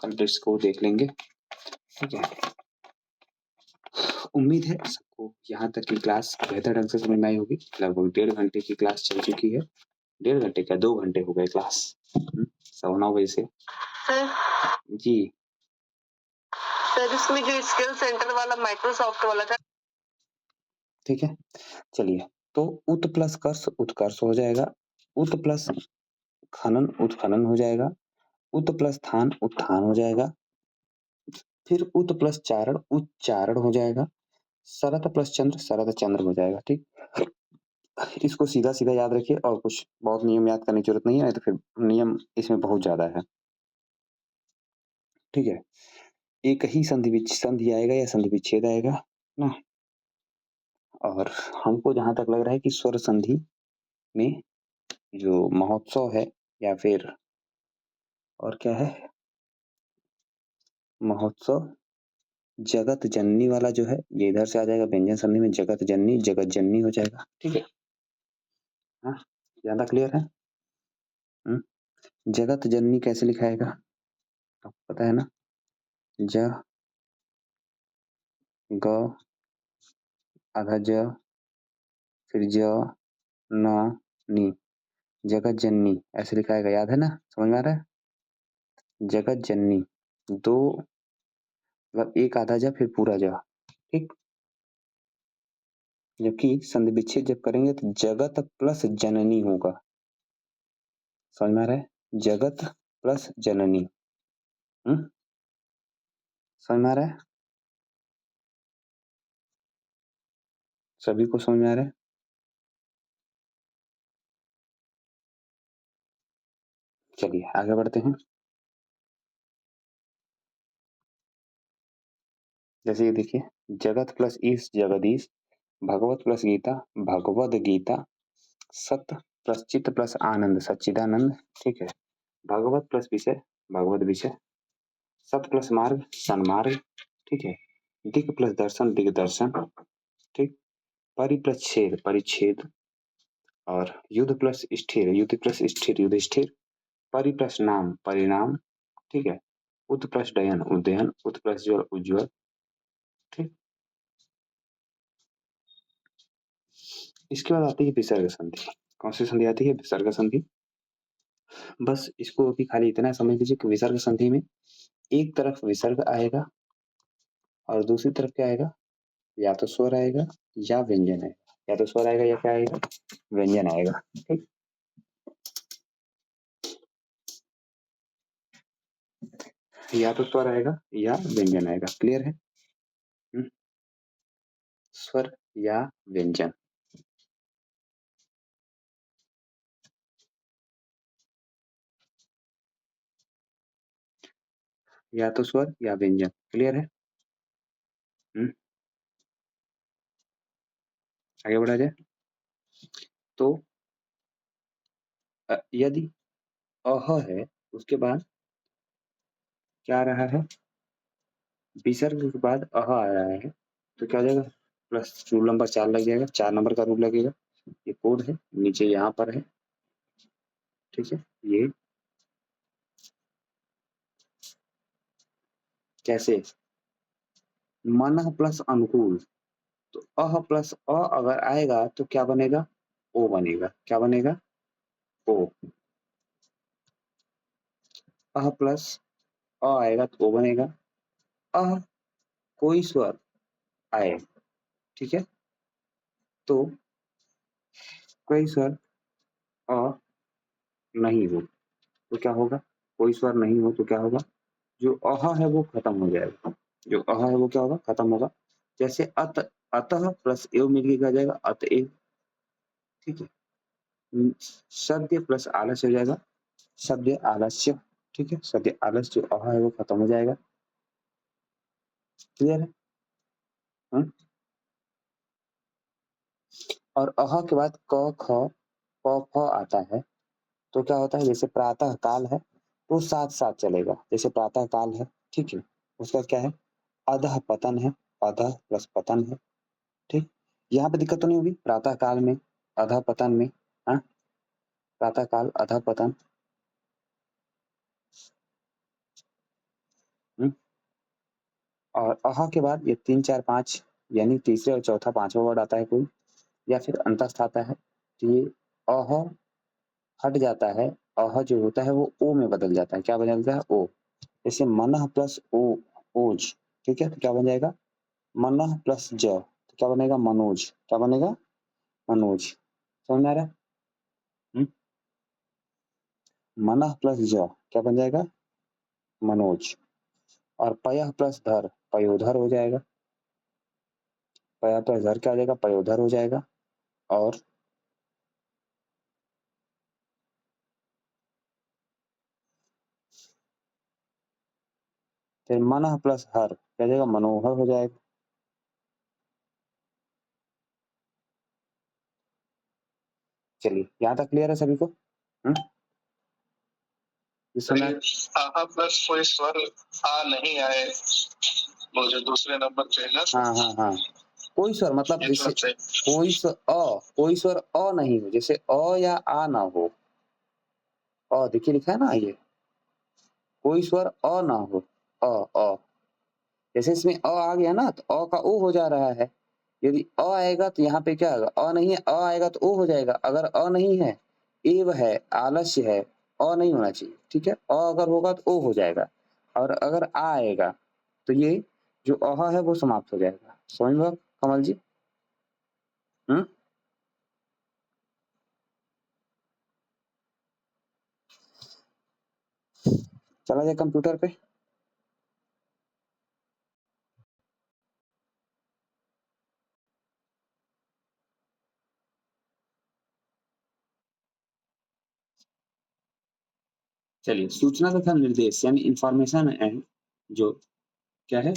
कल ब्रिक्स को देख लेंगे। ठीक है, उम्मीद है सबको यहाँ तक की क्लास बेहतर ढंग से समझ में आई होगी। लगभग 1.5 घंटे की क्लास चल चुकी है। 1.5 घंटे क्या, 2 घंटे हो गए क्लास, 9:15 बजे से। जी सर, इसमें जो स्किल सेंटर वाला माइक्रोसॉफ्ट वाला था, ठीक है, चलिए तो उत प्लस कर्ष उत्कर्ष हो जाएगा, उत प्लस खनन उत्खनन हो जाएगा, उत प्लस थान उत्थान हो जाएगा, फिर उत प्लस चारण उच्चारण हो जाएगा, शरत प्लस चंद्र शरत चंद्र हो जाएगा। ठीक, इसको सीधा सीधा याद रखिए और कुछ बहुत नियम याद करने की जरूरत नहीं है, तो फिर नियम इसमें बहुत ज्यादा है। ठीक है, एक ही संधि आएगा या संधि विच्छेद आएगा ना। और हमको जहां तक लग रहा है कि स्वर संधि में जो महोत्सव है या फिर और क्या है, महोत्सव जगत जननी वाला जो है, ये इधर से आ जाएगा व्यंजन संधि में, जगत जननी जगत जननी हो जाएगा। ठीक है, हाँ ज्यादा क्लियर है? जगत जननी कैसे लिखाएगा आपको पता है ना? ज ग आधा ज फिर ज न नी, जगत जननी ऐसे लिखाएगा, याद है ना? समझ में आ रहा है? जगत जननी, दो मतलब एक आधा जा फिर पूरा जा। ठीक, जबकि संधि विच्छेद जब करेंगे तो जगत प्लस जननी होगा। समझ में आ रहा है? जगत प्लस जननी। समझ में आ रहा है? सभी को समझ में आ रहा है? चलिए आगे बढ़ते हैं। जैसे ये देखिए, जगत प्लस ईश जगदीश, भगवत प्लस गीता भगवद गीता, सत प्लस चित्त प्लस आनंद सच्चिदानंद। ठीक है, भगवत प्लस विषय भगवद विषय, सत प्लस मार्ग सन्मार्ग। ठीक है, दिक प्लस दर्शन दिग्दर्शन। ठीक, परि प्लस छेद परिच्छेद, और युद्ध प्लस स्थिर युद्ध प्लस स्थिर युद्ध स्थिर, परि प्लस नाम परिणाम। ठीक है, उत प्लस डयन उदयन, उत प्लस ज्वल उज्ज्वल। ठीक, इसके बाद आती है विसर्ग संधि। कौन सी संधि आती है? विसर्ग संधि। बस इसको भी खाली इतना समझ लीजिए कि विसर्ग संधि में एक तरफ विसर्ग आएगा और दूसरी तरफ क्या आएगा? या तो स्वर आएगा या व्यंजन आएगा, या तो स्वर आएगा या क्या आएगा? व्यंजन आएगा। ठीक, या तो स्वर आएगा या व्यंजन आएगा। क्लियर है? स्वर या व्यंजन। या तो स्वर या व्यंजन। क्लियर है? आगे बढ़ा जाए तो यदि अह है उसके बाद क्या आ रहा है? विसर्ग के बाद अह आ रहा है तो क्या हो जाएगा? प्लस रूल नंबर 4 लग जाएगा, 4 नंबर का रूल लगेगा। ये कोड है, नीचे यहाँ पर है, ठीक है। ये कैसे, मन प्लस अनुकूल, तो अह प्लस अ अगर आएगा तो क्या बनेगा, ओ बनेगा। क्या बनेगा, ओ। अह प्लस अ आएगा तो ओ बनेगा। अह कोई स्वर आए, ठीक है, तो कोई स्वर अ नहीं हो तो क्या होगा, कोई स्वर नहीं हो तो क्या होगा, जो अह है वो खत्म हो जाएगा। जो अह है वो क्या होगा, खत्म होगा। जैसे अत, अतः प्लस एव मिलके क्या जाएगा, अतएव, ठीक है। सद्य प्लस आलस्य हो जाएगा, सद्य आलस्य, ठीक है। सद्य आलस्य जो अह है वो खत्म हो जाएगा। क्लियर है? और अह के बाद क ख प फ आता है तो क्या होता है, जैसे प्रातः काल है तो साथ साथ चलेगा। जैसे प्रातः काल है, ठीक है, उसका क्या है, अधः पतन है, अधः प्लस पतन है, ठीक। यहाँ पे दिक्कत तो नहीं होगी प्रातः काल में, अधः पतन में, हाँ, प्रातः काल अधः पतन। और अह के बाद ये 3 4 5 यानी तीसरे और चौथा पांचवा वर्ड आता है कोई, या फिर अंतस्थ आता है, तो ये अह हट जाता है। अह जो होता है वो ओ में बदल जाता है। क्या बदलता है, ओ। जैसे मनः प्लस ओ, ओज, ठीक है, तो क्या बन जाएगा, मनः प्लस ज, तो क्या बनेगा, मनोज। क्या बनेगा, मनोज। समझ में आ रहा है? मनः प्लस ज क्या बन जाएगा, मनोज। और पयः प्लस धर, पयोधर हो जाएगा। पयः प्लस धर क्या हो जाएगा, पयोधर हो जाएगा। और फिर मनः प्लस हर क्या जाएगा, मनोहर हो जाएगा। चलिए यहाँ तक क्लियर है सभी को? प्लस कोई स्वर आ नहीं आए, वो जो दूसरे नंबर पे है ना। हाँ, कोई स्वर मतलब जैसे कोई स्वर अ नहीं हो, जैसे अ या आ ना हो। अ देखिए लिखा है ना, ये कोई स्वर अ ना हो, अ जैसे इसमें अ आ गया ना तो अ का ओ हो जा रहा है। यदि अ आएगा तो यहाँ पे क्या होगा, अ नहीं है, अ आएगा तो ओ हो जाएगा। अगर अ नहीं है, एव है, आलस्य है, अ नहीं होना चाहिए, ठीक है। अ अगर होगा तो ओ हो जाएगा। और अगर आ आएगा तो ये जो अह है वो समाप्त हो जाएगा। समझ में कमल जी? चला जाए कंप्यूटर पे। चलिए, सूचना तथा निर्देश यानी इंफॉर्मेशन एंड जो क्या है,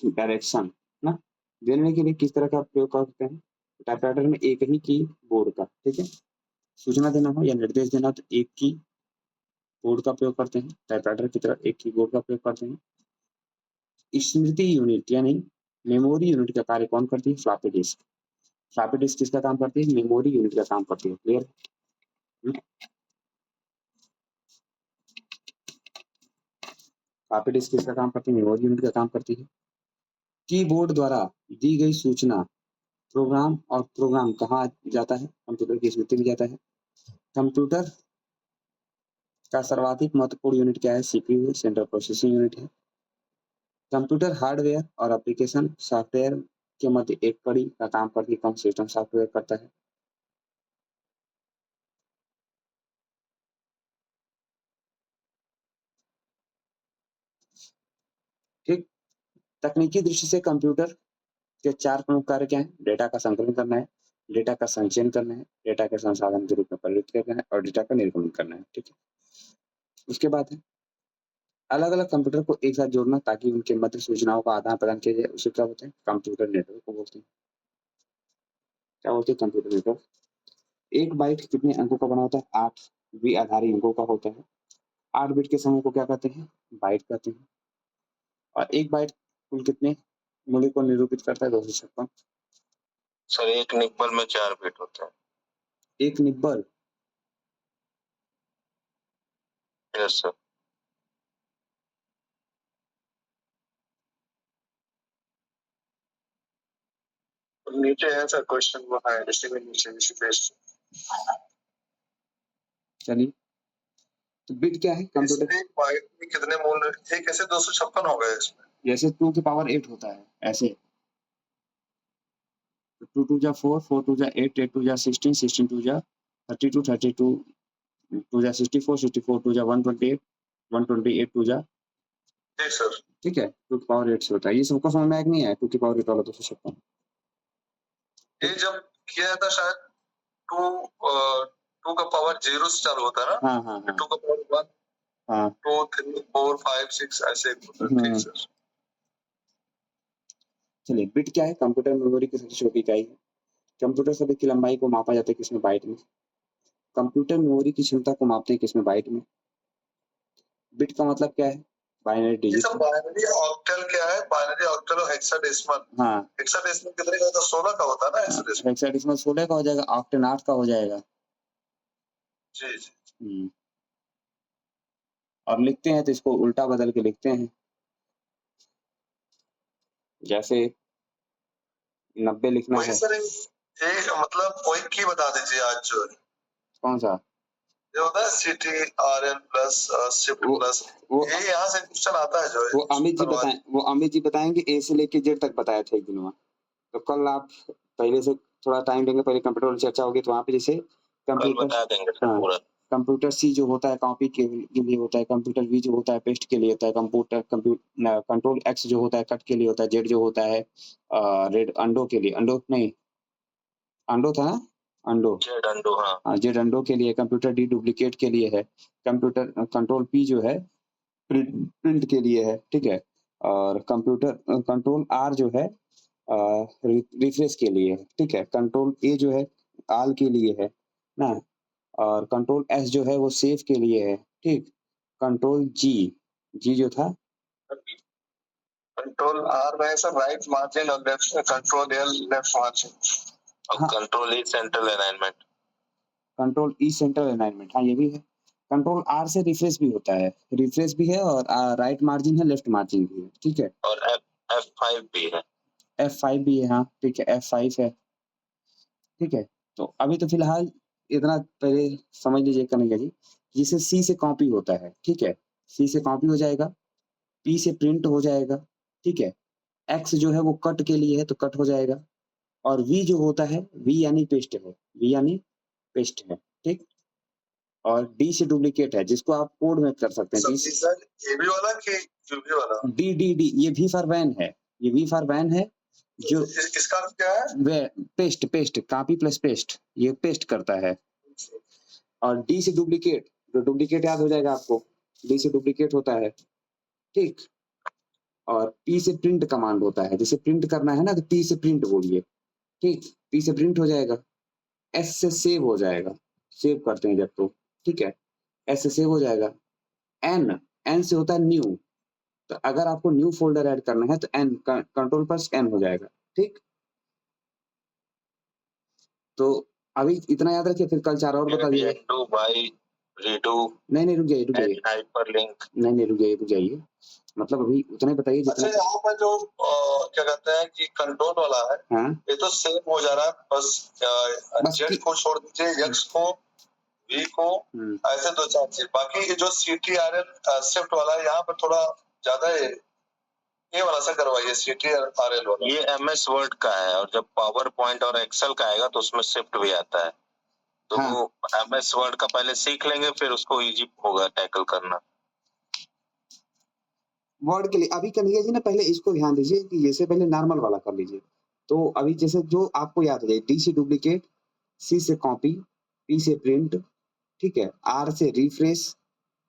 डायरेक्शन ना, देने के लिए किस तरह का प्रयोग करते हैं। टाइपराइटर में एक ही की बोर्ड का, ठीक है। सूचना देना हो या निर्देश देना हो तो एक की बोर्ड का प्रयोग करते हैं। टाइपराइटर की तरह एक की बोर्ड का प्रयोग करते हैं। स्मृति यूनिट यानी मेमोरी यूनिट का कार्य कौन करती है, फ्लॉपी डिस्क। फ्लॉपी डिस्क किसका काम करती है, मेमोरी यूनिट का काम करती है। क्लियर? फ्लॉपी डिस्क किसका काम करती है, मेमोरी यूनिट का काम करती है। कीबोर्ड द्वारा दी गई सूचना प्रोग्राम और प्रोग्राम कहाँ जाता है, कंप्यूटर की स्मृति में जाता है। कंप्यूटर का सर्वाधिक महत्वपूर्ण यूनिट क्या है, सीपीयू है, सेंट्रल प्रोसेसिंग यूनिट है। कंप्यूटर हार्डवेयर और एप्लीकेशन सॉफ्टवेयर के मध्य एक कड़ी का काम करती है, कौन सिस्टम सॉफ्टवेयर करता है। ठीक, तकनीकी दृष्टि से कंप्यूटर के 4 प्रमुख कार्य क्या है, डेटा का संकलन करना है, डेटा का संचयन करना है, डेटा के संसाधन के रूप में परिवर्तित करना है और डेटा का निर्गमन करना है। ठीक है, उसके बाद है अलग अलग कंप्यूटर को एक साथ जोड़ना ताकि उनके मध्य सूचनाओं का आदान प्रदान किया जाए, उसे क्या बोलते हैं, कंप्यूटर नेटवर्क को बोलते हैं। क्या बोलते हैं, कंप्यूटर नेटवर्क। एक बाइट कितने अंकों का बना होता है, 8 द्विआधारी अंकों का होता है। 8 बिट के समूह को क्या कहते हैं, बाइट कहते हैं। और एक बाइट कुल कितने मूल्य को निरूपित करता है 256। सर एक निब्बल में 4 बिट होते हैं। एक निब्बल? Yes sir. नीचे है सर क्वेश्चन, वो है रिसीविंग नीचे पेज। चलिए, तो बिट क्या है कंप्यूटर? बाइट में कितने मूल थे? कैसे 256 हो गए इसमें? जैसे 2 की पावर 8 होता है ऐसे 2 2 जा 4, 4 2 जा 8, 8 2 जा 16, 16 2 जा 32, 32 2 जा 64, 64 2 जा 128, 128 2 जा। जी सर। ठीक है, 2 की पावर 8 से होता है। ये सबको समझ में आया कि नहीं आया? 2 की पावर 8 वाला 256। ये जब किया था शायद 2 का पावर 0 से चालू होता है ना? हाँ हाँ हाँ 2 का पावर 1, हाँ 2 3 4 5 6 ऐसे। ठीक सर। चलिए, बिट क्या है? कंप्यूटर मेमोरी की सबसे छोटी इकाई है। कंप्यूटर शब्द की लंबाई को मापा जाता है किसमें? बाइट में। कंप्यूटर मेमोरी की क्षमता को मापते हैं किसमें? बाइट में। बिट का मतलब क्या है? Binary digit. बाइनरी ऑक्टल क्या है? बाइनरी ऑक्टल और हेक्साडेसिमल। हाँ, हेक्साडेसिमल कितने का होता है? 16 का होता है ना हेक्साडेसिमल? हेक्साडेसिमल 16 का हो जाएगा, ऑक्टेन 8 का हो जाएगा। जी जी। और लिखते हैं तो इसको उल्टा बदल के लिखते हैं, जैसे 90 लिखना है। सर एक मतलब कोई की बता दीजिए आज जो है। कौन सा? जो होता है CTRL प्लस शिफ्ट प्लस, ये यहाँ से क्वेश्चन आता है जो है। वो अमित जी बताएंगे A से लेके Z तक बताया था एक दिन वहाँ। तो कल आप पहले से थोड़ा टाइम देंगे, पहले कंप्यूटर वाली चर्चा होगी तो वहाँ पे जैसे कंप्यूटर बता देंगे सर पूरा। कंप्यूटर C जो होता है कॉपी के लिए होता है, कंप्यूटर V जो होता है पेस्ट के लिए होता है, कंट्रोल X जो होता है कट के लिए होता है, Z जो होता है रेड अंडो के लिए, अंडो नहीं अंडो था ना, अंडो जेड अंडो। हाँ जेड अंडो के लिए, कंप्यूटर D डुप्लीकेट के लिए है, कंप्यूटर कंट्रोल P जो है प्रिंट के लिए है। ठीक है, और कंट्रोल R जो है रिफ्रेश के लिए है। ठीक है, कंट्रोल A जो है आल के लिए है ना, और कंट्रोल S जो है वो सेव के लिए है। ठीक, कंट्रोल G जो था, कंट्रोल R में सर राइट मार्जिन और left control L left margin. और control E central alignment. Control E central alignment, हाँ ये भी है। कंट्रोल R से रिफ्रेश भी होता है, रिफ्रेश भी है, और राइट मार्जिन है, लेफ्ट मार्जिन भी है। ठीक है, और F5 भी है। F5 भी है, हाँ ठीक है, F5 है। ठीक है, तो अभी तो फिलहाल इतना पहले समझ लीजिए कन्हैया जी, जिसे C से कॉपी होता है। ठीक है, C से कॉपी हो जाएगा, P से प्रिंट हो जाएगा। ठीक है, X जो है वो कट के लिए है तो कट हो जाएगा, और V जो होता है V यानी पेस्ट है, V यानी पेस्ट है। ठीक, और D से डुप्लीकेट है जिसको आप कोड में कर सकते हैं। ये भी वाला कि भी वाला? D ये V फॉर वैन है, ये V फॉर वैन है जो इसका क्या है? पेस्ट कॉपी प्लस पेस्ट, ये पेस्ट करता है। और D से डुप्लीकेट, जो डुप्लीकेट याद हो जाएगा आपको, D से डुप्लीकेट होता है। ठीक, और P से प्रिंट कमांड होता है, जैसे प्रिंट करना है ना तो P से प्रिंट बोलिए। ठीक, P से प्रिंट हो जाएगा। S से सेव हो जाएगा, सेव करते हैं जब तो। ठीक है, S से सेव हो जाएगा। N से होता है न्यू, तो अगर आपको न्यू फोल्डर ऐड करना है तो N कंट्रोल प्लस N हो जाएगा। ठीक, तो अभी इतना याद रखिए, फिर कल 4 और बता दिए। नहीं रुक जाइए हाइपरलिंक। नहीं रुक जाइए, मतलब अभी उतना ही बताइए जितना। अच्छा, यहाँ पर जो क्या कहते हैं कि कंट्रोल वाला है, हाँ, ये तो सेव हो जा रहा है, बस जेड को छोड़ दीजिए, एक्स को, वी को, ऐसे 2-4 चीज। बाकी ये जो CTRL शिफ्ट वाला है, यहाँ पर थोड़ा ज्यादा है, ये वाला से करवाइए CTRL वाला। ये MS वर्ड का है, और जब पावर पॉइंट और एक्सेल का आएगा तो उसमें शिफ्ट भी आता है। तो हाँ, वो MS वर्ड का पहले सीख लेंगे, फिर उसको इजी होगा टैकल करना। वर्ड के लिए अभी कन्हैया जी ना पहले इसको ध्यान दीजिए कि जैसे पहले नॉर्मल वाला कर लीजिए। तो अभी जैसे जो आपको याद हो जाए, D से डुप्लीकेट, C से कॉपी, P से प्रिंट, ठीक है, R से रिफ्रेश,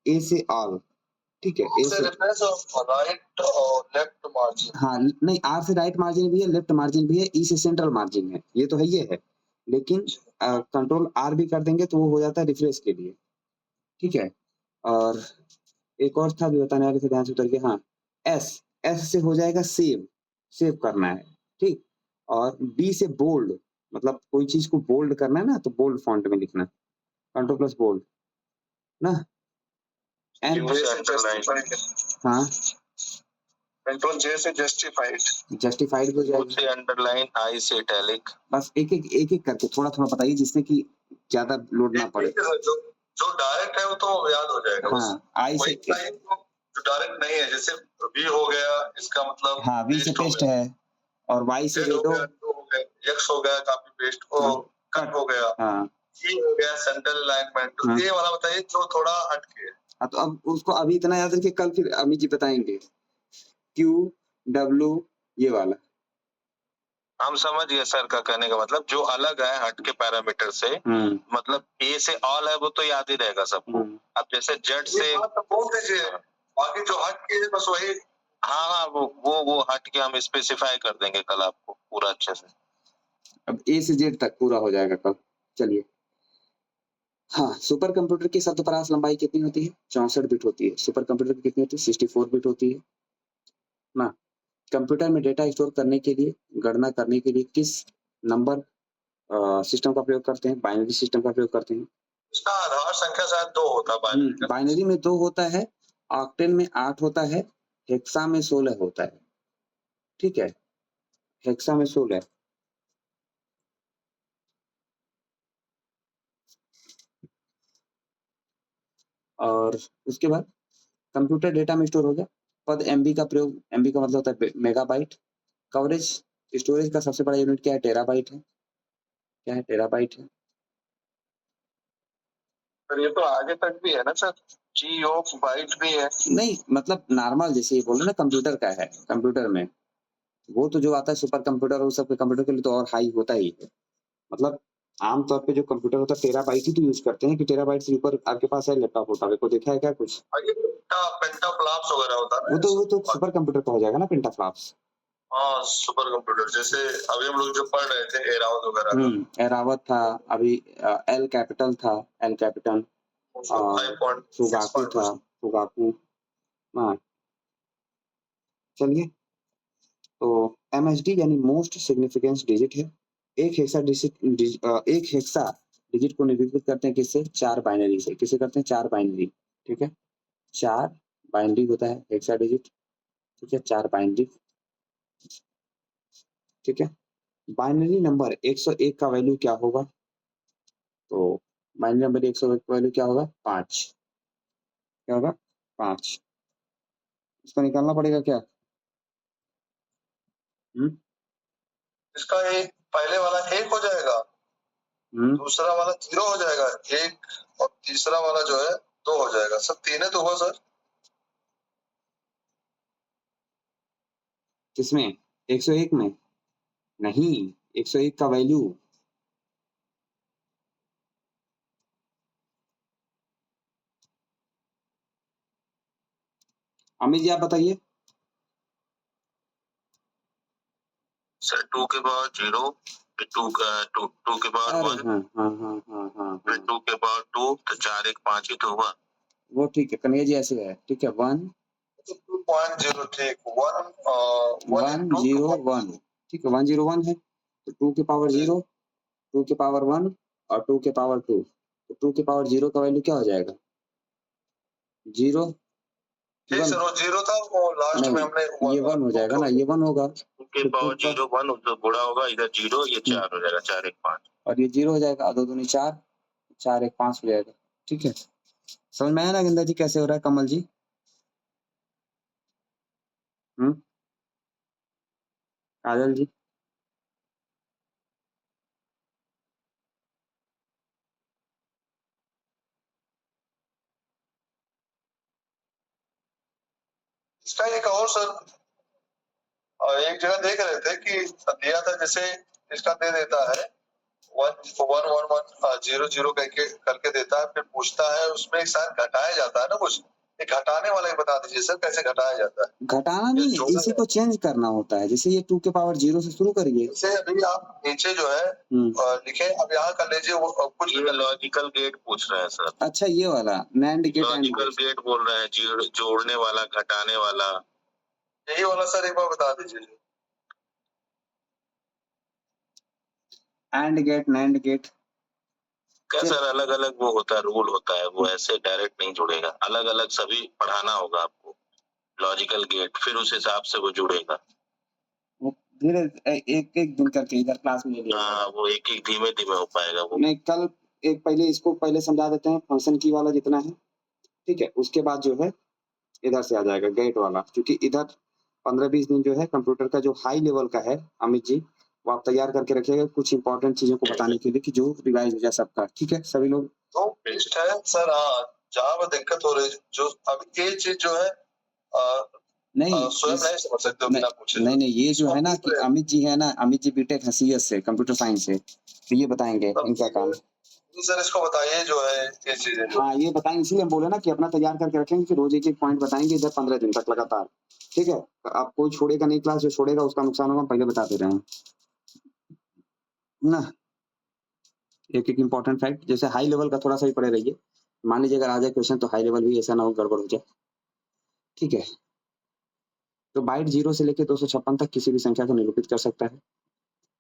A से ऑल। ठीक है, A से रिफ्रेश और राइट और लेफ्ट मार्जिन। हाँ नहीं, R से राइट मार्जिन भी है, लेफ्ट मार्जिन भी है, E से सेंट्रल मार्जिन है, ये तो है, ये है। लेकिन कंट्रोल R भी कर देंगे तो वो हो जाता है रिफ्रेश के लिए। ठीक है, और एक और था भी बताने वाले थे, ध्यान से उतर के। हाँ, S से हो जाएगा सेव, सेव करना है, ठीक। और बी से बोल्ड, मतलब कोई चीज को बोल्ड करना है ना, तो बोल्ड फॉन्ट में लिखना है, कंट्रोल प्लस बोल्ड ना। हाँ, कंट्रोल जे से जस्टिफाइड हो जाएगा, से अंडरलाइन, आई से इटैलिक। बस एक एक करके थोड़ा थोड़ा बताइए, जिससे कि ज्यादा लोड ना पड़े। जो डायरेक्ट है वो तो याद हो जाएगा। हाँ, आई से जो डायरेक्ट नहीं है, जैसे वी हो गया, इसका मतलब हाँ वी से पेस्ट है, और वाई से हो दो, गया, एक्स हो गया कॉपी पेस्ट, कट हो गया, हाँ ई हो गया सेंट्रल अलाइनमेंट। ये वाला बताइए जो थोड़ा हटके है। हाँ, तो अब उसको अभी इतना याद रखिए, कल फिर अमित जी बताएंगे। क्यू डब्ल्यू ये वाला हम समझ गए सर का कहने का मतलब, जो अलग है हट के पैरामीटर से, मतलब ए से ऑल है वो तो याद ही रहेगा सबको। अब जैसे जेड से बोल दीजिए, बाकी जो हट के है बस वही। हाँ, वो हट के हम स्पेसिफाई कर देंगे कल आपको पूरा अच्छे से। अब ए से जेड तक पूरा हो जाएगा कल। चलिए, हाँ, सुपर कंप्यूटर की शब्दपरास लंबाई कितनी होती है? 64 बिट होती है। सुपर कंप्यूटर की कितनी होती है? 64 बिट होती है ना। कंप्यूटर में डेटा स्टोर करने के लिए, गणना करने के लिए किस नंबर सिस्टम का प्रयोग करते हैं? बाइनरी सिस्टम का प्रयोग करते हैं। इसका आधार संख्या शायद 2 होता है। बाइनरी में 2 होता है, ऑक्टेल में 8 होता है, हेक्सा में 16 होता है। ठीक है, हेक्सा में 16। और उसके बाद कंप्यूटर डेटा में स्टोर हो गया। पद एमबी का प्रयोग, एमबी का मतलब होता है मेगाबाइट। कवरेज स्टोरेज का सबसे बड़ा यूनिट क्या है? टेराबाइट है। क्या है? टेराबाइट है। पर ये तो आगे तक भी है ना सर, जी ऑफ बाइट भी है। नहीं, मतलब नॉर्मल जैसे ये बोल रहे ना कंप्यूटर का है, कंप्यूटर में वो तो जो आता है सुपर कंप्यूटर, वो सब कंप्यूटर के लिए तो और हाई होता ही है। मतलब आमतौर पे जो कंप्यूटर होता है टेराबाइट ही तो यूज करते हैं, कि टेराबाइट से ऊपर आपके पास है लैपटॉप होता है, को देखा है क्या कुछ? पेंटाफ्लॉप्स वगैरह होता है ना, वो तो सुपर कंप्यूटर का हो जाएगा ना, पेंटाफ्लॉप्स। हाँ, सुपर कंप्यूटर जैसे अभी हम लोग जो पढ़ रहे थे एरावत वगैरह। एरावत था, अभी एल कैपिटल था, एल कैपिटल, फुगाकू था, फुगाकू। हाँ, चलिए, तो MSD यानी मोस्ट सिग्निफिकेंस डिजिट है। एक हेक्सा डिजिट को निरूपित करते हैं किससे? 4 बाइनरी से। किसे करते हैं? 4 बाइनरी। ठीक है, 4 बाइनरी होता है हेक्सा डिजिट। ठीक है, 4 बाइनरी। ठीक है, बाइनरी नंबर 101 का वैल्यू क्या होगा? तो बाइनरी नंबर 101 का वैल्यू क्या होगा? 5। क्या होगा? 5। इसको निकालना पड़ेगा क्या? इसका एक पहले वाला 1 हो जाएगा, दूसरा वाला 0 हो जाएगा 1, और तीसरा वाला जो है 2 हो जाएगा। सब 3 है तो होगा सर। किसमें? 101 में नहीं, 101 का वैल्यू। अमित जी आप बताइए। सर 2 के पावर 0, फिर 2 के पावर 1, फिर 2 के पावर 2, तो 4 1 5 ही तो हुआ। वो ठीक है, कन्हैया जी ऐसे है। ठीक है, 1 2.0 ठीक 101। ठीक है, 101 है, तो 2 के पावर 0, 2 के पावर 1 और 2 के पावर 2, तो 2 के पावर 0 का वैल्यू क्या हो जाएगा? 0। ठीक सर, वो 0 था, वो लास्ट में हमने ये 1 हो जाएगा ना, ये 1 होगा। 2 के पावर 0 1 तो गुणा होगा, इधर 0, ये 4 हो जाएगा, 4 1 5, और ये 0 हो जाएगा, 2 दूनी 4, 4 1 5 हो जाएगा। ठीक है, समझ में आया ना गिंदा जी कैसे हो रहा है? कमल जी काजल जी इसका एक और सर, एक जगह देख रहे थे कि दिया था, जैसे इसका दे देता है 1 1 1 1 0 0 करके देता है, फिर पूछता है उसमें शायद घटाया जाता है ना कुछ, एक घटाने वाला ही बता दीजिए सर, कैसे घटाया जाता है? घटाना नहीं है, इसी को चेंज करना होता है। जैसे ये 2 के पावर 0 से शुरू करिए। जैसे अभी आप नीचे जो है लिखे, अब यहाँ कर लीजिए, वो कुछ लॉजिकल गेट पूछ रहे हैं सर। अच्छा, ये वाला नैंड गेट, लॉजिकल गेट बोल रहे हैं, जोड़ने वाला, घटाने वाला, यही वाला सर, एक बार बता दीजिए। AND gate, NAND gate. क्या सर अलग अलग वो होता है, रूल होता है, वो ऐसे डायरेक्ट नहीं जुड़ेगा, अलग अलग सभी पढ़ाना होगा आपको, लॉजिकल गेट, फिर उस हिसाब से वो जुड़ेगा। धीरे एक एक दिन करके इधर क्लास में ले लिया। हाँ, वो एक एक धीमे धीमे हो पाएगा वो। नहीं, कल एक पहले इसको पहले समझा देते हैं, फंक्शन की वाला जितना है, ठीक है, उसके बाद जो है इधर से आ जाएगा गेट वाला, क्योंकि इधर 15-20 दिन जो है कंप्यूटर का जो हाई लेवल का है अमित जी, वो आप तैयार करके रखिएगा कुछ इंपॉर्टेंट चीजों को बताने के लिए कि जो रिवाइज हो जाए सबका। ठीक है सभी लोग? तो बेस्ट है सर। हाँ, जहाँ पर दिक्कत हो रही है, जो अभी ये चीज जो है नहीं स्वयं नहीं समझ सकते बिना पूछे। नहीं, ये जो है ना कि अमित जी है ना, अमित जी बीटेक है CS से, कंप्यूटर साइंस से, तो ये बताएंगे इनका काम। सर इसको बताइए जो है ये चीजें। हाँ, ये बताएंगे, इसीलिए बोले ना कि अपना तैयार करके रखेंगे कि रोज एक एक पॉइंट बताएंगे इधर 15 दिन तक लगातार। ठीक है, आप कोई छोड़ेगा नहीं क्लास, जो छोड़ेगा उसका नुकसान होगा, पहले बताते रहे ना। एक एक इंपॉर्टेंट फैक्ट, जैसे हाई लेवल का थोड़ा सा ही पढ़े रहिए, मान लीजिए अगर आ जाए क्वेश्चन तो हाई लेवल भी ऐसा ना हो गड़बड़ हो जाए। ठीक है, तो बाइट 0 से लेकर 256 तक किसी भी संख्या को निरूपित कर सकता है।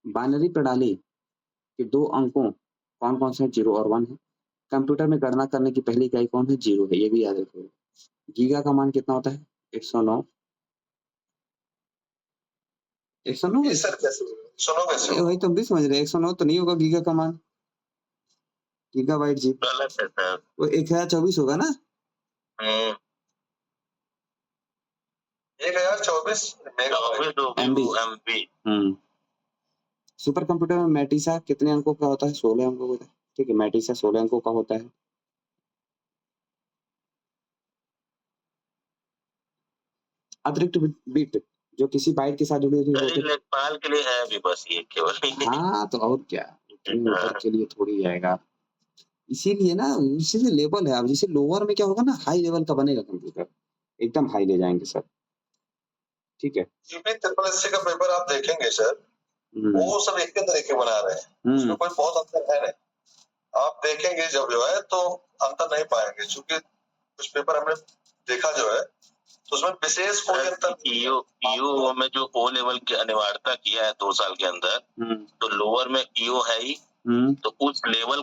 बाइनरी प्रणाली के 2 अंकों कौन कौन से 0 और 1 है। कंप्यूटर में गणना करने की पहली इकाई कौन है? 0 है, ये भी याद रखिए। गीगा का मान कितना होता है? 109। 109 सर कैसे सुनो कैसे? वही तो भी समझ रहे, 109 तो नहीं होगा गीगा का मान, गीगाबाइट जी गलत है सर, वो 1024 होगा ना। 1024 MB। सुपर कंप्यूटर में मैटिसा कितने अंकों का होता है? 16 अंकों का। ठीक है, मैटिसा 16 अंकों का होता है। अतिरिक्त बिट जो किसी बाइट के साथ जुड़ी होती है लेखपाल के लिए है भी बस ये केवल। हाँ, तो और क्या, ऊपर के लिए थोड़ी जाएगा, इसीलिए ना, इसीलिए लेवल है। अब जैसे लोअर में क्या होगा ना, हाई लेवल का बनेगा कंप्यूटर, एकदम हाई ले जाएंगे सब। ठीक है, यूपी SSC का पेपर आप देखेंगे सर, वो सब एक के तरीके बना रहे हैं, उसमें कोई बहुत अंतर है नहीं। आप देखेंगे जब जो है तो अंतर नहीं पाएंगे, क्योंकि कुछ पेपर हमने देखा जो है तो उसमें विशेष कोई अंतर। ईओ में जो O लेवल की अनिवार्यता किया है 2 साल के अंदर, तो लोअर में ईओ है ही, तो उस लेवल